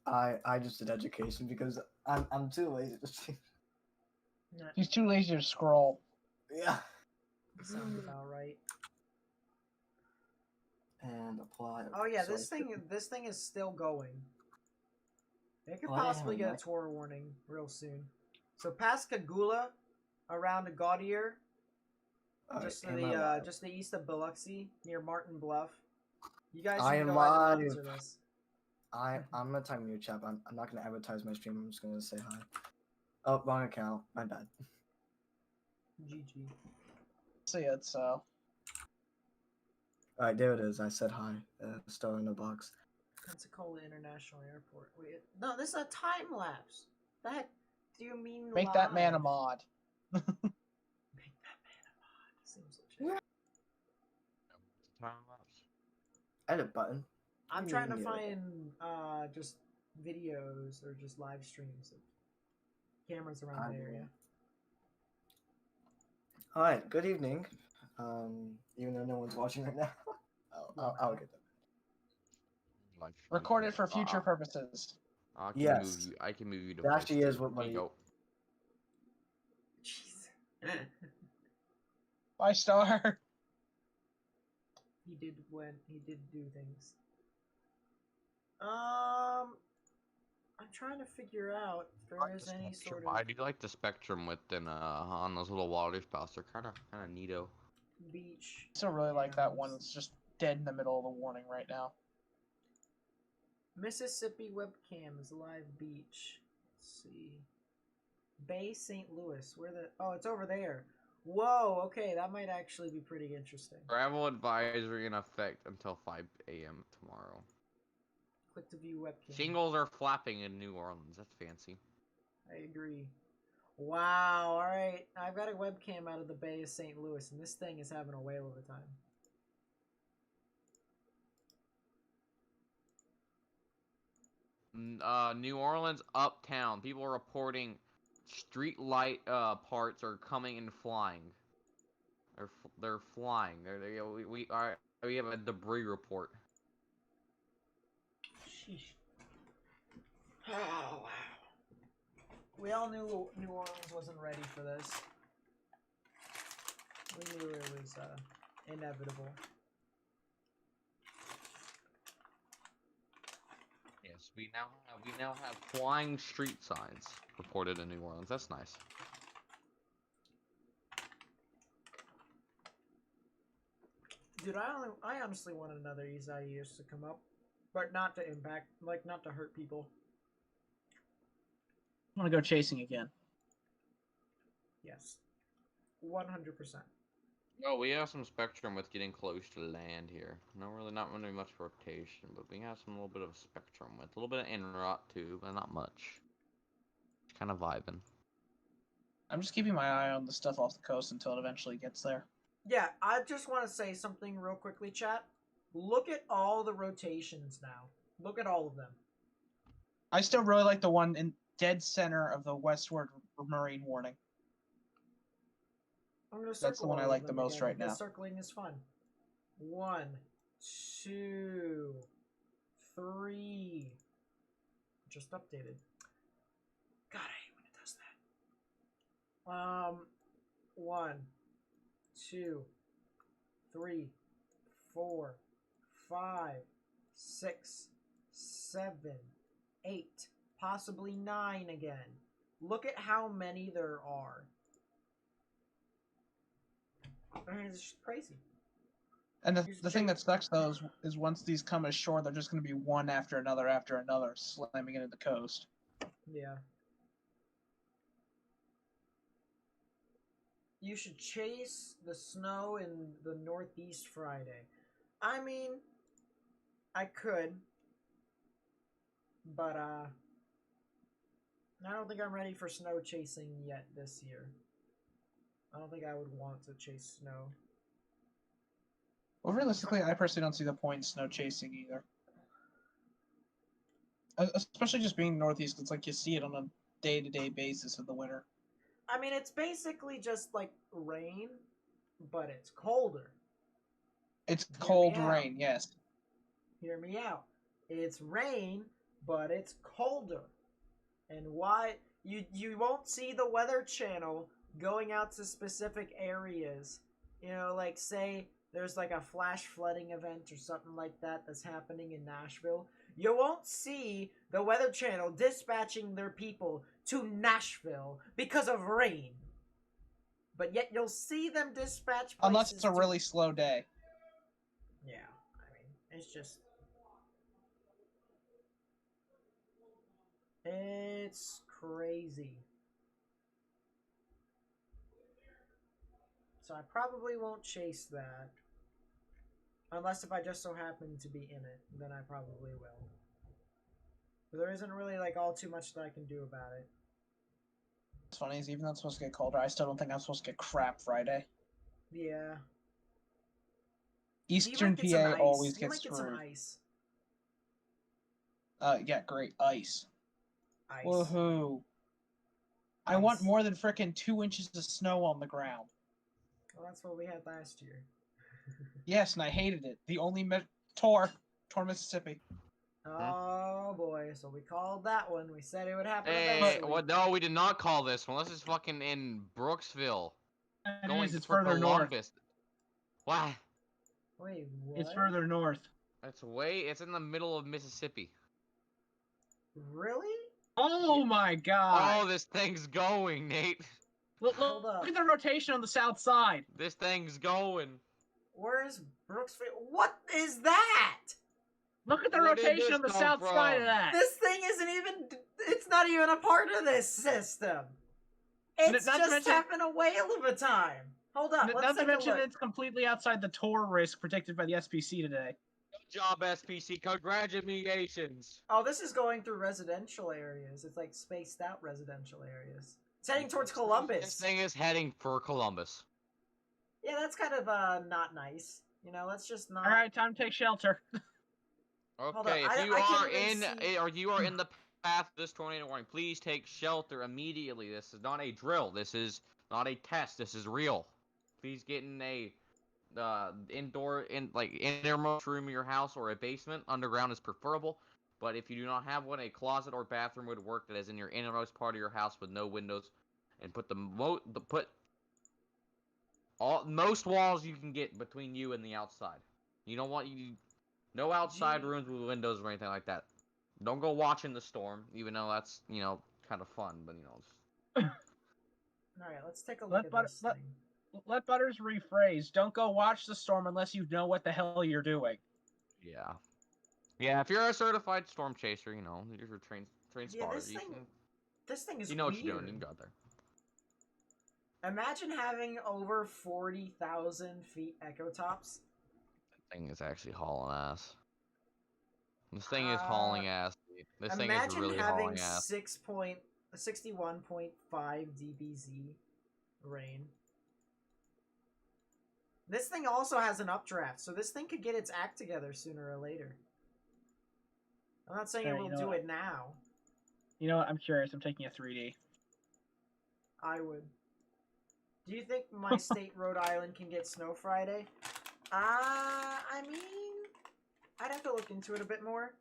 I just did education because I'm too lazy to see. He's too lazy to scroll. Yeah. Sounds about right. And apply. Oh yeah, So this thing is still going. It could Oh, I didn't possibly have get a enough. tour warning real soon. So past Kagula, around Gaudier, just to just the east of Biloxi, near Martin Bluff. You guys I should am go ahead and live. monitor this. I'm gonna type in your chat. But I'm not gonna advertise my stream. I'm just gonna say hi. Oh, wrong account. My bad. GG. See it, so. Alright, there it is. I said hi. Star in the box. Pensacola International Airport. Wait, no, this is a time lapse. The heck do you mean? Make that man a mod. Make that man a mod. Seems legit. Time lapse. Edit button. I'm trying to find just videos or just live streams of cameras around the area. Alright, good evening. Even though no one's watching right now. I'll get them. Like, Record it for future purposes. I can Yes. move you. I can move you to That voice actually is too. what Here you my- go. Jeez. Bye, Star. He did do things. I'm trying to figure out if there is any sort of I do like the spectrum width and on those little water spouts. They're kind of neato. beach. I still really like that one. It's just dead in the middle of the warning right now. Mississippi webcams live beach. Let's see. Bay St. Louis. Where the? Oh, it's over there. Whoa. Okay, that might actually be pretty interesting. Travel advisory in effect until 5 a.m. tomorrow. Click to view webcam. Shingles are flapping in New Orleans. That's fancy. I agree. Wow. All right. I've got a webcam out of the Bay of St. Louis, and this thing is having a whale of a time. New Orleans uptown. People are reporting street light parts are coming and flying. They're flying. We have a debris report. Sheesh. Oh wow. We all knew New Orleans wasn't ready for this. We knew it was inevitable. Yes, we now have flying street signs reported in New Orleans. That's nice. Dude, I honestly want another East ideas to come up, but not to impact, like not to hurt people. I want to go chasing again. Yes, 100%. No, we have some spectrum with getting close to land here. Not really much rotation, but we have some little bit of spectrum with a little bit of in-rot too, but not much. Just kind of vibing. I'm just keeping my eye on the stuff off the coast until it eventually gets there. Yeah, I just want to say something real quickly, chat. Look at all the rotations now. Look at all of them. I still really like the one in dead center of the westward marine warning. I'm gonna That's the one I like the most right now. Circling is fun. 1, 2, 3. Just updated. God, I hate when it does that. 1, 2, 3, 4, 5, 6, 7, 8, possibly 9 again. Look at how many there are. I mean, it's just crazy. And the thing that sucks though is once these come ashore, they're just going to be one after another, slamming into the coast. Yeah. You should chase the snow in the Northeast Friday. I mean, I could, but I don't think I'm ready for snow chasing yet this year. I don't think I would want to chase snow. Well, realistically, I personally don't see the point in snow chasing either. Especially just being northeast, it's like you see it on a day-to-day basis in the winter. I mean, it's basically just like rain, but it's colder. It's cold rain, yes. Hear me out. It's rain, but it's colder. And why you won't see the Weather Channel going out to specific areas. You know, like say there's like a flash flooding event or something like that that's happening in Nashville. You won't see the Weather Channel dispatching their people to Nashville because of rain. But yet you'll see them dispatch places unless it's a really slow day. Yeah, I mean, it's just... It's crazy. So I probably won't chase that. Unless if I just so happen to be in it, then I probably will. But there isn't really like all too much that I can do about it. What's funny is even though it's supposed to get colder, I still don't think I'm supposed to get crap Friday. Yeah. Eastern PA always you gets might screwed. Get some ice. Yeah, great. Ice. Ice. Woohoo. I want more than frickin' 2 inches of snow on the ground. Well, that's what we had last year. Yes, and I hated it. The only Tor, Mississippi. Oh boy, so we called that one. We said it would happen Hey, eventually. well, no, we did not call this one. This is fucking in Brooksville. It's further north. What? Wait, what? It's further north. It's in the middle of Mississippi. Really? Oh my god! Oh, this thing's going, Nate. Look at the rotation on the south side. This thing's going. Where's Brooksville? What is that? Look at the rotation on the south side of that. This thing isn't even... It's not even a part of this system. It's just having a whale of a time. Hold up, let's not to take mention a look. it's completely outside the Tor risk predicted by the SPC today. Good job, SPC. Congratulations. Oh, this is going through residential areas. It's like spaced out residential areas. It's heading towards Columbus. This thing is heading for Columbus. Yeah, that's kind of not nice. You know, let's just not... Alright, time to take shelter. Okay, if you are in the path of this tornado warning, please take shelter immediately. This is not a drill. This is not a test. This is real. Please get in a innermost room of your house or a basement. Underground is preferable. But if you do not have one, a closet or bathroom would work that is in your innermost part of your house with no windows, and put most walls you can get between you and the outside. You don't want no outside rooms with windows or anything like that. Don't go watching the storm, even though that's kind of fun. But All right, let's take a look at this thing. Let Butters rephrase. Don't go watch the storm unless you know what the hell you're doing. Yeah. Yeah, if you're a certified storm chaser, you're a trained spotter. This thing is You know weird. what you're doing. You can go out there. Imagine having over 40,000 feet echo tops. That thing is actually hauling ass. This thing is hauling ass. This thing is really hauling ass. Imagine having 61.5 dBz rain. This thing also has an updraft, so this thing could get its act together sooner or later. I'm not saying it will do it now. You know what? I'm curious. I'm taking a 3D. I would. Do you think my state, Rhode Island, can get snow Friday? I mean, I'd have to look into it a bit more.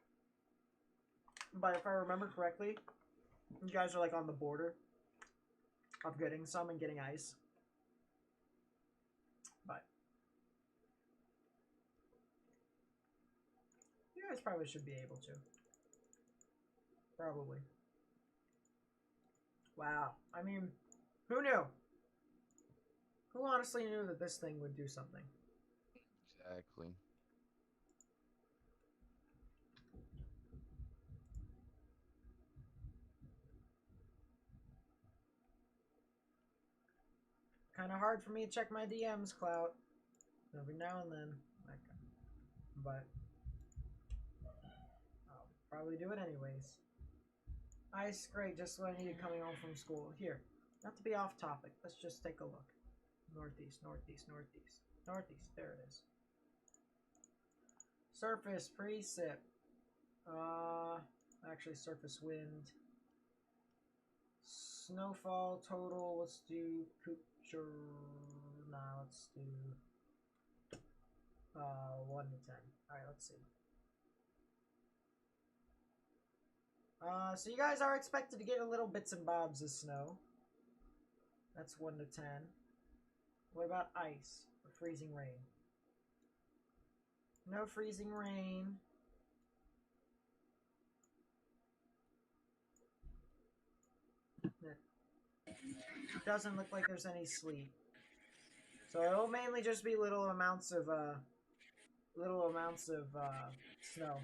But if I remember correctly, you guys are like on the border of getting some and getting ice. But you guys probably should be able to. Probably. Wow. I mean, who knew? Who honestly knew that this thing would do something? Exactly. Kind of hard for me to check my DMs, Clout. Every now and then. But I'll probably do it anyways. Ice, great, just what I needed coming home from school. Here, not to be off topic, let's just take a look. Northeast, northeast, northeast. Northeast, there it is. Surface, precip. Actually surface wind. Snowfall total, let's do Kucher. Nah, let's do 1 to 10. Alright, let's see. So you guys are expected to get a little bits and bobs of snow. That's 1 to 10. What about ice or freezing rain? No freezing rain. It doesn't look like there's any sleet. So it'll mainly just be little amounts of snow.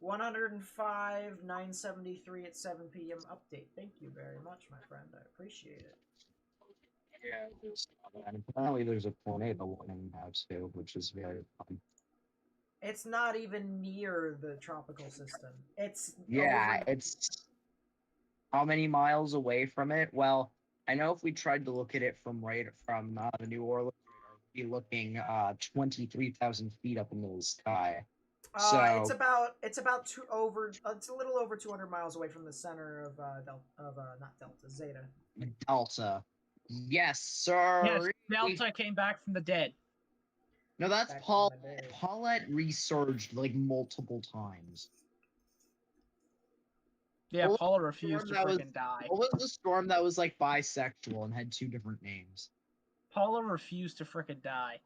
105, 973 at 7 p.m. update. Thank you very much, my friend. I appreciate it. Yeah, and apparently there's a tornado warning now too, which is very fun. It's not even near the tropical system. It's it's how many miles away from it? Well, I know if we tried to look at it from the New Orleans, we'd be looking 23,000 feet up into the sky. So it's about it's a little over 200 miles away from the center of Zeta. Delta. Yes, sir. Yes, Delta came back from the dead. No, that's Paul. Paulette resurged like multiple times. Yeah, Paula refused to freaking die. What was the storm that was like bisexual and had 2 different names? Paula refused to freaking die.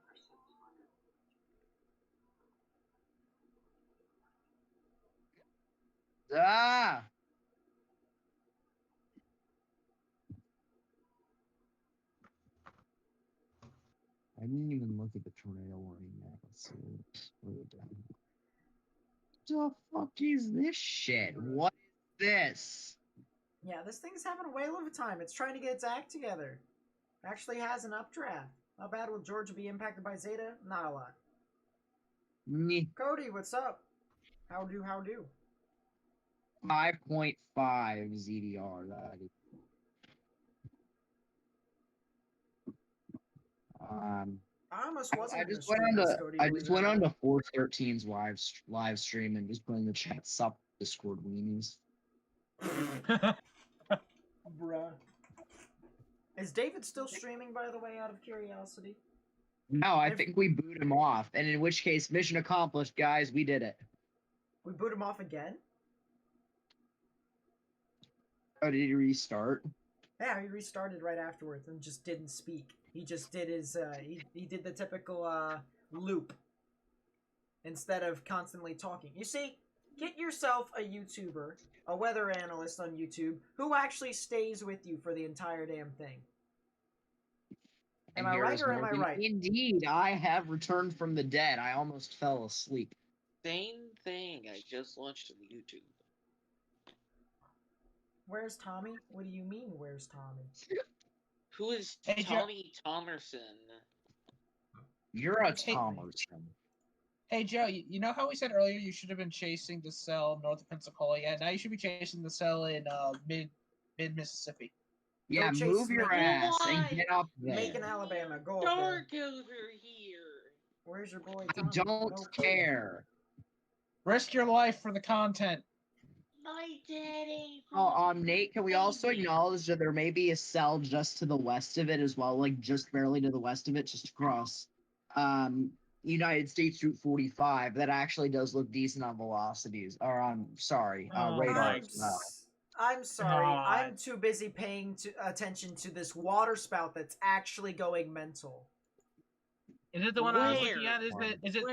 Ah! I didn't even look at the tornado warning yet. Let's see. What the fuck is this shit? What is this? Yeah, this thing's having a whale of a time. It's trying to get its act together. It actually has an updraft. How bad will Georgia be impacted by Zeta? Not a lot. Cody, what's up? How do? 5.5 ZDR. I almost wasn't. I just went on to 413's live stream and just put in the chat sup Discord weenies. Bruh. Is David still streaming, by the way, out of curiosity? No, I think we boot him off, and in which case, mission accomplished, guys. We did it. We boot him off again? Oh, did he restart? Yeah, he restarted right afterwards and just didn't speak. He just did his, he did the typical, loop. Instead of constantly talking. You see, get yourself a YouTuber, a weather analyst on YouTube, who actually stays with you for the entire damn thing. Am I right or am I right? Indeed, I have returned from the dead. I almost fell asleep. Same thing. I just launched on YouTube. Where's Tommy? What do you mean, where's Tommy? Who is Hey, Tommy Thomerson? You're a Thomerson. Hey, Joe, you know how we said earlier you should have been chasing to sell north of Pensacola? Yeah, now you should be chasing to sell in mid Mississippi. Yeah, chase move your Macon. ass and Why? get up there. Macon, Alabama. Go up there. Dark over here. Where's your boy I Tommy? don't Nope. care. Risk your life for the content. My daddy. Oh, Nate, can we also acknowledge that there may be a cell just to the west of it as well, like just barely to the west of it, just across United States Route 45 that actually does look decent on velocities, or on, sorry, Oh radar my as well. I'm sorry. God. I'm too busy paying attention to this water spout that's actually going mental. Is it the one I was looking Where? at? Is it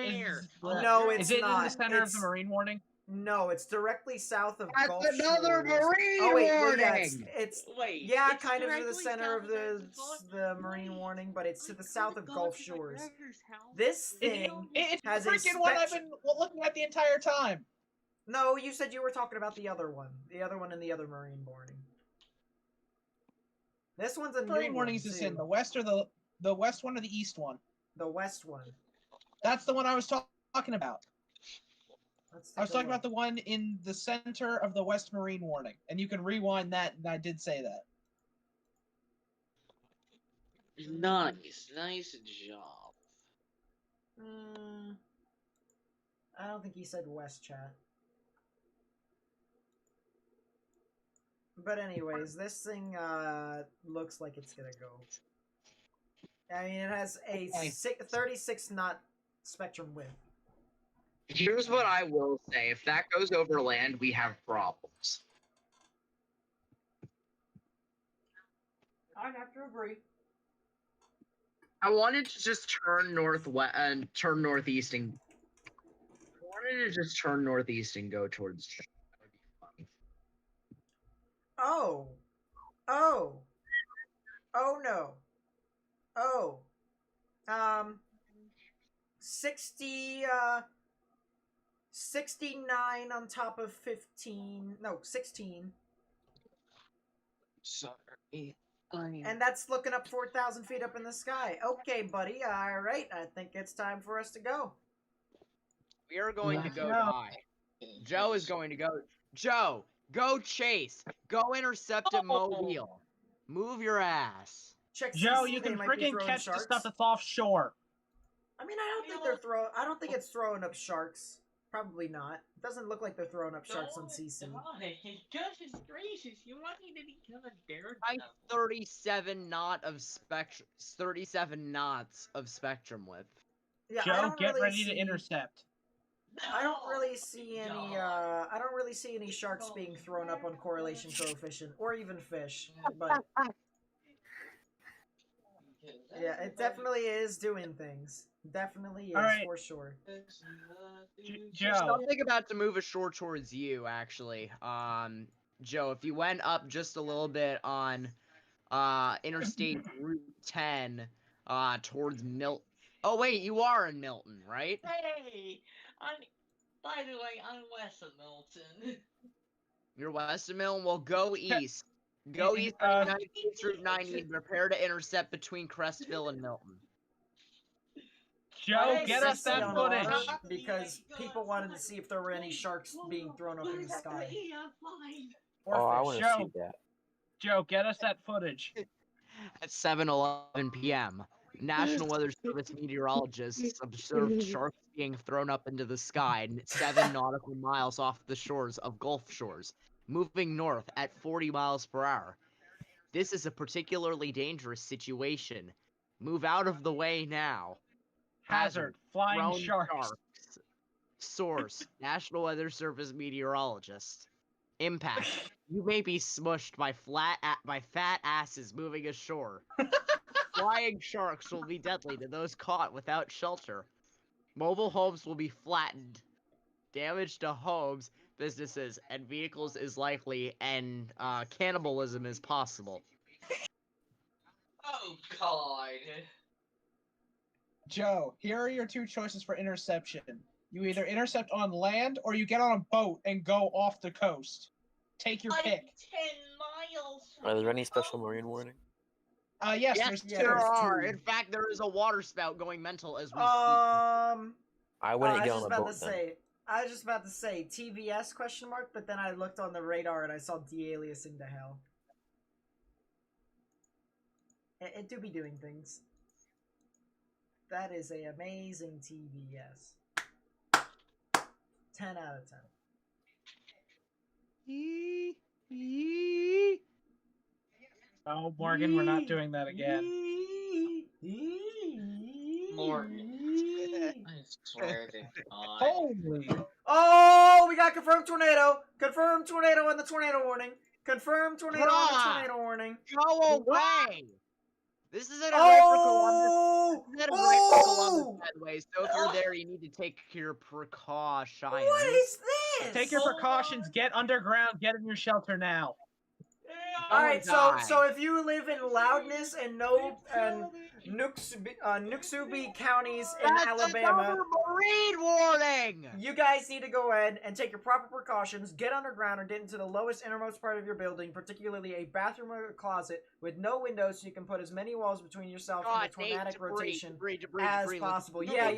Where? No, it's is it in the not. center of It's- the marine warning? No, it's directly south of That's Gulf another Shores. marine Oh wait, well yeah, warning! it's Wait. yeah, it's kind of to the directly center south of the the marine warning, but it's to the south of God Gulf to my Shores. brother's house. This It- thing It's has the a freaking one I've spectrum. been looking at the entire time. No, you said you were talking about the other one in the other marine warning. This one's a Marine new warnings one is in too. the west or the west one or the east one. The west one. That's the one I was talking about. Let's I was take a talking about look. the one in the center of the West Marine warning, and you can rewind that, and I did say that. Nice job. I don't think he said west, chat. But anyways, this thing looks like it's gonna go. I mean, it has a 36 knot spectrum width. Here's what I will say. If that goes over land, we have problems. I'd have to agree. I wanted to just turn northwest and turn northeast and I wanted to just turn northeast and go towards. That would be funny. Oh no. Oh. 60 69 on top of 15. No, 16. Sorry. And that's looking up 4,000 feet up in the sky. Okay, buddy. All right. I think it's time for us to go. We are going to go No. die. Joe is going to go. Joe, go chase. Go intercept at Mobile. Move your ass. Check Joe, CC, you they can might be freaking throwing catch the sharks. stuff that's offshore. I mean, I don't think it's throwing up sharks. Probably not. It doesn't look like they're throwing up sharks on CC. Goodness gracious, you want me to become a daredevil? 37 knots of spectrum width. Yeah, I Joe, don't get really ready to see- intercept. I don't really see any. I don't really see any sharks being thrown up on correlation coefficient, or even fish. But yeah, it definitely is doing things. Definitely is, All right. for sure. Joe, Something about to move ashore towards you, actually. Joe, if you went up just a little bit on Interstate Route 10, towards Milton. Oh wait, you are in Milton, right? Hey, by the way, I'm west of Milton. You're west of Milton. Well, go east. Go east on United States Route 90 and prepare to intercept between Crestville and Milton. Joe, Hey, get us CC that on footage. water, because people wanted to see if there were any sharks being thrown up in the sky. Or Oh, I fish. want to Joe. see that. Joe, get us that footage. At 7:11 p.m., National Weather Service meteorologists observed sharks being thrown up into the sky 7 nautical miles off the shores of Gulf Shores, moving north at 40 miles per hour. This is a particularly dangerous situation. Move out of the way now. Hazard, flying Thrown sharks. Source, National Weather Service meteorologist. Impact. You may be smushed by fat asses moving ashore. Flying sharks will be deadly to those caught without shelter. Mobile homes will be flattened. Damage to homes, businesses, and vehicles is likely, and cannibalism is possible. Oh God. Joe, here are your two choices for interception. You either intercept on land or you get on a boat and go off the coast. Take your I'm pick. 10 miles from Are there any the special coast. marine warning? Yes, Yes, there's yeah, two. there there's are. two. In fact, there is a water spout going mental as we speak. I I wouldn't was get just on a about boat to then. say. I was just about to say TVS question mark, but then I looked on the radar and I saw de-aliasing to hell. It do be doing things. That is a amazing TV, yes. 10 out of 10. Oh, Morgan, we're not doing that again. Morgan. I swear to God. Holy! Oh, we got confirmed tornado. Confirmed tornado on the tornado warning. Confirmed tornado on the Bruh. tornado warning. Go away! This isn't a right for Columbus. This isn't a right for Columbus, by the way. So if you're there, you need to take your precautions. What is this? Take your precautions. Get underground. Get in your shelter now. All right, so if you live in Loudness and Nooksubi counties in Alabama, marine warning. You guys need to go ahead and take your proper precautions, get underground or get into the lowest innermost part of your building, particularly a bathroom or a closet with no windows so you can put as many walls between yourself and the tornadic rotation as possible. Yeah.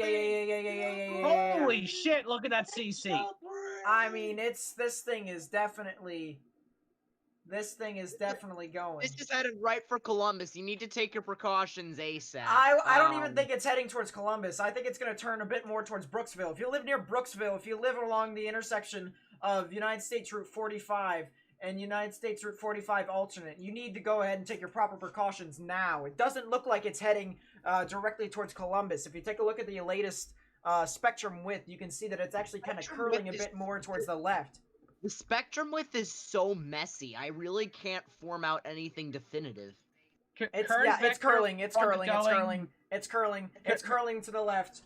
Holy shit, look at that CC. I mean, this thing is definitely going. This is headed right for Columbus. You need to take your precautions ASAP. I don't even think it's heading towards Columbus. I think it's going to turn a bit more towards Brooksville. If you live near Brooksville, if you live along the intersection of United States Route 45 and United States Route 45 alternate, you need to go ahead and take your proper precautions now. It doesn't look like it's heading directly towards Columbus. If you take a look at the latest spectrum width, you can see that it's actually kind of curling a bit more towards the left. The spectrum width is so messy. I really can't form out anything definitive. It's curling to the left.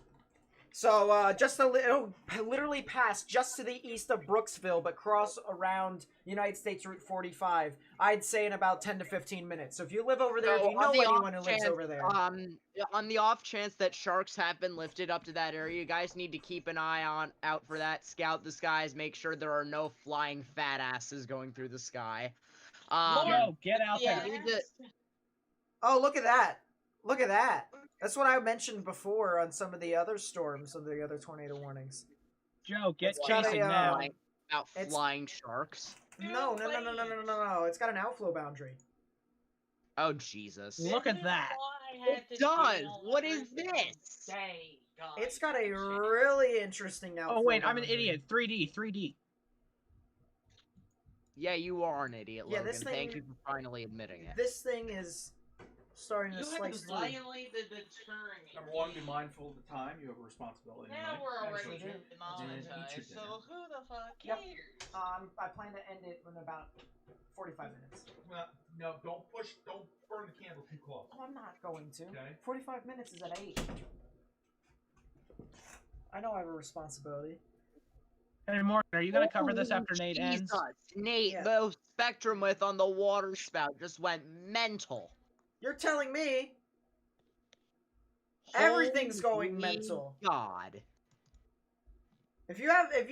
So just it'll literally pass just to the east of Brooksville, but cross around United States Route 45. I'd say in about 10 to 15 minutes. So if you live over there, if you know anyone who lives over there, on the off chance that sharks have been lifted up to that area, you guys need to keep an eye out for that. Scout the skies, make sure there are no flying fat asses going through the sky. Yo, get out there. Oh, look at that! Look at that! That's what I mentioned before on some of the other storms, on the other tornado warnings. Joe, get chasing now. About flying sharks. No. It's got an outflow boundary. Oh, Jesus. Look at that. It does. What is this? It's got a really interesting outflow. Oh, wait, I'm boundary. an idiot. 3D. Yeah, you are an idiot, Logan. This thing, Thank you for finally admitting it. This thing is starting to slice through. Violated the deterrent. Number one, be mindful of the time. You have a responsibility. Now we're already Actually, demonetized, so who the fuck cares? I plan to end it in about 45 minutes. Well, no, don't burn the candle too close. Oh, I'm not going to. Okay. 45 minutes is at 8. I know I have a responsibility. Hey, Morgan, are you going to cover this after Nate ends? Jesus, Nate, the spectrum width on the water spout just went mental. You're telling me everything's going mental. God. If you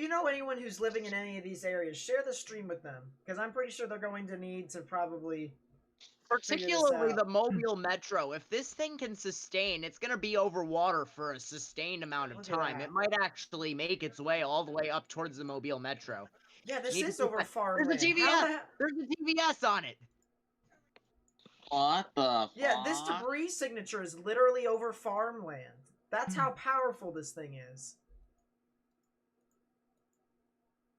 know anyone who's living in any of these areas, share the stream with them, because I'm pretty sure they're going to need to probably particularly the Mobile Metro. If this thing can sustain, it's going to be over water for a sustained amount of time. It might actually make its way all the way up towards the Mobile Metro. Yeah, this is over farmland. There's a TVS. There's a TVS on it. What the Yeah, this debris signature is literally over farmland. That's how powerful this thing is.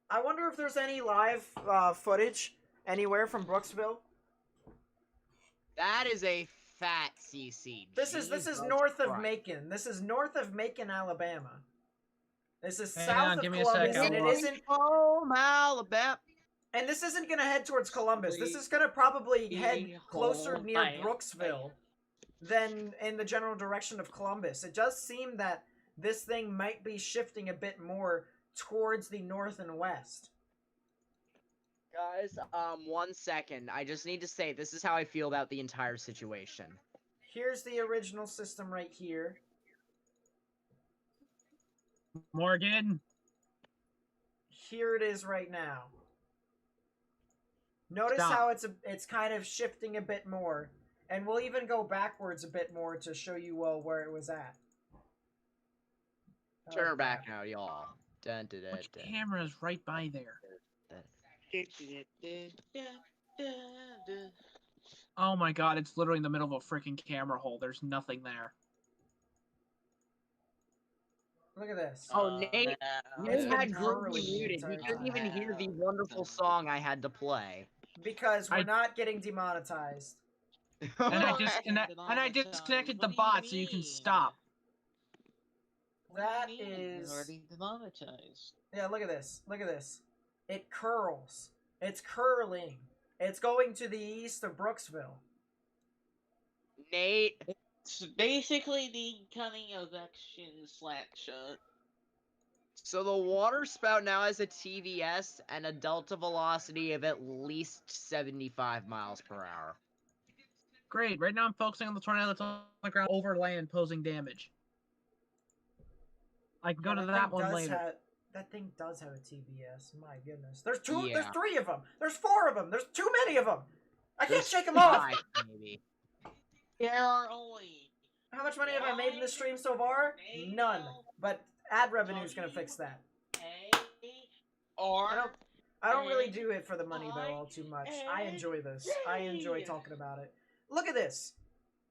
I wonder if there's any live footage anywhere from Brooksville. That is a fat CC. This is north of Macon. This is north of Macon, Alabama. This is south of Columbus, and it isn't home, Alabama. And this isn't going to head towards Columbus. This is going to probably head closer near Brooksville than in the general direction of Columbus. It does seem that this thing might be shifting a bit more towards the north and west. Guys, 1 second. I just need to say, this is how I feel about the entire situation. Here's the original system right here. Morgan. Here it is right now. Notice how it's kind of shifting a bit more. And we'll even go backwards a bit more to show you where it was at. Turn her back now, y'all. Which camera is right by there? Oh my god, it's literally in the middle of a freaking camera hole. There's nothing there. Look at this. Oh, Nate It's been had Groovy curling the muted. entire You couldn't time. even hear the wonderful song I had to play. Because we're not getting demonetized. And I disconnected the bot so you can stop. That You're is. already demonetized. Yeah, look at this. Look at this. It curls. It's curling. It's going to the east of Brooksville. Nate. It's basically the cunning eviction slapshot. So the water spout now has a TVS and a delta velocity of at least 75 miles per hour. Great. Right now I'm focusing on the tornado that's on the ground over land posing damage. I can go to that one later. That thing does have a TVS. My goodness. There's two. Yeah. There's 3 of them. There's 4 of them. There's too many of them. I can't There's shake them off. 5, maybe. There are only. How much money have I made in this stream so far? None. But ad revenue is gonna fix that. I don't really do it for the money though all too much. I enjoy this. I enjoy talking about it. Look at this.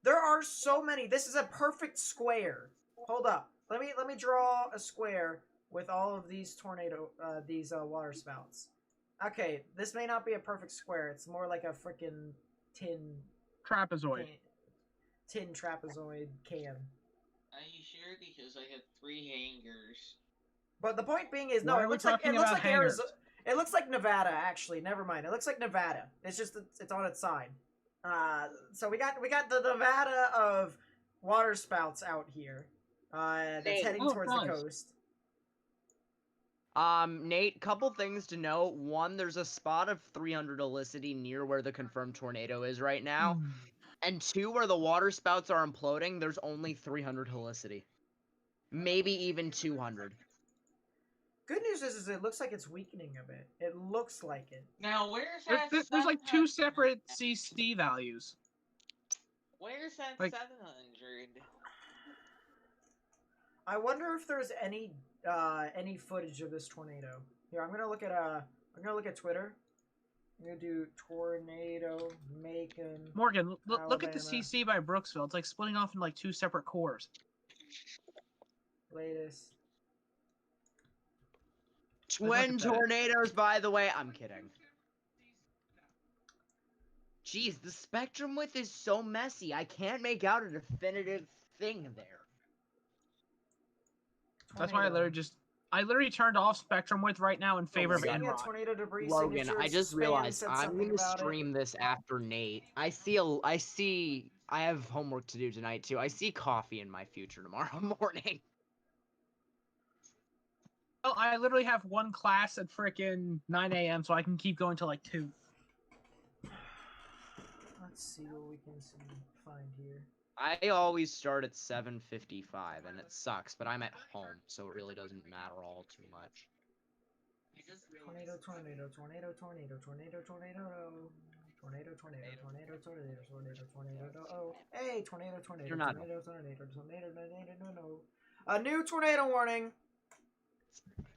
There are so many. This is a perfect square. Hold up. Let me draw a square with all of these water spouts. Okay, this may not be a perfect square. It's more like a freaking tin trapezoid. Tin trapezoid can. Are you sure? Because I have 3 hangers. But the point being is, no, it looks like Arizona. It looks like Nevada, actually. Never mind. It looks like Nevada. It's just it's on its side. So we got the Nevada of water spouts out here. That's heading towards the coast. Nate, couple things to note. One, there's a spot of 300 helicity near where the confirmed tornado is right now. And 2, where the water spouts are imploding, there's only 300 helicity. Maybe even 200. Good news is it looks like it's weakening a bit. It looks like it. Now, where's that? There's like 2 separate CC values. Where's that like, 700? I wonder if there's any footage of this tornado. Here, I'm gonna look at Twitter. I'm gonna do tornado Macon. Morgan, look at the CC by Brooksville. It's like splitting off in like 2 separate cores. Latest. Twin tornadoes, by the way. I'm kidding. Jeez, the spectrum width is so messy. I can't make out a definitive thing there. That's why I literally turned off spectrum width right now in favor of Enron. Tornado debris Logan, I just realized I'm gonna stream this after Nate. I have homework to do tonight too. I see coffee in my future tomorrow morning. Well, I literally have 1 class at frickin' 9 a.m. so I can keep going till like 2. Let's see what we can find here. I always start at 7:55, and it sucks, but I'm at home, so it really doesn't matter all too much. Tornado, tornado, tornado, tornado, tornado, tornado, tornado, tornado, tornado, tornado, tornado, tornado, oh, hey, tornado, tornado, tornado, tornado, tornado, no. A new tornado warning.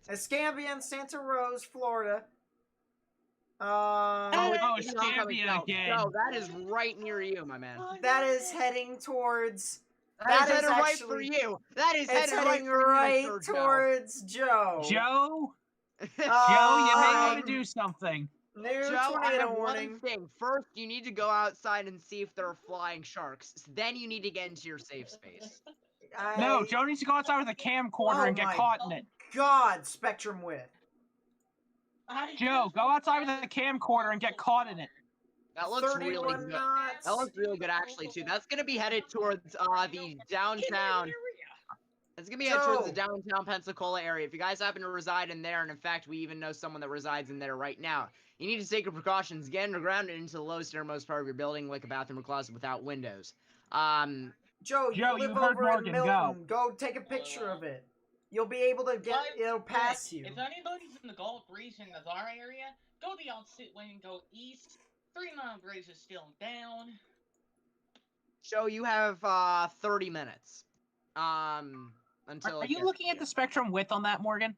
Escambia, Santa Rosa, Florida. Escambia again. No, that is right near you, my man. That is heading towards. That is headed right for you. That is heading right towards Joe. Joe, you may want to do something. New Joe, tornado I have warning. one thing. First, you need to go outside and see if there are flying sharks. Then you need to get into your safe space. No, Joe needs to go outside with a camcorder and get caught in it. God, spectrum width. Joe, go outside with a camcorder and get caught in it. That looks really good. That looks really good, actually, too. That's gonna be headed towards the downtown. It's gonna be headed towards the downtown Pensacola area. If you guys happen to reside in there, and in fact, we even know someone that resides in there right now, you need to take your precautions. Get underground and into the lowest innermost part of your building, like a bathroom or closet without windows. Joe, you live over in Milton. Go take a picture of it. You'll be able to get. It'll pass you. If anybody's in the Gulf region of our area, go the opposite way and go east. 3 Mile Bridge is still down. Joe, you have 30 minutes. Until. Are you looking at the spectrum width on that, Morgan?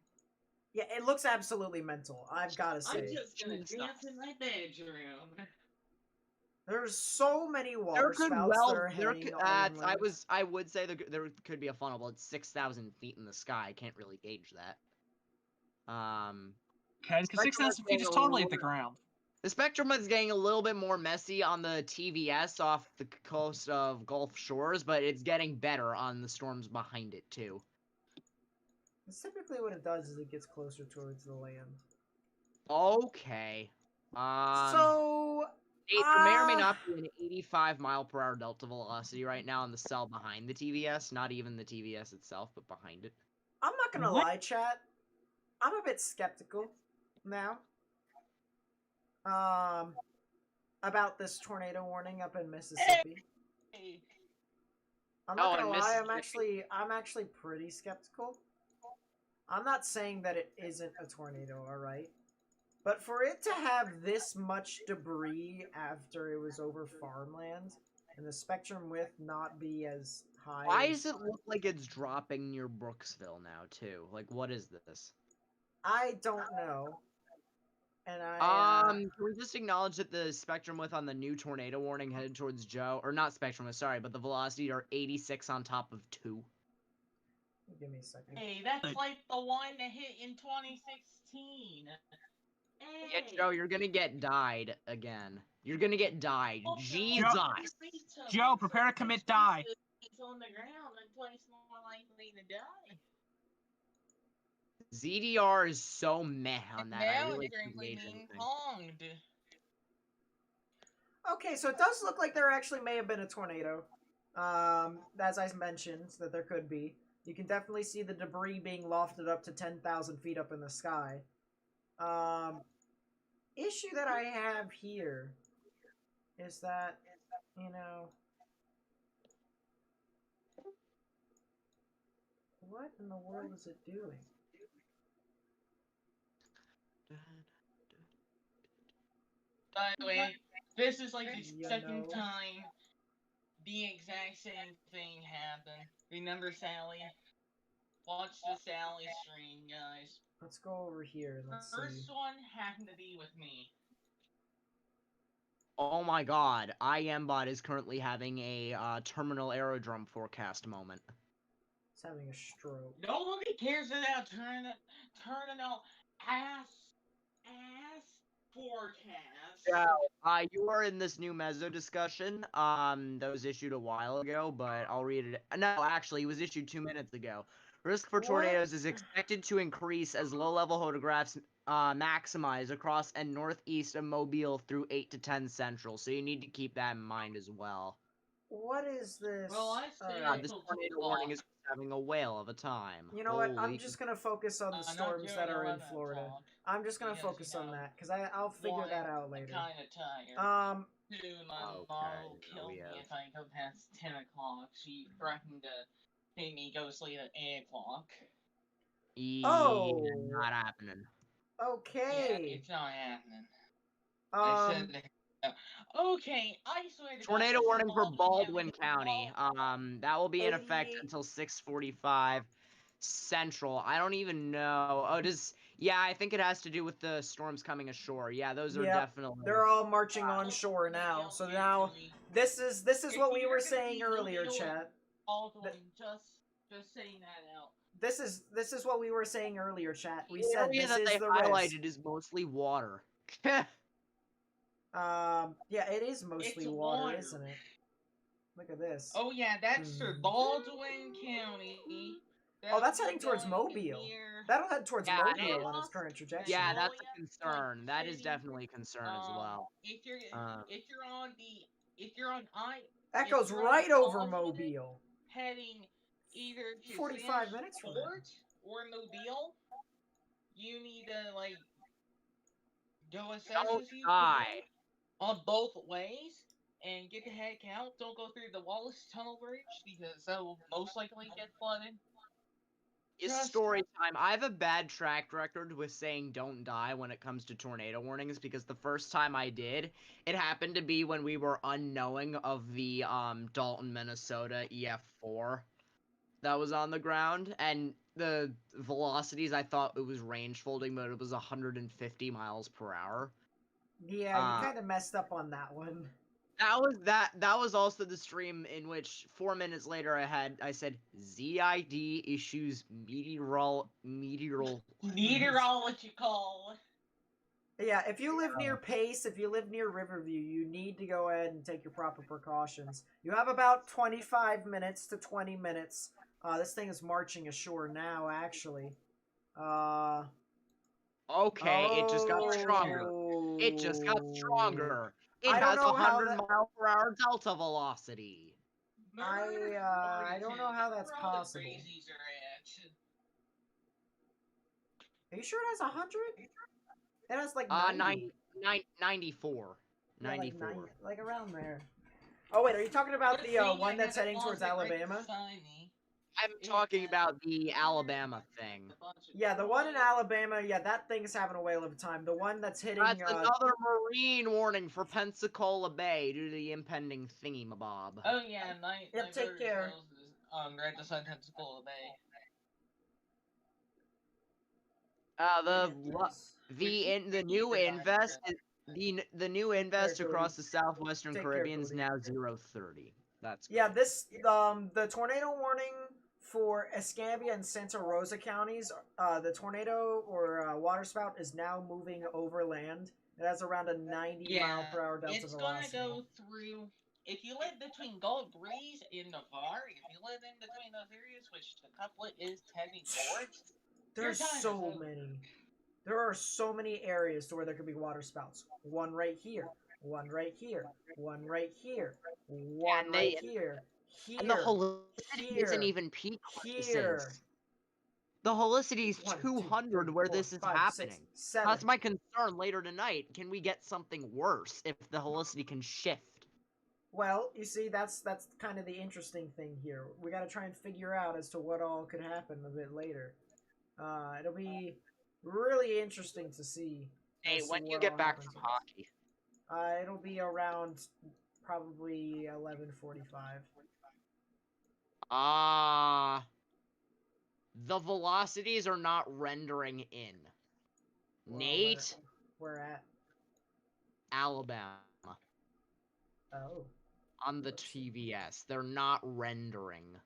Yeah, it looks absolutely mental. I've got to say. I'm just gonna dance in my bedroom. There's so many There water could spouts that well, are there heading could, on I would say there could be a funnel, but it's 6,000 feet in the sky. I can't really gauge that. Okay, because 6,000 feet is totally at the ground. The spectrum is getting a little bit more messy on the TVS off the coast of Gulf Shores, but it's getting better on the storms behind it too. Typically what it does is it gets closer towards the land. Okay. So there may or may not be an 85-mile-per-hour delta velocity right now on the cell behind the TVS, not even the TVS itself, but behind it. I'm not gonna lie, chat. I'm a bit skeptical now. About this tornado warning up in Mississippi. I'm not gonna lie, I'm actually pretty skeptical. I'm not saying that it isn't a tornado, alright? But for it to have this much debris after it was over farmland, and the spectrum width not be as high Why as... does it look like it's dropping near Brooksville now, too? Like, what is this? I don't know. And can we just acknowledge that the spectrum width on the new tornado warning headed towards Joe, or not spectrum width, sorry, but the velocity are 86 on top of 2. Give me a second. Hey, that's like the one that hit in 2016. Hey. Yeah, Joe, you're gonna get died again. You're gonna get died. Jesus! Joe, prepare to commit die. It's on the ground, I'm twice more likely to die. ZDR is so meh on that. Now I really it's can't frankly gauge being anything. ponged. Okay, so it does look like there actually may have been a tornado. As I mentioned, that there could be. You can definitely see the debris being lofted up to 10,000 feet up in the sky. Issue that I have here is that, you know... What in the world is it doing? By the way, this is like the second time the exact same thing happened. Remember Sally? Watch the Sally stream, guys. Let's go over here and let's see. First one happened to be with me. Oh my god, IMBot is currently having a terminal aerodrome forecast moment. It's having a stroke. Nobody cares about terminal ass forecast. Yeah, you are in this new Mezzo discussion, that was issued a while ago, but I'll read it. No, actually, it was issued 2 minutes ago. Risk for tornadoes is expected to increase as low-level photographs maximize across and northeast of Mobile through 8 to 10 Central, so you need to keep that in mind as well. What is this? Well, I say this tornado warning is having a whale of a time. You know what? I'm just gonna focus on the storms that are in Florida. I'm just gonna focus on that because I'll figure that out later. Kind of tired. Dude, my mom will kill me have... if I go past 10 o'clock. She threatened to make me go sleep at 8 o'clock. Oh, not happening. Okay. Yeah, it's not happening. I said okay, I swear to Tornado God, warning for Baldwin County. That will be in effect until 6:45 Central. I don't even know. Oh, yeah, I think it has to do with the storms coming ashore. Yeah, those are definitely. They're all marching on shore now. So now this is what we were saying earlier, chat. Baldwin, just saying that out. This is what we were saying earlier, chat. We the said area this that is they the highlighted risk. is mostly water. Yeah, it is mostly water, isn't it? Look at this. Oh yeah, that's for Baldwin County. That's heading towards Mobile. That'll head towards Mobile on its current trajectory. Yeah, that's a concern. That is definitely a concern as well. If you're on that goes right over Mobile. Heading either to 45 minutes from Port or Mobile, you need to like go assess on both ways and get the head count. Don't go through the Wallace Tunnel Bridge because that will most likely get flooded. It's story time. I have a bad track record with saying don't die when it comes to tornado warnings because the first time I did, it happened to be when we were unknowing of the Dalton, Minnesota EF4 that was on the ground, and the velocities, I thought it was range folding, but it was 150 miles per hour. Yeah, you kind of messed up on that one. That was also the stream in which 4 minutes later I said ZID issues Meteorological. Yeah, if you live near Pace, if you live near Riverview, you need to go ahead and take your proper precautions. You have about 25 minutes to 20 minutes. This thing is marching ashore now, actually. Okay, it just got stronger. It just got stronger. It has 100-mile-per-hour delta velocity. I don't know how that's possible. Crazies are at. Are you sure it has 100? It has like 90. 94. Yeah, 94. like around there. Oh wait, are you talking about the one that's heading towards Alabama? I'm talking about the Alabama thing. Yeah, the one in Alabama, yeah, that thing's having a whale of a time. The one that's hitting... That's another marine warning for Pensacola Bay due to the impending thingy-mabob. Oh yeah, Yep, take care. Right beside Pensacola Bay. The new invest across the southwestern Caribbean is now 0.30. That's good. Yeah, the tornado warning for Escambia and Santa Rosa counties, the tornado or waterspout is now moving overland. It has around a 90-mile-per-hour delta velocity. It's gonna go through. If you live between Gold Breeze and Navarre, if you live in between those areas, which the couplet is heading towards, there's so many. There are so many areas to where there could be water spouts. One right here. One right here. One right here. One right here. Here. And the helicity isn't even peak here. The helicity is 200 where this is happening. 6, 7. That's my concern later tonight. Can we get something worse if the helicity can shift? Well, you see, that's kind of the interesting thing here. We got to try and figure out as to what all could happen a bit later. It'll be really interesting to see. Hey, when you get back from hockey? It'll be around probably 11:45. The velocities are not rendering in. Well, Nate? Where at? Alabama. Oh. On the TVS. They're not rendering.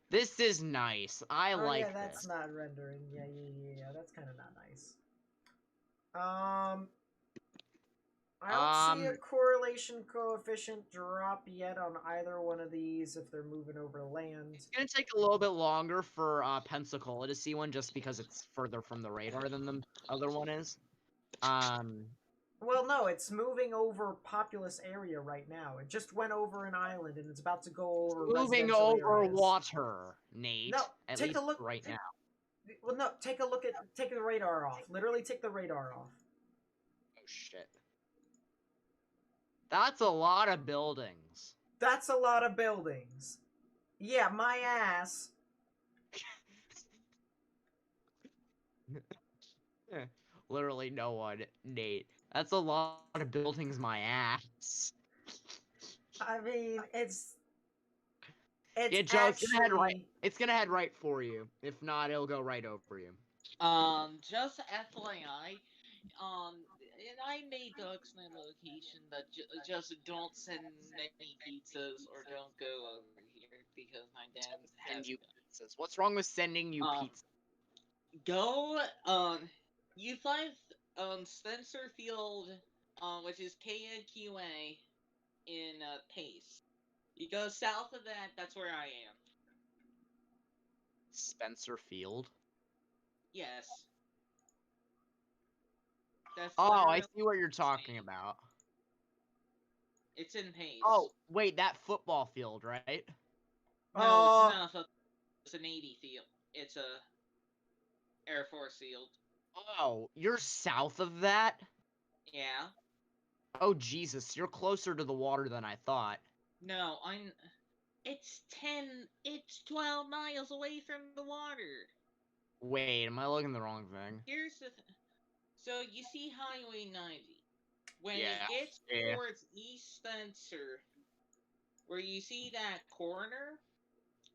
This is nice. I like this. Yeah, that's not rendering. Yeah, that's kind of not nice. I don't see a correlation coefficient drop yet on either one of these if they're moving over land. It's gonna take a little bit longer for Pensacola to see one just because it's further from the radar than the other one is. Well, no, it's moving over populous area right now. It just went over an island and it's about to go over moving over water, Nate. No, take a look right now. Well, no, take the radar off. Literally take the radar off. Oh shit. That's a lot of buildings. That's a lot of buildings. Yeah, my ass. Literally no one, Nate. That's a lot of buildings, my ass. I mean, it's yeah, Joe, actually... it's gonna head right for you. If not, it'll go right over you. Just FYI, and I may dox my location, but just don't send many pizzas or don't go over here because my dad has you pizzas. What's wrong with sending you pizza? Go, you find, Spencer Field, which is KNQA in, Pace. You go south of that, that's where I am. Spencer Field? Yes. That's I see what you're talking about. It's in Pace. Oh, wait, that football field, right? No, it's not. It's a Navy field. It's a Air Force field. Oh, you're south of that? Yeah. Oh, Jesus, you're closer to the water than I thought. No, it's 12 miles away from the water. Wait, am I looking at the wrong thing? Here's the so you see Highway 90. When it gets towards East Spencer, where you see that corner,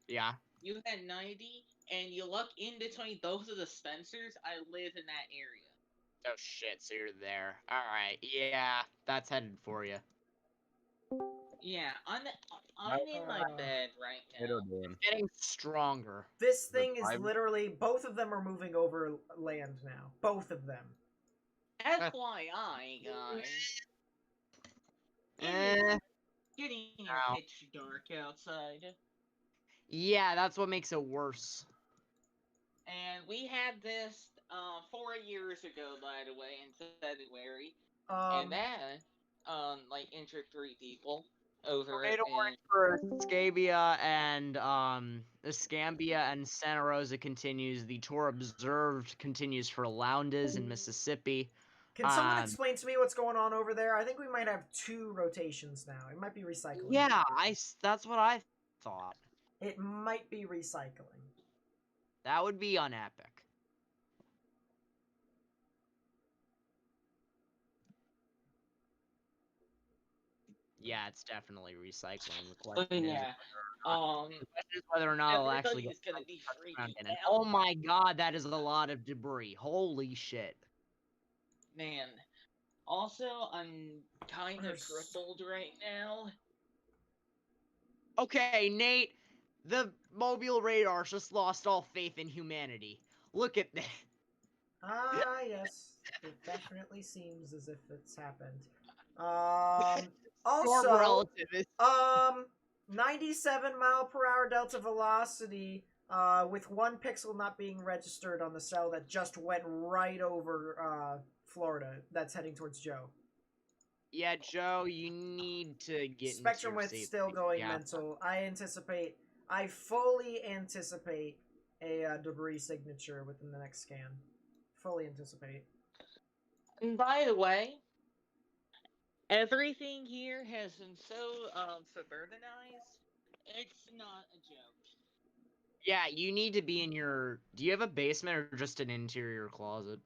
you hit 90, and you look in between both of the Spencers. I live in that area. Oh shit, so you're there. Alright, yeah, that's headed for you. Yeah, I'm in my bed right now. Getting stronger. This thing is literally, both of them are moving over land now. Both of them. FYI, guys. Eh. Getting Ow. pitch dark outside. Yeah, that's what makes it worse. And we had this 4 years ago, by the way, in February. And that like injured 3 people over it. Tornado warning for Escambia and Santa Rosa continues. The tour observed continues for Lowndes in Mississippi. Can someone explain to me what's going on over there? I think we might have 2 rotations now. It might be recycling. Yeah, that's what I thought. It might be recycling. That would be unepic. Yeah, it's definitely recycling. The question yeah. the question is whether or not it'll actually get gonna be freaking in. out. Oh my god, that is a lot of debris. Holy shit. Man. Also, I'm kind of crippled right now. Okay, Nate, the mobile radar just lost all faith in humanity. Look at that. Ah, yes. It definitely seems as if it's happened. Also, 97 mile per hour delta velocity, with 1 pixel not being registered on the cell that just went right over Florida. That's heading towards Joe. Yeah, Joe, you need to get Spectrum into your width still going yeah. mental. I fully anticipate a debris signature within the next scan. Fully anticipate. And by the way, everything here has been so suburbanized. It's not a joke. Yeah, you need to be in your... Do you have a basement or just an interior closet?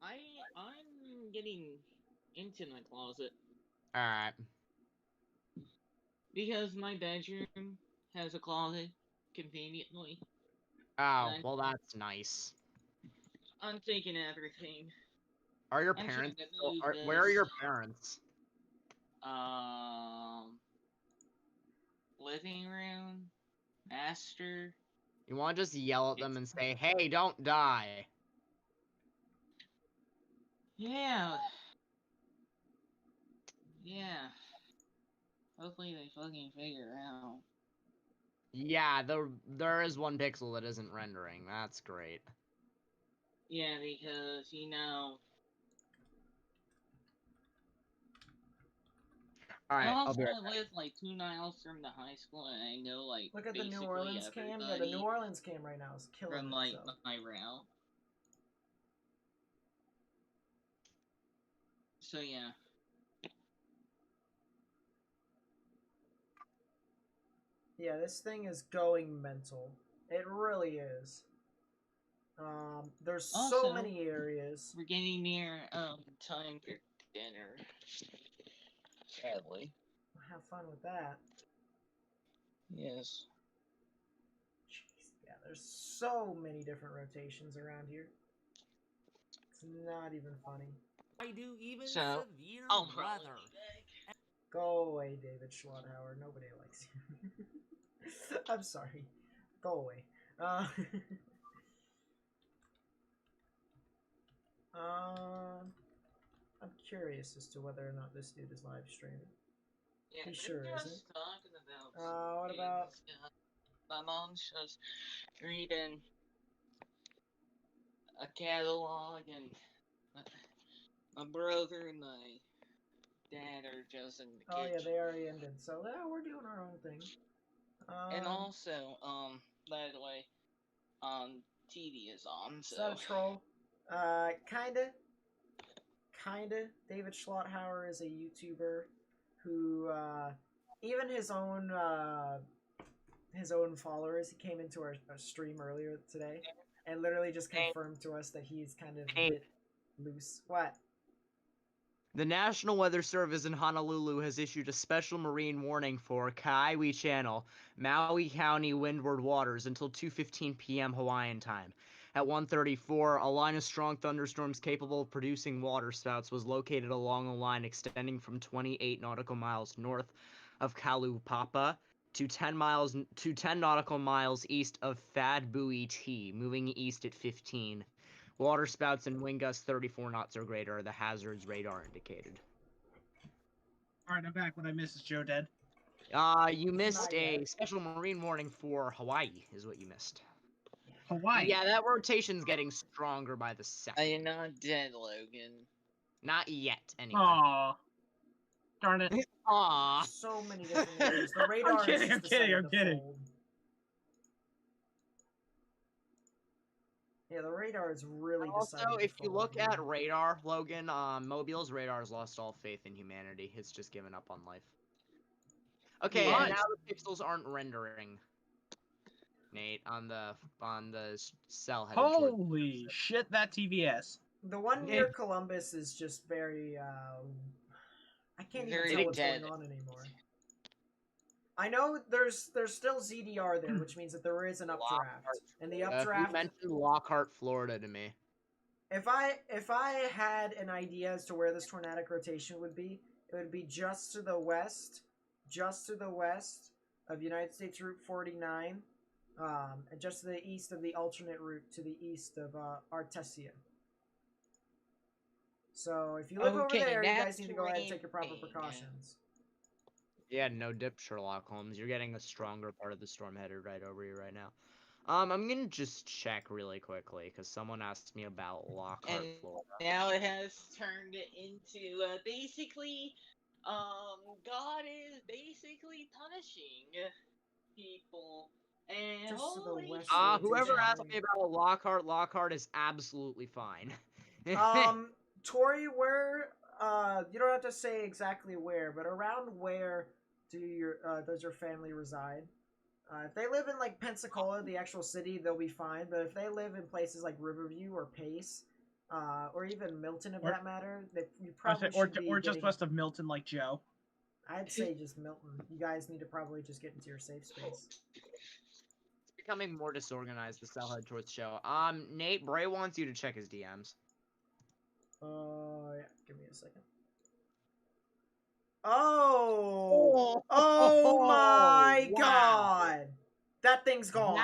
I'm getting into my closet. Alright. Because my bedroom has a closet, conveniently. Oh, well that's nice. I'm taking everything. Are your parents... Where are your parents? Living room, master. You want to just yell at them and say, hey, don't die. Yeah. Yeah. Hopefully they fucking figure it out. Yeah, there is 1 pixel that isn't rendering. That's great. Yeah, because, you know... Alright, I'll be right back. I live like 2 miles from the high school, and I know like Look at the basically New Orleans cam. Yeah, the New Orleans cam right now is killing from it, like so. my route. So yeah. Yeah, this thing is going mental. It really is. There's Also, so many areas. We're getting near time for dinner. Sadly. Have fun with that. Yes. Jeez, yeah, there's so many different rotations around here. It's not even funny. I do even So, severe weather. Go away, David Schlotthauer. Nobody likes you. I'm sorry. Go away. I'm curious as to whether or not this dude is live streaming. Yeah, He sure isn't. Talking about What about? My mom's just reading a catalog, and my brother and my dad are just in the kitchen. Yeah, they already ended. So yeah, we're doing our own thing. And also, by the way, TV is on. So. Is that a troll? Kinda. David Schlotthauer is a YouTuber who, even his own followers, he came into our stream earlier today and literally just confirmed to us that he's kind of a bit loose. What? The National Weather Service in Honolulu has issued a special marine warning for Kauai Channel, Maui County windward waters until 2:15 p.m. Hawaiian time. At 1:34, a line of strong thunderstorms capable of producing waterspouts was located along a line extending from 28 nautical miles north of Kalupapa to 10 nautical miles east of Thad Buoy T, moving east at 15. Water spouts and wind gusts 34 knots or greater are the hazards radar indicated. All right, I'm back. What I missed is Joe dead. You missed Not a yet. special marine warning for Hawaii, is what you missed. Hawaii. Yeah, that rotation's getting stronger by the second. You're not dead, Logan. Not yet, anyway. Aw. Darn it. Aww. So many different areas. The radar kidding, has I'm just kidding, decided I'm to kidding. fold. Yeah, the radar is really Also, decided to if you fold look here. at radar, Logan, Mobile's radar has lost all faith in humanity. It's just given up on life. Okay, Why? and now the pixels aren't rendering. Nate, on the cell headed toward- Holy shit, that TVS. The one Nate. near Columbus is just very, I can't even Very tell what's dead. going on anymore. I know there's still ZDR there, which means that there is an updraft. And the If you updraft, mentioned Lockhart, Florida to me. if I had an idea as to where this tornadic rotation would be, it would be just to the west of United States Route 49, and just to the east of the alternate route to the east of Artesia. So if you live over Okay, there, you guys that's need to go ahead and take your proper ramping. precautions. Yeah, no dip, Sherlock Holmes. You're getting a stronger part of the storm headed right over you right now. I'm gonna just check really quickly because someone asked me about Lockhart, And Florida. now it has turned into basically, God is basically punishing people. And Just to the holy west shit. Whoever rotation, asked me about Lockhart is absolutely fine. Tori, where you don't have to say exactly where, but around where does your family reside? If they live in like Pensacola, the actual city, they'll be fine. But if they live in places like Riverview or Pace, or even Milton, if that matter, you probably should be or just getting- west of Milton, like Joe. I'd say just Milton. You guys need to probably just get into your safe space. It's becoming more disorganized, the cell head towards show. Nate, Bray wants you to check his DMs. Yeah, give me a second. Oh my wow. God! That thing's gone.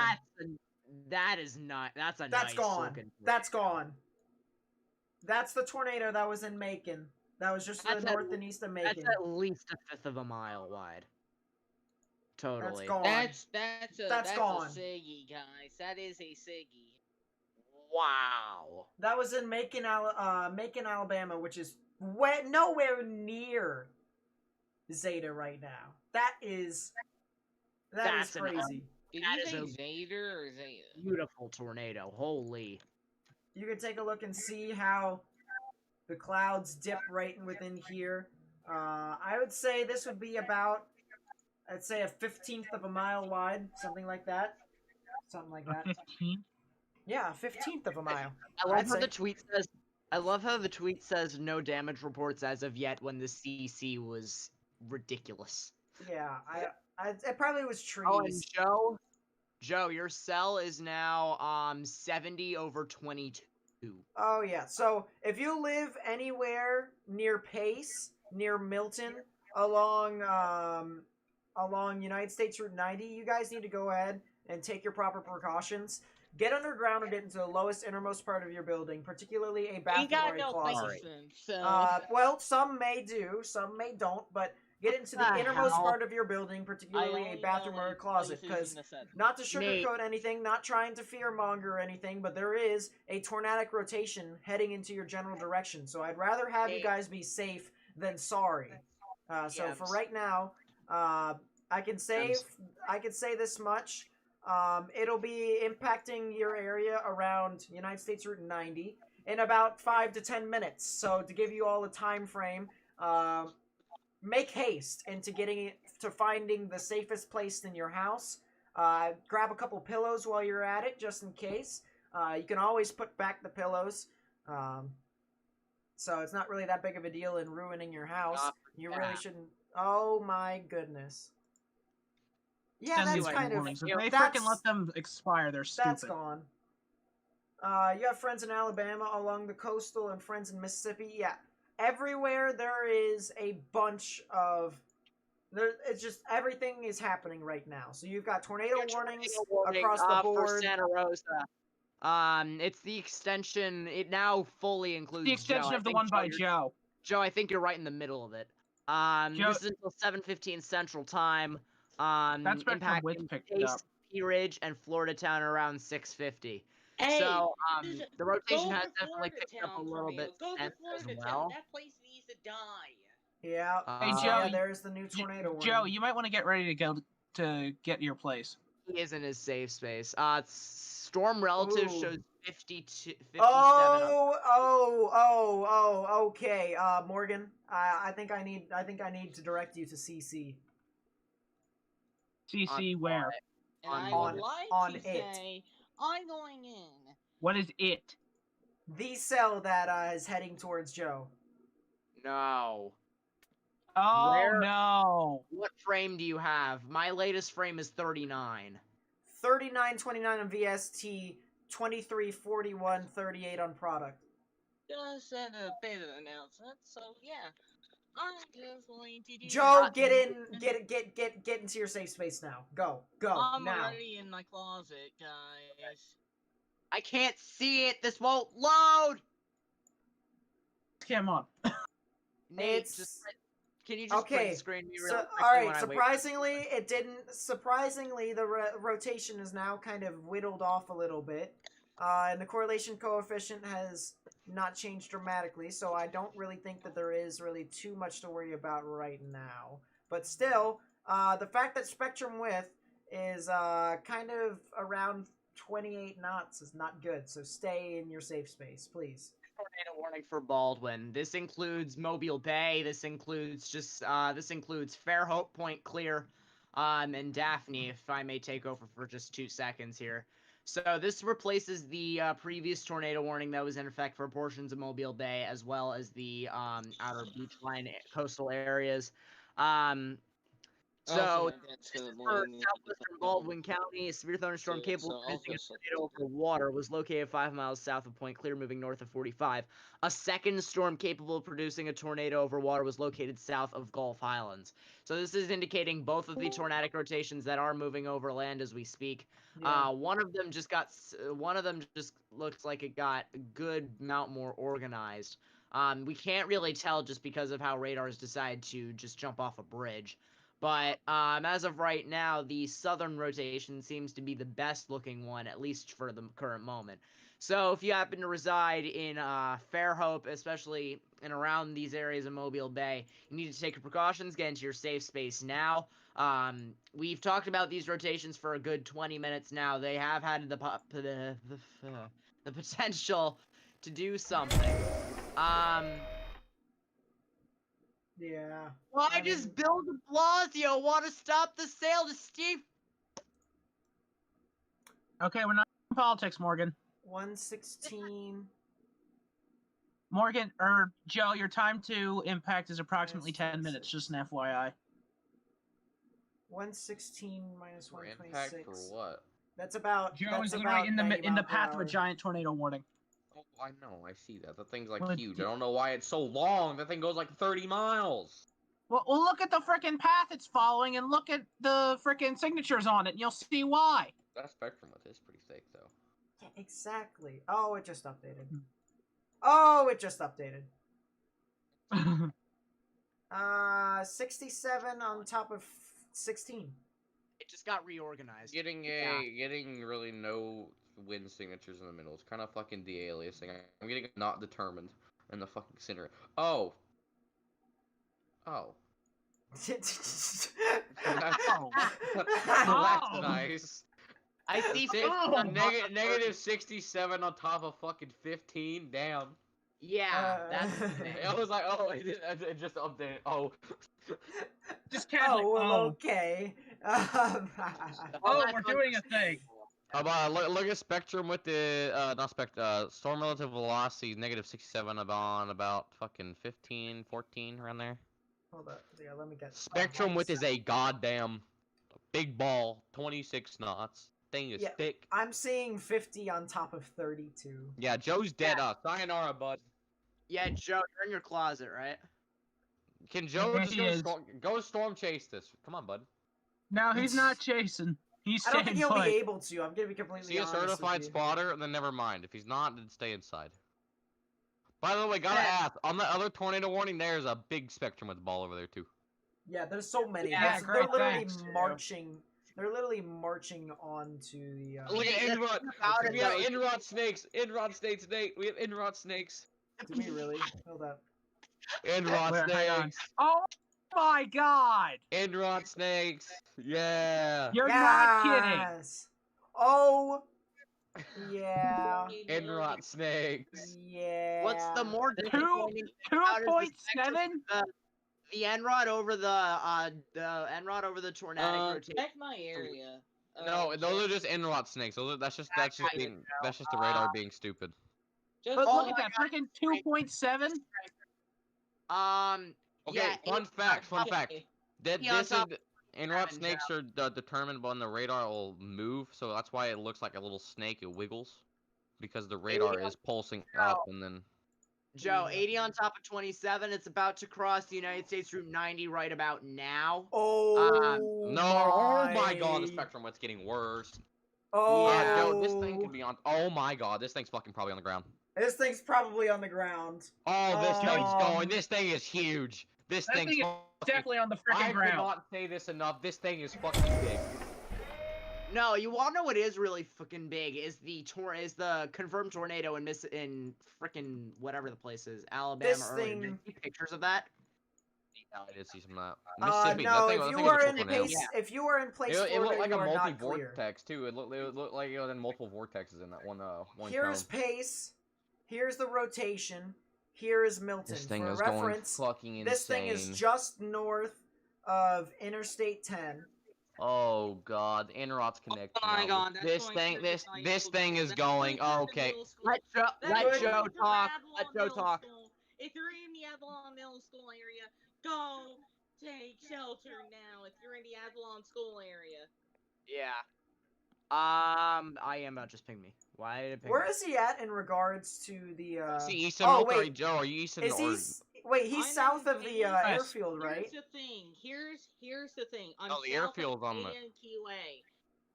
That's a That's nice gone. looking That's gone. That's the tornado that was in Macon. That was just to the That's north at- and east of Macon. That's at least a fifth of a mile wide. Totally. gone. That's gone. a Siggy, guys. That is a Siggy. Wow. That was in Macon, Alabama, which is nowhere near Zeta right now. That is That's an crazy. Did That you is say a Zeta or Zeta? Beautiful tornado. Holy. You can take a look and see how the clouds dip right in within here. I would say this would be about, I'd say a 15th of a mile wide, something like that. Something like that. 15? Yeah, a 15th of a mile. I love I'd how say. the tweet says. I love how the tweet says no damage reports as of yet when the CC was ridiculous. Yeah, it probably was trees. Oh, and Joe, your cell is now 70 over 22. Oh yeah. So if you live anywhere near Pace, near Milton, along United States Route 90, you guys need to go ahead and take your proper precautions. Get underground and get into the lowest innermost part of your building, particularly a Ain't bathroom got or a no closet. license, so. Well, some may do, some may don't, but get into the the innermost hell? part of your building, particularly a bathroom or a closet, because not to sugarcoat anything, not trying to fearmonger or anything, but there is a tornadic rotation heading into your general direction. So I'd rather have you guys be safe than sorry. So for right now, I can say this much. It'll be impacting your area around United States Route 90 in about 5 to 10 minutes. So to give you all a time frame, make haste into finding the safest place in your house. Grab a couple pillows while you're at it, just in case. You can always put back the pillows. So it's not really that big of a deal in ruining your house. You really shouldn't. Oh my goodness. Yeah, that's kind of. If they freaking let them expire, they're stupid. That's gone. You have friends in Alabama along the coastal and friends in Mississippi. Yeah. Everywhere there is a bunch of It's just everything is happening right now. So you've got tornado warnings Tornado warning, across the for board. Santa Rosa. It's the extension. It now fully includes The extension Joe. of the one by Joe. Joe, I think you're right in the middle of it. Joe, This is until 7:15 Central Time. That spectrum width Impacting picked it up. Pace, Pea Ridge, and Florida Town around 6:50. Hey, So, this- the rotation go has for definitely Florida picked up a Town, little tornado. bit Go for since as Florida well. Town. That place needs to die. Yeah. Hey, So, Joe, yeah, there's the new tornado warning. Joe, you might want to get ready to go to get your place. He is in his safe space. Storm relative Ooh. shows 57. Okay. Morgan, I think I need to direct you to CC. CC where? And I on- would like on to it. say, I'm going in. What is it? The cell that is heading towards Joe. No. Oh Where- no! What frame do you have? My latest frame is 39. 39.29 on VST, 23.41.38 on product. Just said a bit of announcement, so yeah. I'm just going to do Joe, that. get in, get into your safe space now. Go I'm now. already in my closet, guys. I can't see it. This won't load. Come on. Nate, can you just print screen me really quickly all right. when I wait? Surprisingly, it didn't. Surprisingly, the rotation is now kind of whittled off a little bit, and the correlation coefficient has not changed dramatically. So I don't really think that there is really too much to worry about right now. But still, the fact that spectrum width is kind of around 28 knots is not good. So stay in your safe space, please. Tornado warning for Baldwin. This includes Mobile Bay. This includes Fairhope, Point Clear, and Daphne. If I may take over for just 2 seconds here. So this replaces the previous tornado warning that was in effect for portions of Mobile Bay, as well as the outer beachline coastal areas. So, this is for southwestern Baldwin County. A severe thunderstorm capable of producing a tornado over water was located 5 miles south of Point Clear, moving north of 45. A second storm capable of producing a tornado over water was located south of Gulf Highlands. So this is indicating both of the tornadic rotations that are moving over land as we speak. Yeah. One of them just looks like it got a good amount more organized. We can't really tell just because of how radars decide to just jump off a bridge. But as of right now, the southern rotation seems to be the best looking one, at least for the current moment. So if you happen to reside in Fairhope, especially in around these areas of Mobile Bay, you need to take your precautions, get into your safe space now. We've talked about these rotations for a good 20 minutes now. They have had the potential to do something. Yeah. Why does Bill de Blasio want to stop the sale to Steve? Okay, we're not in politics, Morgan. 116. Morgan, Joe, your time to impact is approximately 10 minutes, just an FYI. 116 minus For 126. impact for what? That's about. Joe that's is about literally in 90 the miles per path of a hour. giant tornado warning. Oh, I know. I see that. That thing's like Well, huge. I don't know why it's so long. That thing goes like 30 miles. Well, look at the frickin' path it's following, and look at the frickin' signatures on it, and you'll see why. That spectrum width is pretty thick, though. Yeah, exactly. Oh, it just updated. Hmm. Oh, it just updated. 67 on top of 16. It just got reorganized. Getting really no wind signatures in the middle. It's kind of fucking de-aliasing. I'm getting not determined in the fucking center. Oh. That's nice. I see. Negative 67 on top of fucking 15. Damn. Yeah, that's the thing. I was like, oh, it just updated. Oh. Just casually. Okay. Oh, we're doing a thing. How about look at spectrum with the storm relative velocity negative 67 about fucking 15, 14 around there. Hold up. Yeah, let me get Spectrum width is a goddamn big ball, 26 knots. Thing is thick. I'm seeing 50 on top of 32. Yeah, Joe's dead up. Sayonara, bud. Yeah, Joe, you're in your closet, right? Can Joe Yeah, just he is. go storm chase this? Come on, bud. No, he's not chasing. He's I don't think staying he'll put. be able to. I'm gonna be completely See a honest with certified you. spotter, then never mind. If he's not, then stay inside. By the way, gotta Yeah. ask, on the other tornado warning, there's a big spectrum with ball over there too. Yeah, there's so many. Yeah, they're great, literally thanks, too. marching. They're literally marching onto the. Look at the Inrod. thing about We it, have though, Inrod snakes. Inrod snakes, Nate. We have Inrod snakes. Do we really? Hold up. Inrod Where, hang on. snakes. Oh my god! Inrod snakes. Yeah. You're not kidding. Yes. Oh. Yeah. Inrod snakes. Yeah. What's the more Two disappointing thing about it is the spectrum 2.7? of the Enrod over the Enrod over the tornadic rotation. Check my area. No, those are just Inrod snakes. That's just the radar being stupid. Just But Oh look at my that, freaking 2.7. Okay, Yeah, fun fact. That Yeah, on this is top Inrod seven, snakes are determined when the radar will move, so that's why it looks like a little snake. It wiggles because the radar is pulsing up, and then Joe, 80 on top of 27. It's about to cross the United States Route 90 right about now. Oh. no, oh my god, the spectrum what's getting worse. Oh. Joe, this thing could be on. Oh my god, this thing's fucking probably on the ground. This thing's probably on the ground. Oh, this thing's going. This thing is huge. This That thing's thing is definitely on the freaking I ground. cannot say this enough. This thing is fucking big. No, you wanna know what is really fucking big is the confirmed tornado in frickin' whatever the place is, Alabama. This Earlier. thing- Did you see pictures of that? Yeah, I did see some of that. Mississippi. No. that If thing you was are a in tornado. place, if you are in place, It looked like you a are not clear. multi-vortex too. It looked like it was in multiple vortexes in that one. Here's cone. pace. Here's the rotation. Here is Milton. This thing For is reference, going fucking insane. this thing is just north of Interstate 10. Oh god, the Inrod's connected. Oh my now. god, that's this going thing, through this the this high thing school. is That's going. through Oh, the okay. middle school. Let That's Joe going through talk. Avalon Let Joe Middle talk. School. If you're in the Avalon Middle School area, go take shelter now. If you're in the Avalon School area. Yeah. I am about just ping me. Why did it ping Where me? is he at in regards to the? See, east of Oh Milton, wait, Joe, are you east of is he? or? Wait, he's I'm south in of the West. airfield, right? Here's the thing. Here's the thing. I'm Oh, the south airfield's of on the- ANQA.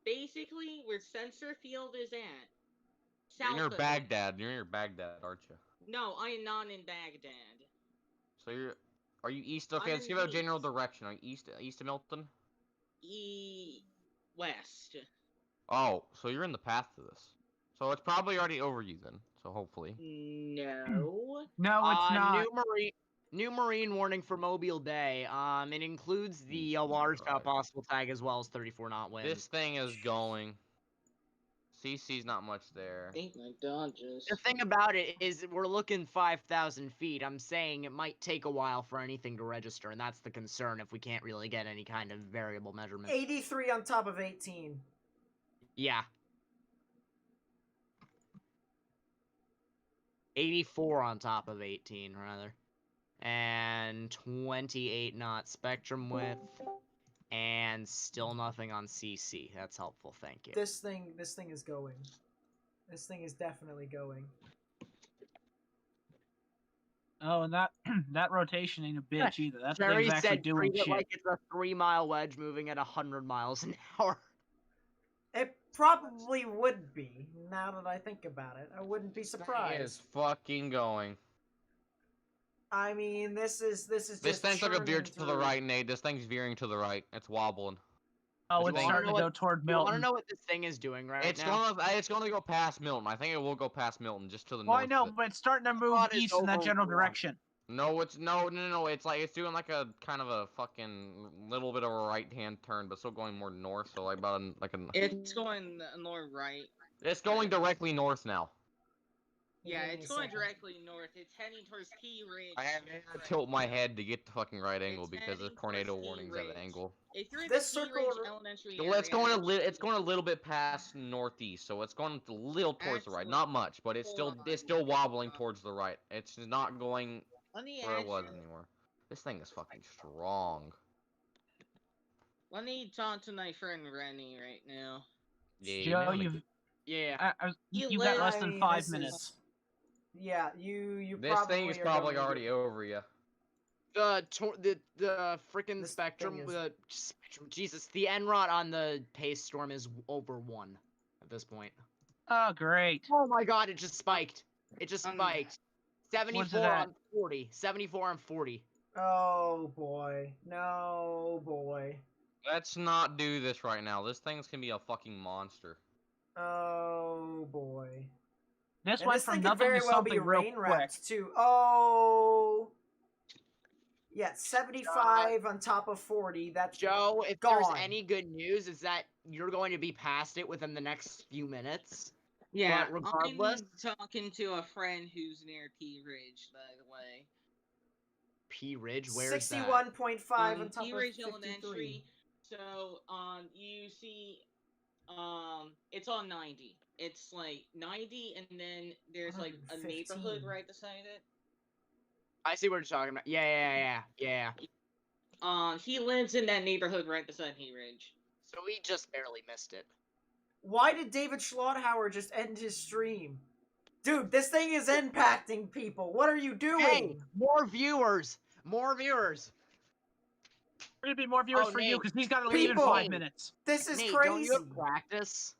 Basically, where Sensor Field is at. You're South near of it. Baghdad. You're near Baghdad, aren't you? No, I am not in Baghdad. So are you east? Okay, I'm let's in give it a general east. direction. Are you east of Milton? West. Oh, so you're in the path to this. So it's probably already over you then. So hopefully. No. No, it's not. New marine warning for Mobile Bay. It includes the large Right. possible tag as well as 34 knot winds. This thing is going. CC's not much there. I think my dodges. The thing about it is we're looking 5,000 feet. I'm saying it might take a while for anything to register, and that's the concern if we can't really get any kind of variable measurement. 83 on top of 18. Yeah. 84 on top of 18, rather. And 28 knot spectrum width. And still nothing on CC. That's helpful, thank you. This thing is going. This thing is definitely going. Oh, and that that rotation ain't a bitch either. That Jerry thing's actually said doing treat it shit. like it's a 3-mile wedge moving at 100 miles an hour. It probably would be, now that I think about it. I wouldn't be It is surprised. fucking going. I mean, this is just This thing took a veer churning to the through. right, Nate. This thing's veering to the right. It's wobbling. Oh, It's it's going- starting to go toward You want to Milton. know what this thing is doing right It's now? gonna go past Milton. I think it will go past Milton, just to the Well, north. I know, of it. but it's starting to move Thought it's east in that over general one. direction. No, it's no. It's like it's doing like a kind of a fucking little bit of a right hand turn, but still going more north. So like about It's going north right. It's going directly north now. Yeah, Give me it's a going second. directly north. It's heading towards Key Ridge. I have to tilt my head to get the fucking right angle It's because the heading tornado towards Key warning's at an Ridge. angle. If you're in This the Key circle- Ridge Elementary Well, it's area, going a little bit past northeast, so it's going a little towards the right. Actually, Not much, but it's hold still on. wobbling towards the right. It's not going Let me where it was actually- anymore. This thing is fucking strong. Let me talk to my friend Rennie right now. Yeah, Joe, man, you've Yeah. you've got less I than mean, 5 this minutes. is- Yeah, you this probably thing is are probably going to already over you. The freaking This spectrum, thing is- Jesus, the NROT on the pace storm is over 1 at this point. Oh, great. Oh my god, it just spiked. It just Um, spiked. What's it 74 at? on 40. 74 on 40. Oh boy. No boy. Let's not do this right now. This thing's gonna be a fucking monster. Oh boy. This And went this from thing could nothing very to well be something real rain quick. wrapped too. Oh. Yeah, 75 on top of 40. That's Joe, if gone. there's any good news, is that you're going to be past it within the next few minutes. Yeah, But regardless, I'm talking to a friend who's near P Ridge, by the way. P Ridge, where's that? 61.5 on top P of Ridge 53. Elementary. So, you see, it's on 90. It's like 90, and then there's like a 115. neighborhood right beside it. I see what you're talking about. Yeah. He lives in that neighborhood right beside P Ridge. So we just barely missed it. Why did David Schlotthauer just end his stream? Dude, this thing is impacting people. What are you doing? Hey, more viewers! More viewers! There's gonna be more viewers for you Nate, because he's got to leave in people! 5 minutes. This is Nate, crazy. don't you have practice?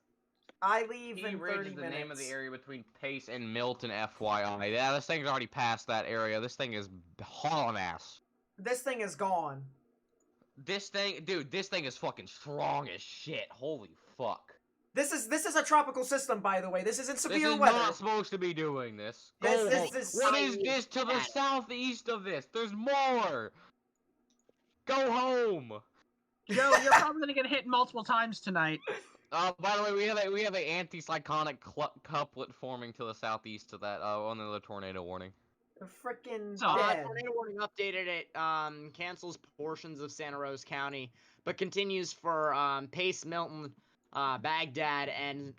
I leave P in Ridge 30 is the minutes. name of the area between Pace and Milton, FYI. Yeah, this thing's already past that area. This thing is hauling ass. This thing is gone. This thing, dude, this thing is fucking strong as shit. Holy fuck. This is a tropical system, by the way. This isn't This severe is weather. not supposed to be doing this. This Go home. is What is this to the southeast of this? There's more. Go home. Joe, you're probably gonna get hit multiple times tonight. By the way, we have a anticyclonic couplet forming to the southeast of that. Another tornado warning. Freaking So, dead. Tornado warning updated. It cancels portions of Santa Rosa County, but continues for Pace, Milton, Baghdad, and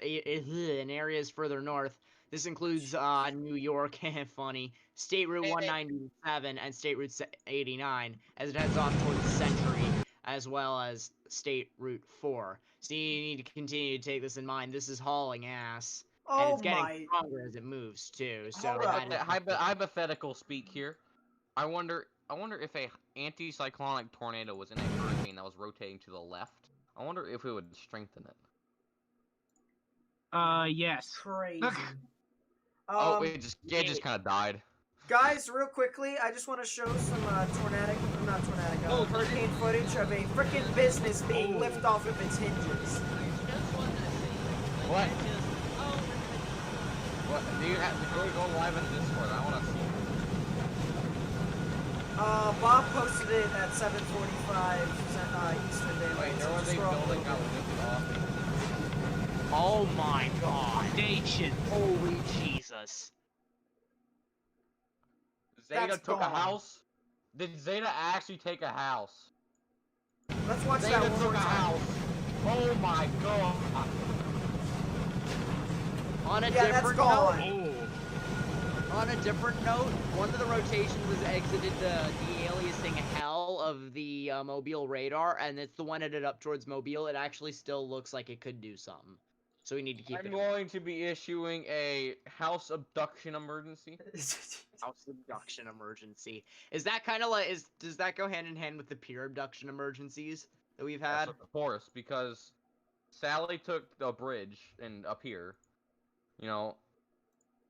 in areas further north. This includes New York, funny, State Route 197 and State Route 89, as it heads off towards Century, as well as State Route 4. So you need to continue to take this in mind. This is hauling ass. And Oh it's getting my. stronger as it moves too. So Hold up. that is Hypothetical speak here. I wonder if a anticyclonic tornado was in a hurricane that was rotating to the left. I wonder if it would strengthen it. Yes. Crazy. Oh, it just kind of died. Guys, real quickly, I just want to show some hurricane footage of a freaking business being lifted off of its hinges. What? What? Do you have to go live in Discord? I want to see. Bob posted it at 7:45 Eastern Daylight. Wait, there so was just a scroll building over. got lifted off. Oh my god. Nation. Holy Jesus. Zeta That's took gone. a house? Did Zeta actually take a house? Let's watch Zeta that one took more a time. house. Oh my god. On a Yeah, that's different gone. note, on a different note, one of the rotations was exited the de-aliasing hell of the Mobile radar, and it's the one headed up towards Mobile. It actually still looks like it could do something. So we need to keep I'm it. going to be issuing a house abduction emergency. House abduction emergency. Is that kind of like does that go hand in hand with the peer abduction emergencies that we've had? Yes, of course, because Sally took the bridge and up here. You know.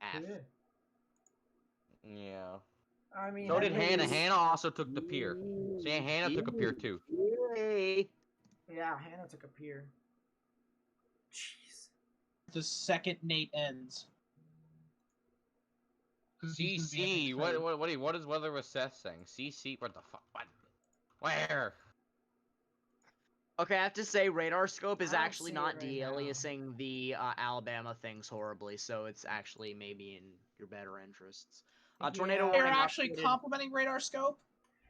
F. Yeah. I mean, So at did Hannah. least- Hannah also took the pier. See, Hannah took a pier too. Yay. Yeah, Hannah took a pier. Jeez. The second Nate ends. CC. What is Weather Assessing? CC. What the fuck? What? Where? Okay, I have to say, Radar Scope is I don't actually see not it right de-aliasing the Alabama things horribly, so it's actually maybe in your better interests. Tornado Yeah. They're warning actually updated- complimenting Radar Scope.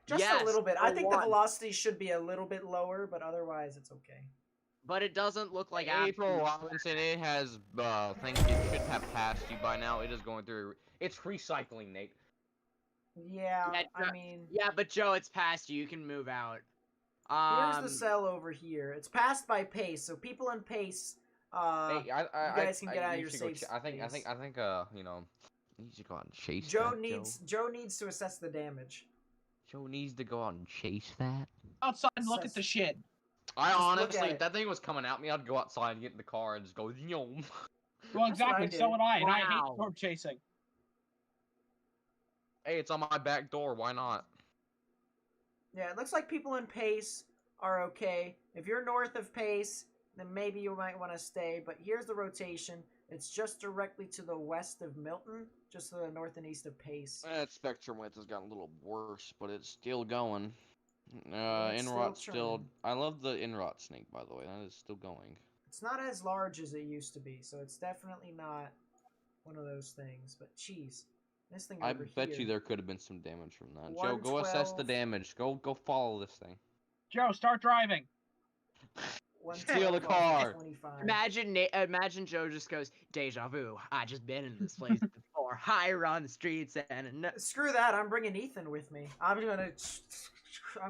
Just Yes, a little bit. I for think the one. velocity should be a little bit lower, but otherwise it's okay. But it doesn't look like April Robinson. It has things it should have passed you by now. It is going through. It's recycling, Nate. Yeah, Yeah, I mean, Yeah, but Joe, it's past you. You can move out. here's the cell over here. It's passed by Pace, so people in Pace, Hey, you guys can get out of you your should go safe I think, space. you know, you should go out and chase Joe that, needs to assess the damage. Joe needs to go out and chase that. Outside and look at the shit. I Just look honestly, at if it. that thing was coming at me, I'd go outside and get in the car and just go, yo. Well, That's what I exactly. So did. would I, and I hate Wow. storm chasing. Hey, it's on my back door. Why not? Yeah, it looks like people in Pace are okay. If you're north of Pace, then maybe you might want to stay. But here's the rotation. It's just directly to the west of Milton, just to the north and east of Pace. That spectrum width has gotten a little worse, but it's still going. It's Inrot's still still. churning. I love the Inrot snake, by the way. That is still going. It's not as large as it used to be, so it's definitely not one of those things. But jeez, this thing I over bet here. you there could have been some damage from that. Joe, go assess the 112. damage. Go follow this thing. Joe, start driving. Steal the car. 25. Imagine Joe just goes, deja vu. I just been in this place before. High on the streets and Screw that! I'm bringing Ethan with me. I'm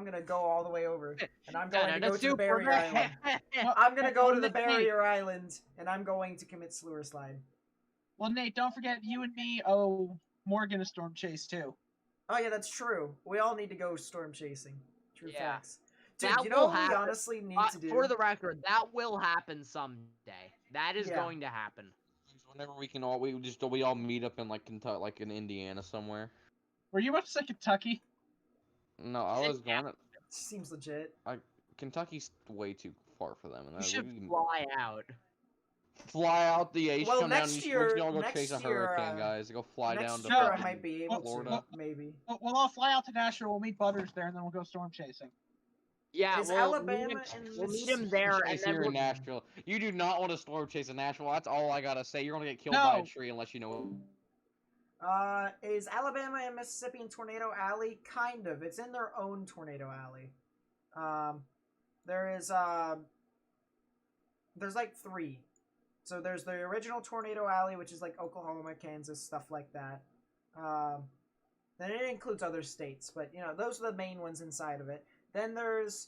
gonna go all the way over, and I'm going to go to the barrier island. I'm gonna go to the barrier island, and I'm going to commit sewer slide. Well, Nate, don't forget you and me owe Morgan a storm chase too. Oh yeah, that's true. We all need to go storm chasing. True Yeah. facts. Dude, that you know will what we happen. honestly need to do? For the record, that will happen someday. That is Yeah. going to happen. Whenever we can all we all meet up in like Kentucky, like in Indiana somewhere. Were you about to say Kentucky? No, I was going to. Seems legit. Kentucky's way too far for them. And You should fly out. Fly out the H. Well, come down. next year- Let's all go next chase a year, hurricane, guys. Go fly down Next to. year I fucking might be able Florida. to. Maybe. Well, I'll fly out to Nashville. We'll meet Butters there, and then we'll go storm chasing. Yeah, Is we'll Alabama meet him, and we'll meet Mississippi him there, and Chase then here we'll in Nashville. You do not want to storm chase in Nashville. That's all I gotta say. You're gonna get killed No. by a tree unless you know. Is Alabama and Mississippi in Tornado Alley? Kind of. It's in their own Tornado Alley. There is there's like 3. So there's the original Tornado Alley, which is like Oklahoma, Kansas, stuff like that. Then it includes other states, but you know those are the main ones inside of it. Then there's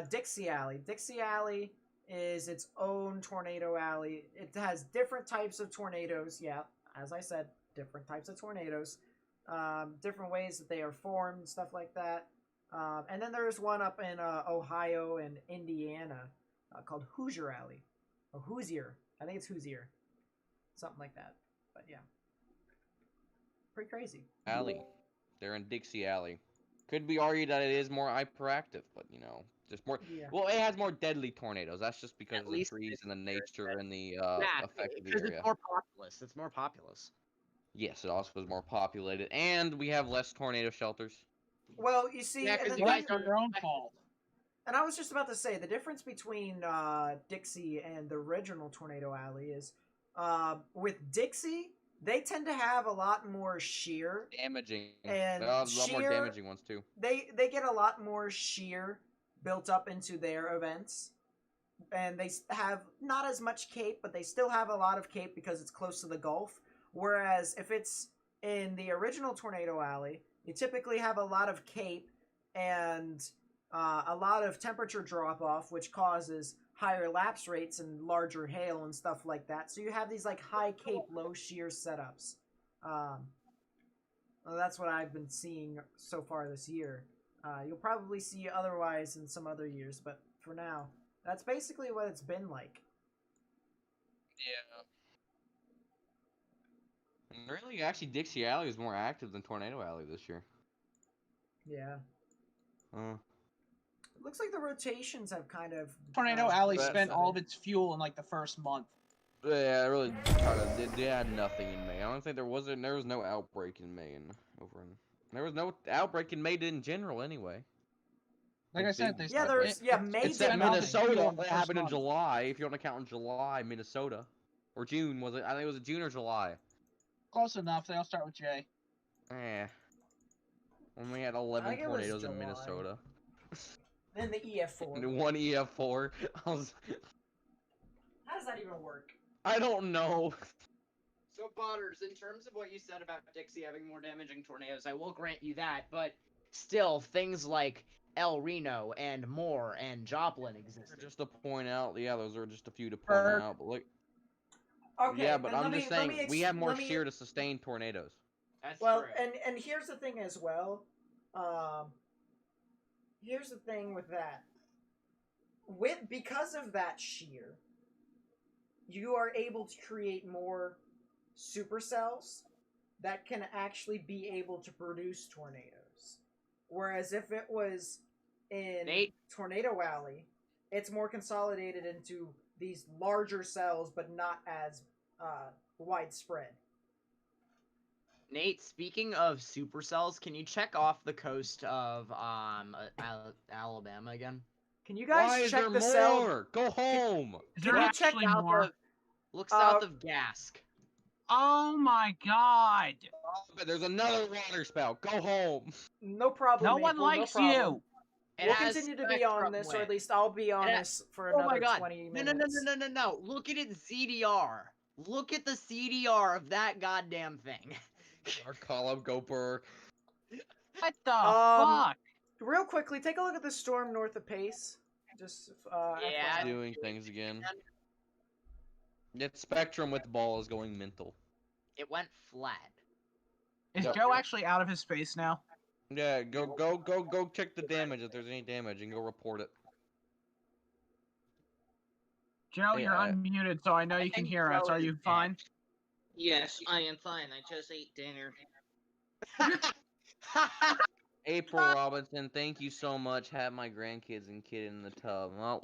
Dixie Alley. Dixie Alley is its own Tornado Alley. It has different types of tornadoes. Yeah, as I said, different types of tornadoes. Different ways that they are formed, stuff like that. And then there's one up in Ohio and Indiana called Hoosier Alley. Or Hoosier. I think it's Hoosier. Something like that. But yeah. Pretty crazy. Alley. They're in Dixie Alley. Could be argued that it is more hyperactive, but you know, just more. Yeah. Well, it has more deadly tornadoes. That's just because At of the least trees and the nature and the yeah, effect of the because area. it's more populous. It's more populous. Yes, it also is more populated, and we have less tornado shelters. Well, you see, Yeah, and 'cause the you guys thing- It's your own fault. and I was just about to say, the difference between Dixie and the original Tornado Alley is with Dixie, they tend to have a lot more shear. Damaging. And a lot more sheer- damaging ones too. They get a lot more shear built up into their events. And they have not as much cape, but they still have a lot of cape because it's close to the Gulf. Whereas if it's in the original Tornado Alley, you typically have a lot of cape and a lot of temperature drop off, which causes higher lapse rates and larger hail and stuff like that. So you have these like high cape, low shear setups. Well, that's what I've been seeing so far this year. You'll probably see otherwise in some other years, but for now, that's basically what it's been like. Yeah. And really, actually, Dixie Alley is more active than Tornado Alley this year. Yeah. Uh, It looks like the rotations have kind of... Tornado Alley That's spent all of its fuel in like the first month. yeah, it really kind of they had nothing in May. I don't think there was no outbreak in May there was no outbreak in May in general anyway. Like I said, they Yeah, spent- there's... Yeah, May it Except spent did all of its nothing. fuel Minnesota, in the that first happened in month. July. If you want to count in July, Minnesota, or June was it? I think it was June or July. Close enough. They all start with J. When we had I 11 think it was tornadoes in July. Minnesota. Then the EF4. And one EF4. How does that even work? I don't know. So, Potters, in terms of what you said about Dixie having more damaging tornadoes, I will grant you that, but still, things like El Reno and Moore and Joplin exist. Just to point out, yeah, those are just a few to point Berg. out. But look, Okay, yeah, but then I'm let just me- saying we have more let me- shear to sustain tornadoes. That's Well, true. and here's the thing as well. Um, here's the thing with that. Because of that shear, you are able to create more supercells that can actually be able to produce tornadoes. Whereas if it was in Nate? Tornado Alley, it's more consolidated into these larger cells, but not as widespread. Nate, speaking of supercells, can you check off the coast of Alabama again? Can you guys Why is check there the cell? more? Go home. Is Can there you check actually South more? of, look south of Gask. Oh my god! Oh, but there's another water spout. Go home. No problem. No one Maple, likes no problem. you. It We'll has continue to be on spectrum this, or at width. least I'll be on It ha- this for Oh another my god! 20 No, minutes. no! Look at its CDR. Look at the CDR of that goddamn thing. Our call-up go burr. What the Um, fuck? Real quickly, take a look at the storm north of Pace. Just Yeah, FYI. Doing things again. Yet Spectrum with the ball is going mental. It went flat. Is Yep. Joe actually out of his space now? Yeah, go check the damage if there's any damage and go report it. Joe, Yeah, you're unmuted, so I know you can think hear us. Joe Are is you dead. fine? Yes, I am fine. I just ate dinner. April Robinson, thank you so much. Have my grandkids and kid in the tub. Well,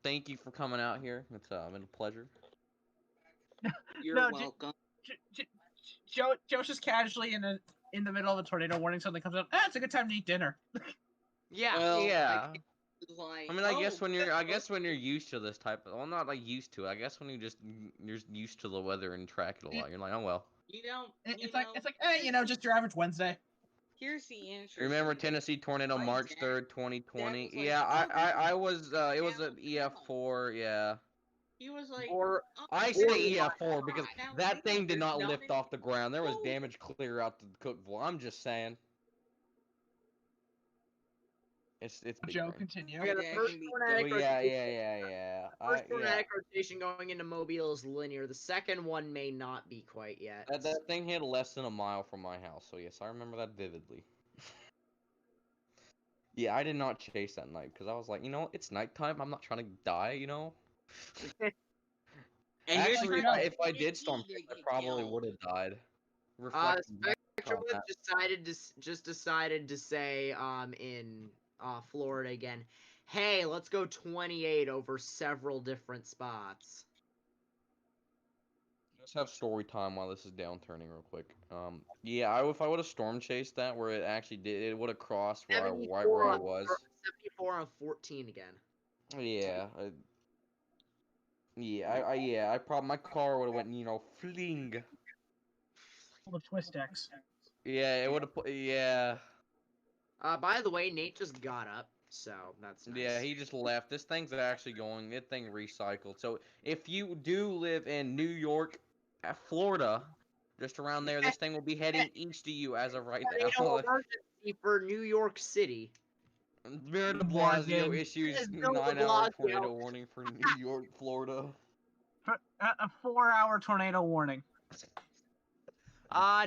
thank you for coming out here. It's been a pleasure. You're No, welcome. Joe's just casually in the middle of a tornado warning. Something comes up. Ah, it's a good time to eat dinner. Yeah. Well, Yeah. Like, I mean, I oh, guess when you're used to this type of, well, not like used to it. I guess when you're used to the weather and track it a lot, you're like, oh well. It's like just your average Wednesday. Here's the interesting. Remember Tennessee tornado My March dad- 3rd, 2020? was like, Yeah, "Oh, I was. It was an EF4. Yeah. He was like, Or oh, I boy, say EF4 because now that thing did there's not not lift any- off the ground. There was Oh. damage clear out the Cookville. I'm just saying. It's big Joe, brain. continue. Okay, the Yeah, first can be tornadic Well, yeah. First Yeah. tornadic rotation going into Mobile is linear. The second one may not be quite yet. That thing hit less than a mile from my house, so yes, I remember that vividly. Yeah, I did not chase that night because I was like, it's nighttime. I'm not trying to die, And here's Actually, the- if I did storm chase, I probably would have died. Reflecting back Spectrum on that. decided to say in Florida again, hey, let's go 28 over several different spots. Let's have story time while this is downturning real quick. Yeah, if I would have storm chased that where it actually did, it would have crossed where I 74 was. 74 on 14 again. Yeah. I probably my car would have went, fling. Full of twist decks. Yeah, it would have. Yeah. By the way, Nate just got up, so that's nice. Yeah, he just left. This thing's actually going. That thing recycled. So if you do live in New York, Florida, just around there, this thing will be heading east to you as of right now. Tornado emergency for New York City. Mayor de Blasio issues 9-hour tornado warning for New York, Florida. A 4-hour tornado warning.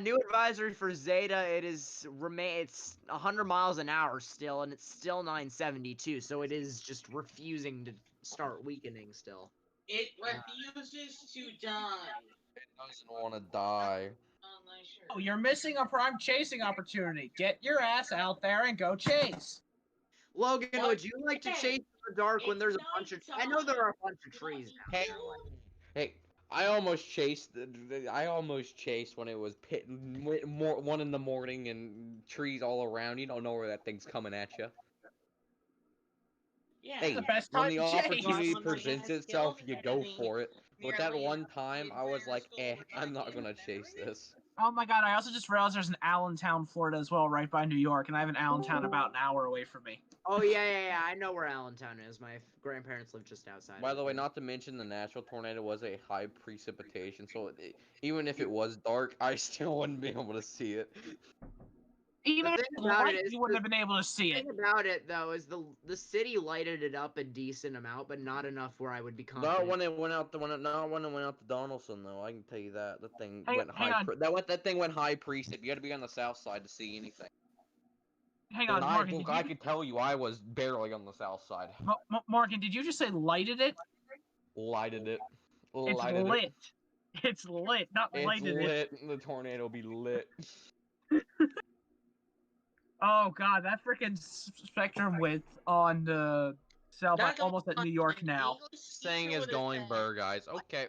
New advisory for Zeta. It's 100 miles an hour still, and it's still 972. So it is just refusing to start weakening still. It refuses to die. It doesn't want to die. Oh, you're missing a prime chasing opportunity. Get your ass out there and go chase. Logan, What? would you like to Hey, chase in the dark when there's a bunch of? I know there are a bunch of You trees want now. me Hey, hey, I almost chased. I almost chased when it was 1 in the morning and trees all around. You don't know where that thing's coming at you. Yeah. Hey, the best when time the to chase. opportunity When my presents dad itself, killed you go me, for it. But that merely one time, I was like, school I'm not back gonna in chase this. Oh my god, I also just realized there's an Allentown, Florida as well, right by New York, and I have an Allentown about an hour away from me. Oh yeah. I know where Allentown is. My grandparents live just outside. By of the way, it. not to mention the natural tornado was a high precipitation, so even if it was dark, I still wouldn't be able to see it. Even The if thing it was about light, it is you wouldn't have been able to see The it. thing about it though is the city lighted it up a decent amount, but not enough where I would be confident. Not when it went out to Donaldson though. I can tell you that the thing Hang went on. that thing went high precip. You had to be on the south side to see anything. hang on, And Morgan. I can tell you, I was barely on the south side. Morgan, did you just say lighted it? Lighted it. It's Lighted lit. it. It's lit, not It's lighted lit. The tornado be lit. Oh god, that freaking spectrum width on the cell by That's almost at New York an now. English Saying teacher is would've going said- burr, guys. Okay.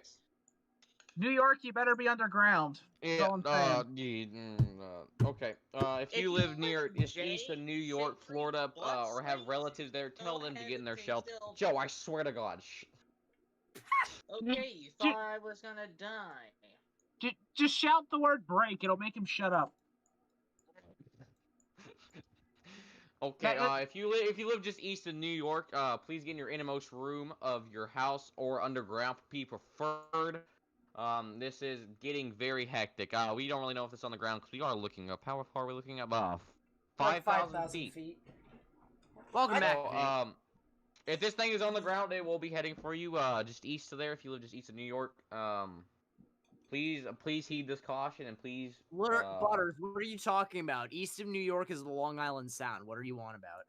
New York, you better be underground. That's Yeah, all I'm saying. okay. If you live near just east of New York, Florida, or have relatives there, tell them to get in their shelter. Joe, I swear to God. Okay, you thought I was gonna die. Just shout the word break. It'll make him shut up. Okay, if you live just east of New York, please get in your innermost room of your house or underground, be preferred. This is getting very hectic. We don't really know if it's on the ground because we are looking up. How far are we looking up? 5,000 feet. Welcome back. If this thing is on the ground, it will be heading for you. Just east of there. If you live just east of New York, please heed this caution and please. Butters, what are you talking about? East of New York is the Long Island Sound. What are you on about?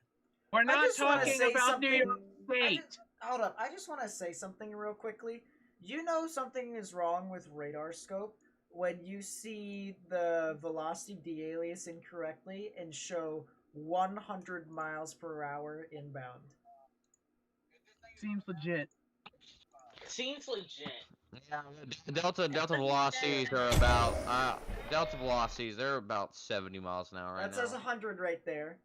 We're I not just wanna talking say about New York something- State. Hold up, I just want to say something real quickly. You know something is wrong with radar scope when you see the velocity de-alias incorrectly and show 100 miles per hour inbound. Seems legit. Seems legit. Yeah, delta velocities are about they're about 70 miles an hour right That now. says 100 right there.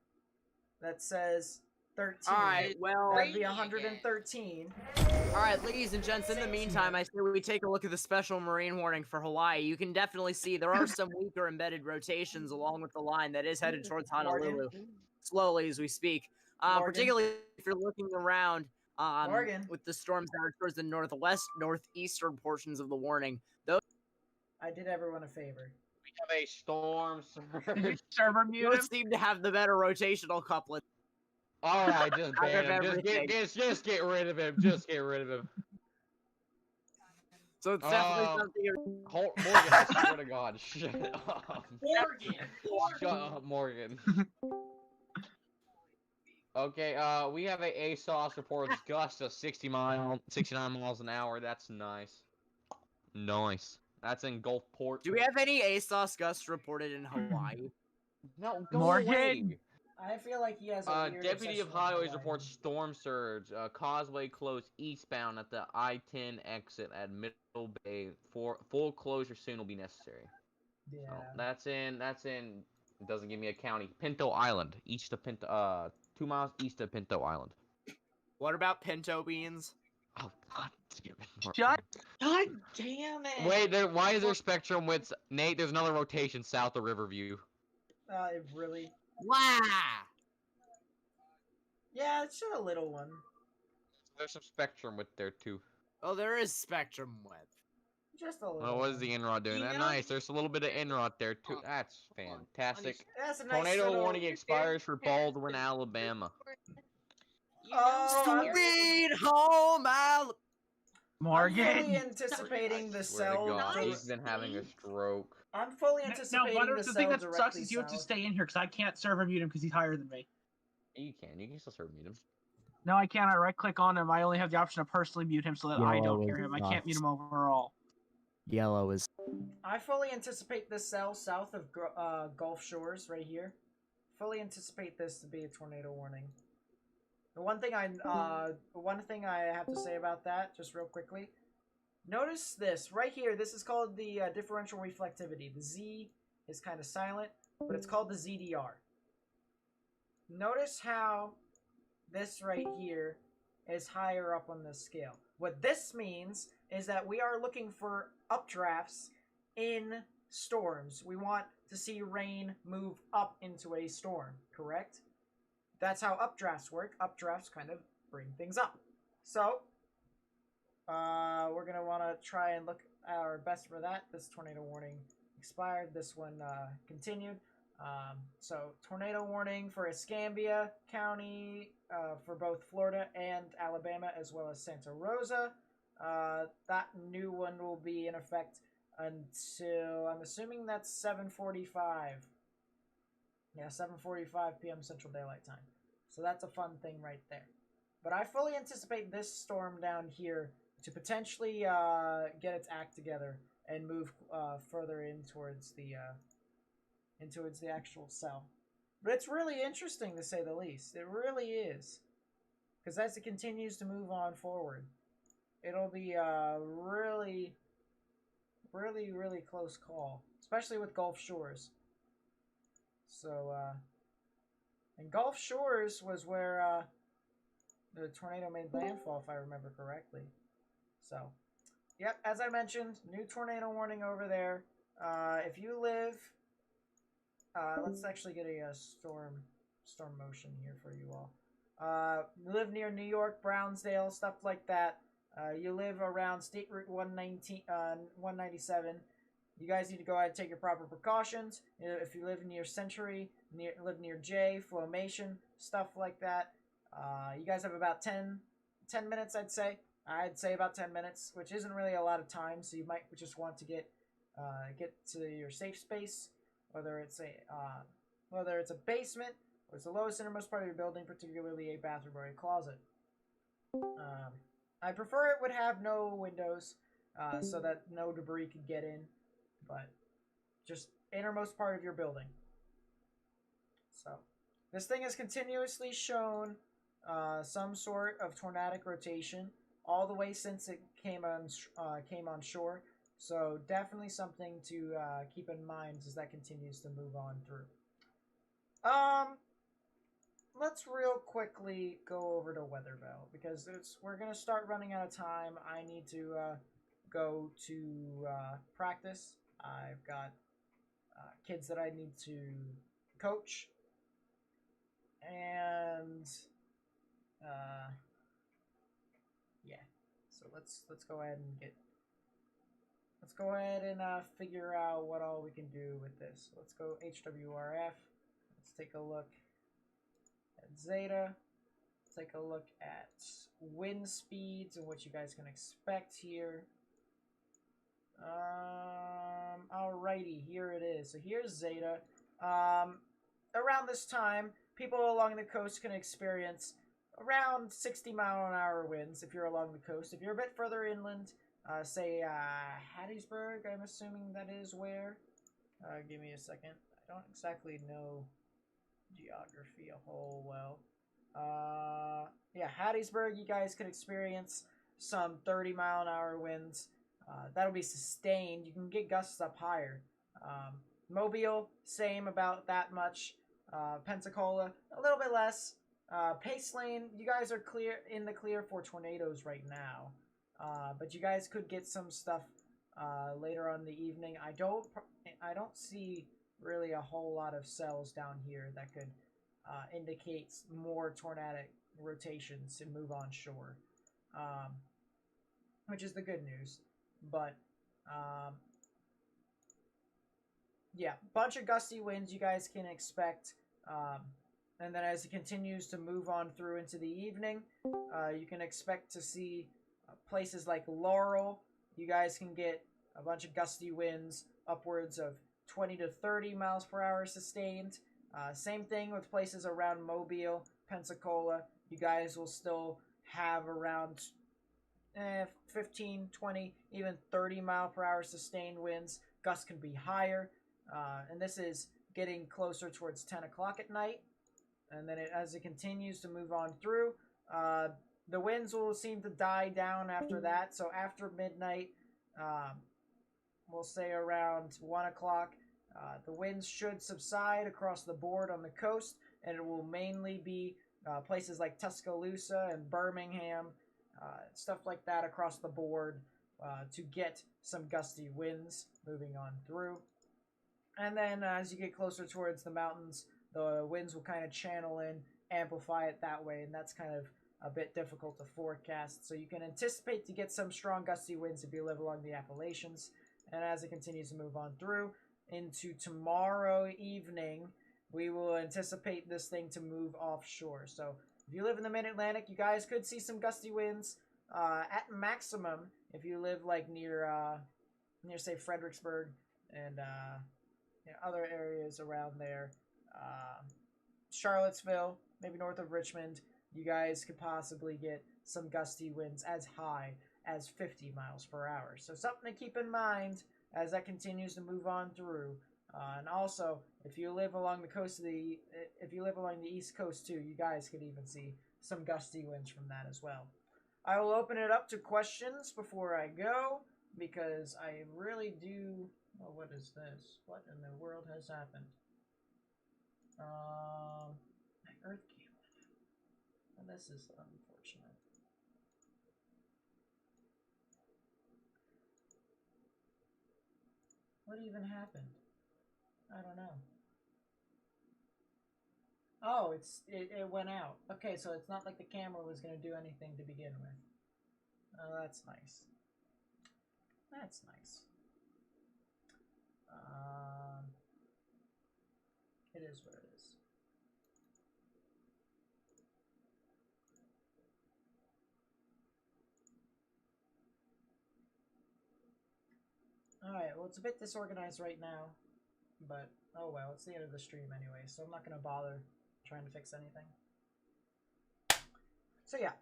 That says 13. Alright, well... That'd be 113. Alright, ladies and gents, in the meantime, I say we take a look at the special marine warning for Hawaii. You can definitely see there are some weaker embedded rotations along with the line that is headed towards Honolulu. Slowly as we speak. Particularly if you're looking around with the storms that are towards the northeastern portions of the warning. Those I did everyone a favor. We have a storm surge. Server mute those seem to have the better rotational couplet. Alright, just Out ban of him. everything. Just get rid of him. Just get rid of him. So it's definitely something. Morgan, I swear to God, shut up. Morgan. Shut up, Morgan. Okay, we have a ASOS reports gust of 69 miles an hour. That's nice. Nice. That's in Gulfport. Do we have any ASOS gusts reported in Hawaii? No, go Morgan. away. I feel like he has a weird Deputy of obsession with Highways Hawaii. reports storm surge. Causeway closed eastbound at the I-10 exit at Middle Bay. Full closure soon will be necessary. Yeah. So that's in. It doesn't give me a county. Pinto Island, east of Pinto. 2 miles east of Pinto Island. What about pinto beans? Oh God! Shut. God damn it. Wait, why is there spectrum widths? Nate, there's another rotation south of Riverview. Really? Wow! Yeah, it's just a little one. There's some spectrum width there too. Oh, there is spectrum width. Just a little. Oh, what is the Enrod doing? You That know- nice. There's a little bit of Enrod there too. That's fantastic. That's a nice Tornado little... warning expires for Baldwin, Alabama. You know, Sweet home Alabama. I'm Morgan. fully anticipating the Swear to cell. God, Nice. he's been having a stroke. I'm fully Now, anticipating Butters, the the thing cell that directly sucks is you have to south. stay in here because I can't server mute him because he's higher than me. You can still serve mute him. No, I can't. I right click on him. I only have the option to personally mute him so that I Yellow don't hear is him. I can't mute him overall. Yellow is. I fully anticipate this cell south of Gulf Shores, right here. Fully anticipate this to be a tornado warning. The one thing I have to say about that, just real quickly. Notice this right here. This is called the differential reflectivity. The Z is kind of silent, but it's called the ZDR. Notice how this right here is higher up on the scale. What this means is that we are looking for updrafts in storms. We want to see rain move up into a storm, correct? That's how updrafts work. Updrafts kind of bring things up. So, we're going to want to try and look our best for that. This tornado warning expired. This one continued. So, tornado warning for Escambia County for both Florida and Alabama, as well as Santa Rosa. That new one will be in effect until, I'm assuming that's 7:45. Yeah, 7:45 p.m. Central Daylight Time. So that's a fun thing right there. But I fully anticipate this storm down here to potentially get its act together and move further in towards the actual cell. But it's really interesting to say the least. It really is, because as it continues to move on forward, it'll be a really, really, really close call, especially with Gulf Shores. So, and Gulf Shores was where the tornado made landfall, if I remember correctly. So, yep, as I mentioned, new tornado warning over there. If you live, let's actually get a storm motion here for you all. You live near New York, Brownsdale, stuff like that. You live around State Route 197. You guys need to go ahead and take your proper precautions. If you live near Century, live near J, Flowmation, stuff like that. You guys have about 10 minutes, I'd say. I'd say about 10 minutes, which isn't really a lot of time, so you might just want to get to your safe space, whether it's a basement or it's the lowest innermost part of your building, particularly a bathroom or a closet. I prefer it would have no windows, so that no debris could get in, but just innermost part of your building. So this thing has continuously shown some sort of tornadic rotation all the way since it came on shore. So definitely something to keep in mind as that continues to move on through. Let's real quickly go over to Weatherville because we're gonna start running out of time. I need to go to practice. I've got kids that I need to coach, and yeah. So let's go ahead and figure out what all we can do with this. Let's go HWRF. Let's take a look at Zeta. Take a look at wind speeds and what you guys can expect here. Alrighty, here it is. So here's Zeta. Around this time, people along the coast can experience around 60-mile-an-hour winds if you're along the coast. If you're a bit further inland, say Hattiesburg, I'm assuming that is where. Give me a second. I don't exactly know geography a whole well. Yeah, Hattiesburg, you guys could experience some 30-mile-an-hour winds. That'll be sustained. You can get gusts up higher. Mobile, same, about that much. Pensacola, a little bit less. Pace Lane, you guys are in the clear for tornadoes right now. But you guys could get some stuff later on in the evening. I don't see really a whole lot of cells down here that could indicate more tornadic rotations and move on shore, which is the good news. But yeah, bunch of gusty winds you guys can expect. And then as it continues to move on through into the evening, you can expect to see places like Laurel. You guys can get a bunch of gusty winds, upwards of 20 to 30 miles per hour sustained. Same thing with places around Mobile, Pensacola. You guys will still have around 15, 20, even 30 mile per hour sustained winds. Gusts can be higher. And this is getting closer towards 10 o'clock at night. And then as it continues to move on through, the winds will seem to die down after that. So after midnight, we'll say around 1 o'clock, the winds should subside across the board on the coast, and it will mainly be places like Tuscaloosa and Birmingham, stuff like that across the board to get some gusty winds moving on through. And then as you get closer towards the mountains, the winds will kind of channel in, amplify it that way, and that's kind of a bit difficult to forecast. So you can anticipate to get some strong gusty winds if you live along the Appalachians. And as it continues to move on through into tomorrow evening, we will anticipate this thing to move offshore. So if you live in the mid-Atlantic, you guys could see some gusty winds at maximum if you live like near say Fredericksburg and other areas around there. Charlottesville, maybe north of Richmond, you guys could possibly get some gusty winds as high as 50 miles per hour. So something to keep in mind as that continues to move on through. And also, if you live along the East Coast too, you guys could even see some gusty winds from that as well. I will open it up to questions before I go because I really do. Oh, what is this? What in the world has happened? My Earth came on. Well, this is unfortunate. What even happened? I don't know. Oh, it went out. Okay, so it's not like the camera was going to do anything to begin with. Oh, that's nice. That's nice. It is what it is. Alright, well, it's a bit disorganized right now, but oh well, it's the end of the stream anyway, so I'm not going to bother trying to fix anything. So yeah,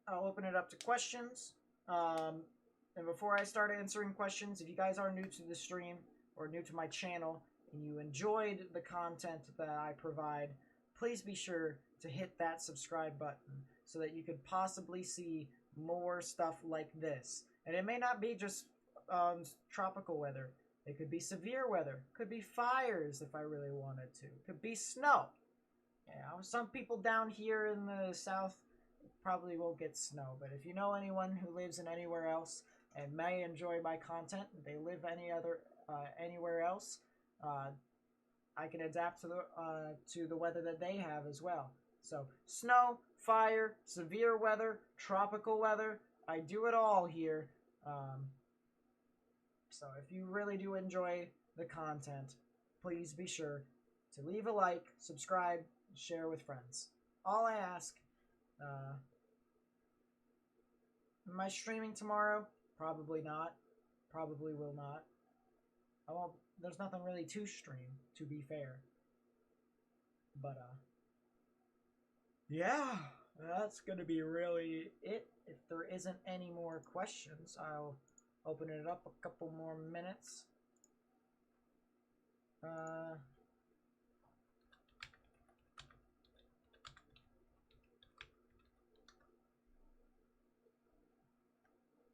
I'll open it up to questions. And before I start answering questions, if you guys are new to the stream or new to my channel and you enjoyed the content that I provide, please be sure to hit that subscribe button so that you could possibly see more stuff like this. And it may not be just tropical weather. It could be severe weather. Could be fires if I really wanted to. Could be snow. Yeah, some people down here in the south probably won't get snow, but if you know anyone who lives in anywhere else and may enjoy my content, they live anywhere else, I can adapt to the weather that they have as well. So snow, fire, severe weather, tropical weather, I do it all here. So if you really do enjoy the content, please be sure to leave a like, subscribe, share with friends. All I ask. Am I streaming tomorrow? Probably not. Probably will not. I won't. There's nothing really to stream, to be fair. But yeah, that's gonna be really it. If there isn't any more questions, I'll open it up a couple more minutes.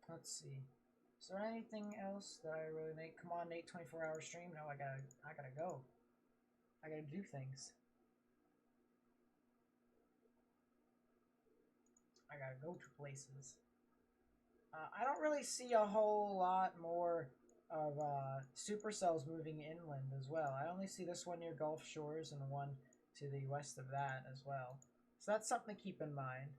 Let's see. Is there anything else that I really make? Come on, Nate, 24-hour stream. No, I gotta go. I gotta do things. I gotta go to places. I don't really see a whole lot more of supercells moving inland as well. I only see this one near Gulf Shores and one to the west of that as well. So that's something to keep in mind.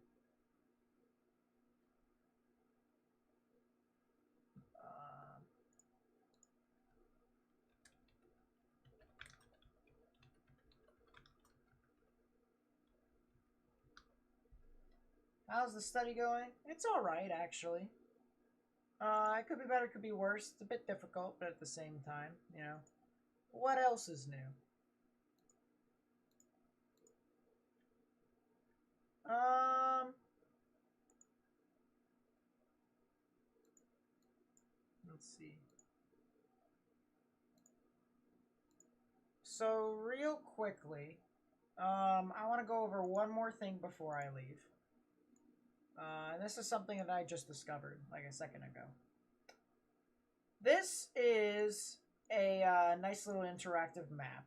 How's the study going? It's alright, actually. It could be better, it could be worse. It's a bit difficult, but at the same time, you know. What else is new? Let's see. So, real quickly, I want to go over one more thing before I leave. This is something that I just discovered, like a second ago. This is a nice little interactive map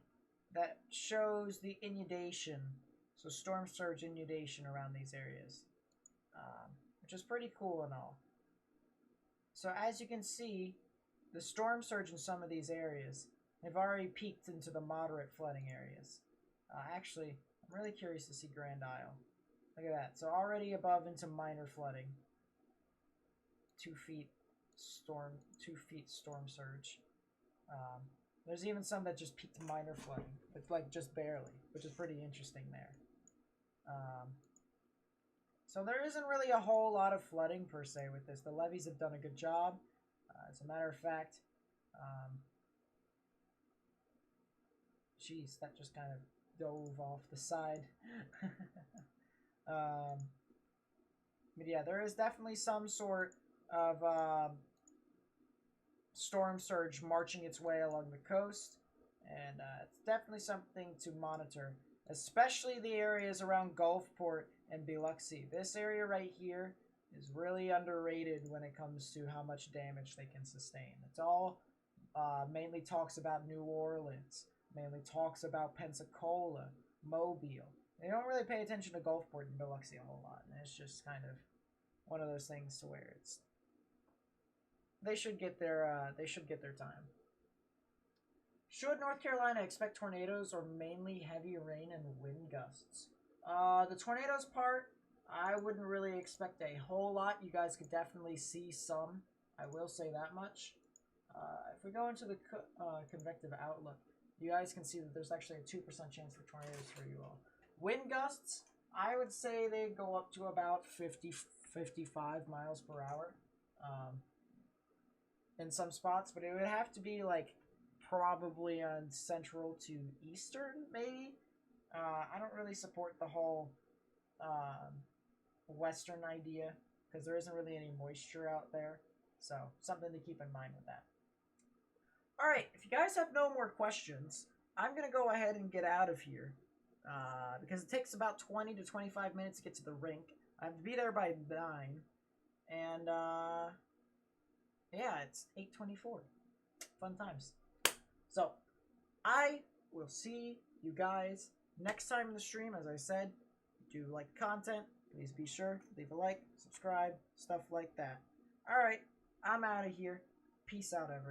that shows the inundation, so storm surge inundation around these areas, which is pretty cool and all. So as you can see, the storm surge in some of these areas have already peaked into the moderate flooding areas. Actually, I'm really curious to see Grand Isle. Look at that. So already above into minor flooding. 2 feet storm surge. There's even some that just peaked minor flooding. It's like just barely, which is pretty interesting there. So there isn't really a whole lot of flooding per se with this. The levees have done a good job. As a matter of fact, jeez, that just kind of dove off the side. But yeah, there is definitely some sort of storm surge marching its way along the coast, and it's definitely something to monitor, especially the areas around Gulfport and Biloxi. This area right here is really underrated when it comes to how much damage they can sustain. It's all mainly talks about New Orleans, mainly talks about Pensacola, Mobile. They don't really pay attention to Gulfport and Biloxi a whole lot, and it's just kind of one of those things to where it's they should get their time. Should North Carolina expect tornadoes or mainly heavy rain and wind gusts? The tornadoes part, I wouldn't really expect a whole lot. You guys could definitely see some. I will say that much. If we go into the convective outlook, you guys can see that there's actually a 2% chance for tornadoes for you all. Wind gusts, I would say they go up to about 50, 55 miles per hour in some spots, but it would have to be like probably on central to eastern, maybe. I don't really support the whole western idea because there isn't really any moisture out there, so something to keep in mind with that. Alright, if you guys have no more questions, I'm going to go ahead and get out of here. Because it takes about 20 to 25 minutes to get to the rink. I have to be there by 9. And, yeah, it's 8:24. Fun times. So, I will see you guys next time in the stream. As I said, if you like content, please be sure to leave a like, subscribe, stuff like that. Alright, I'm out of here. Peace out, everyone.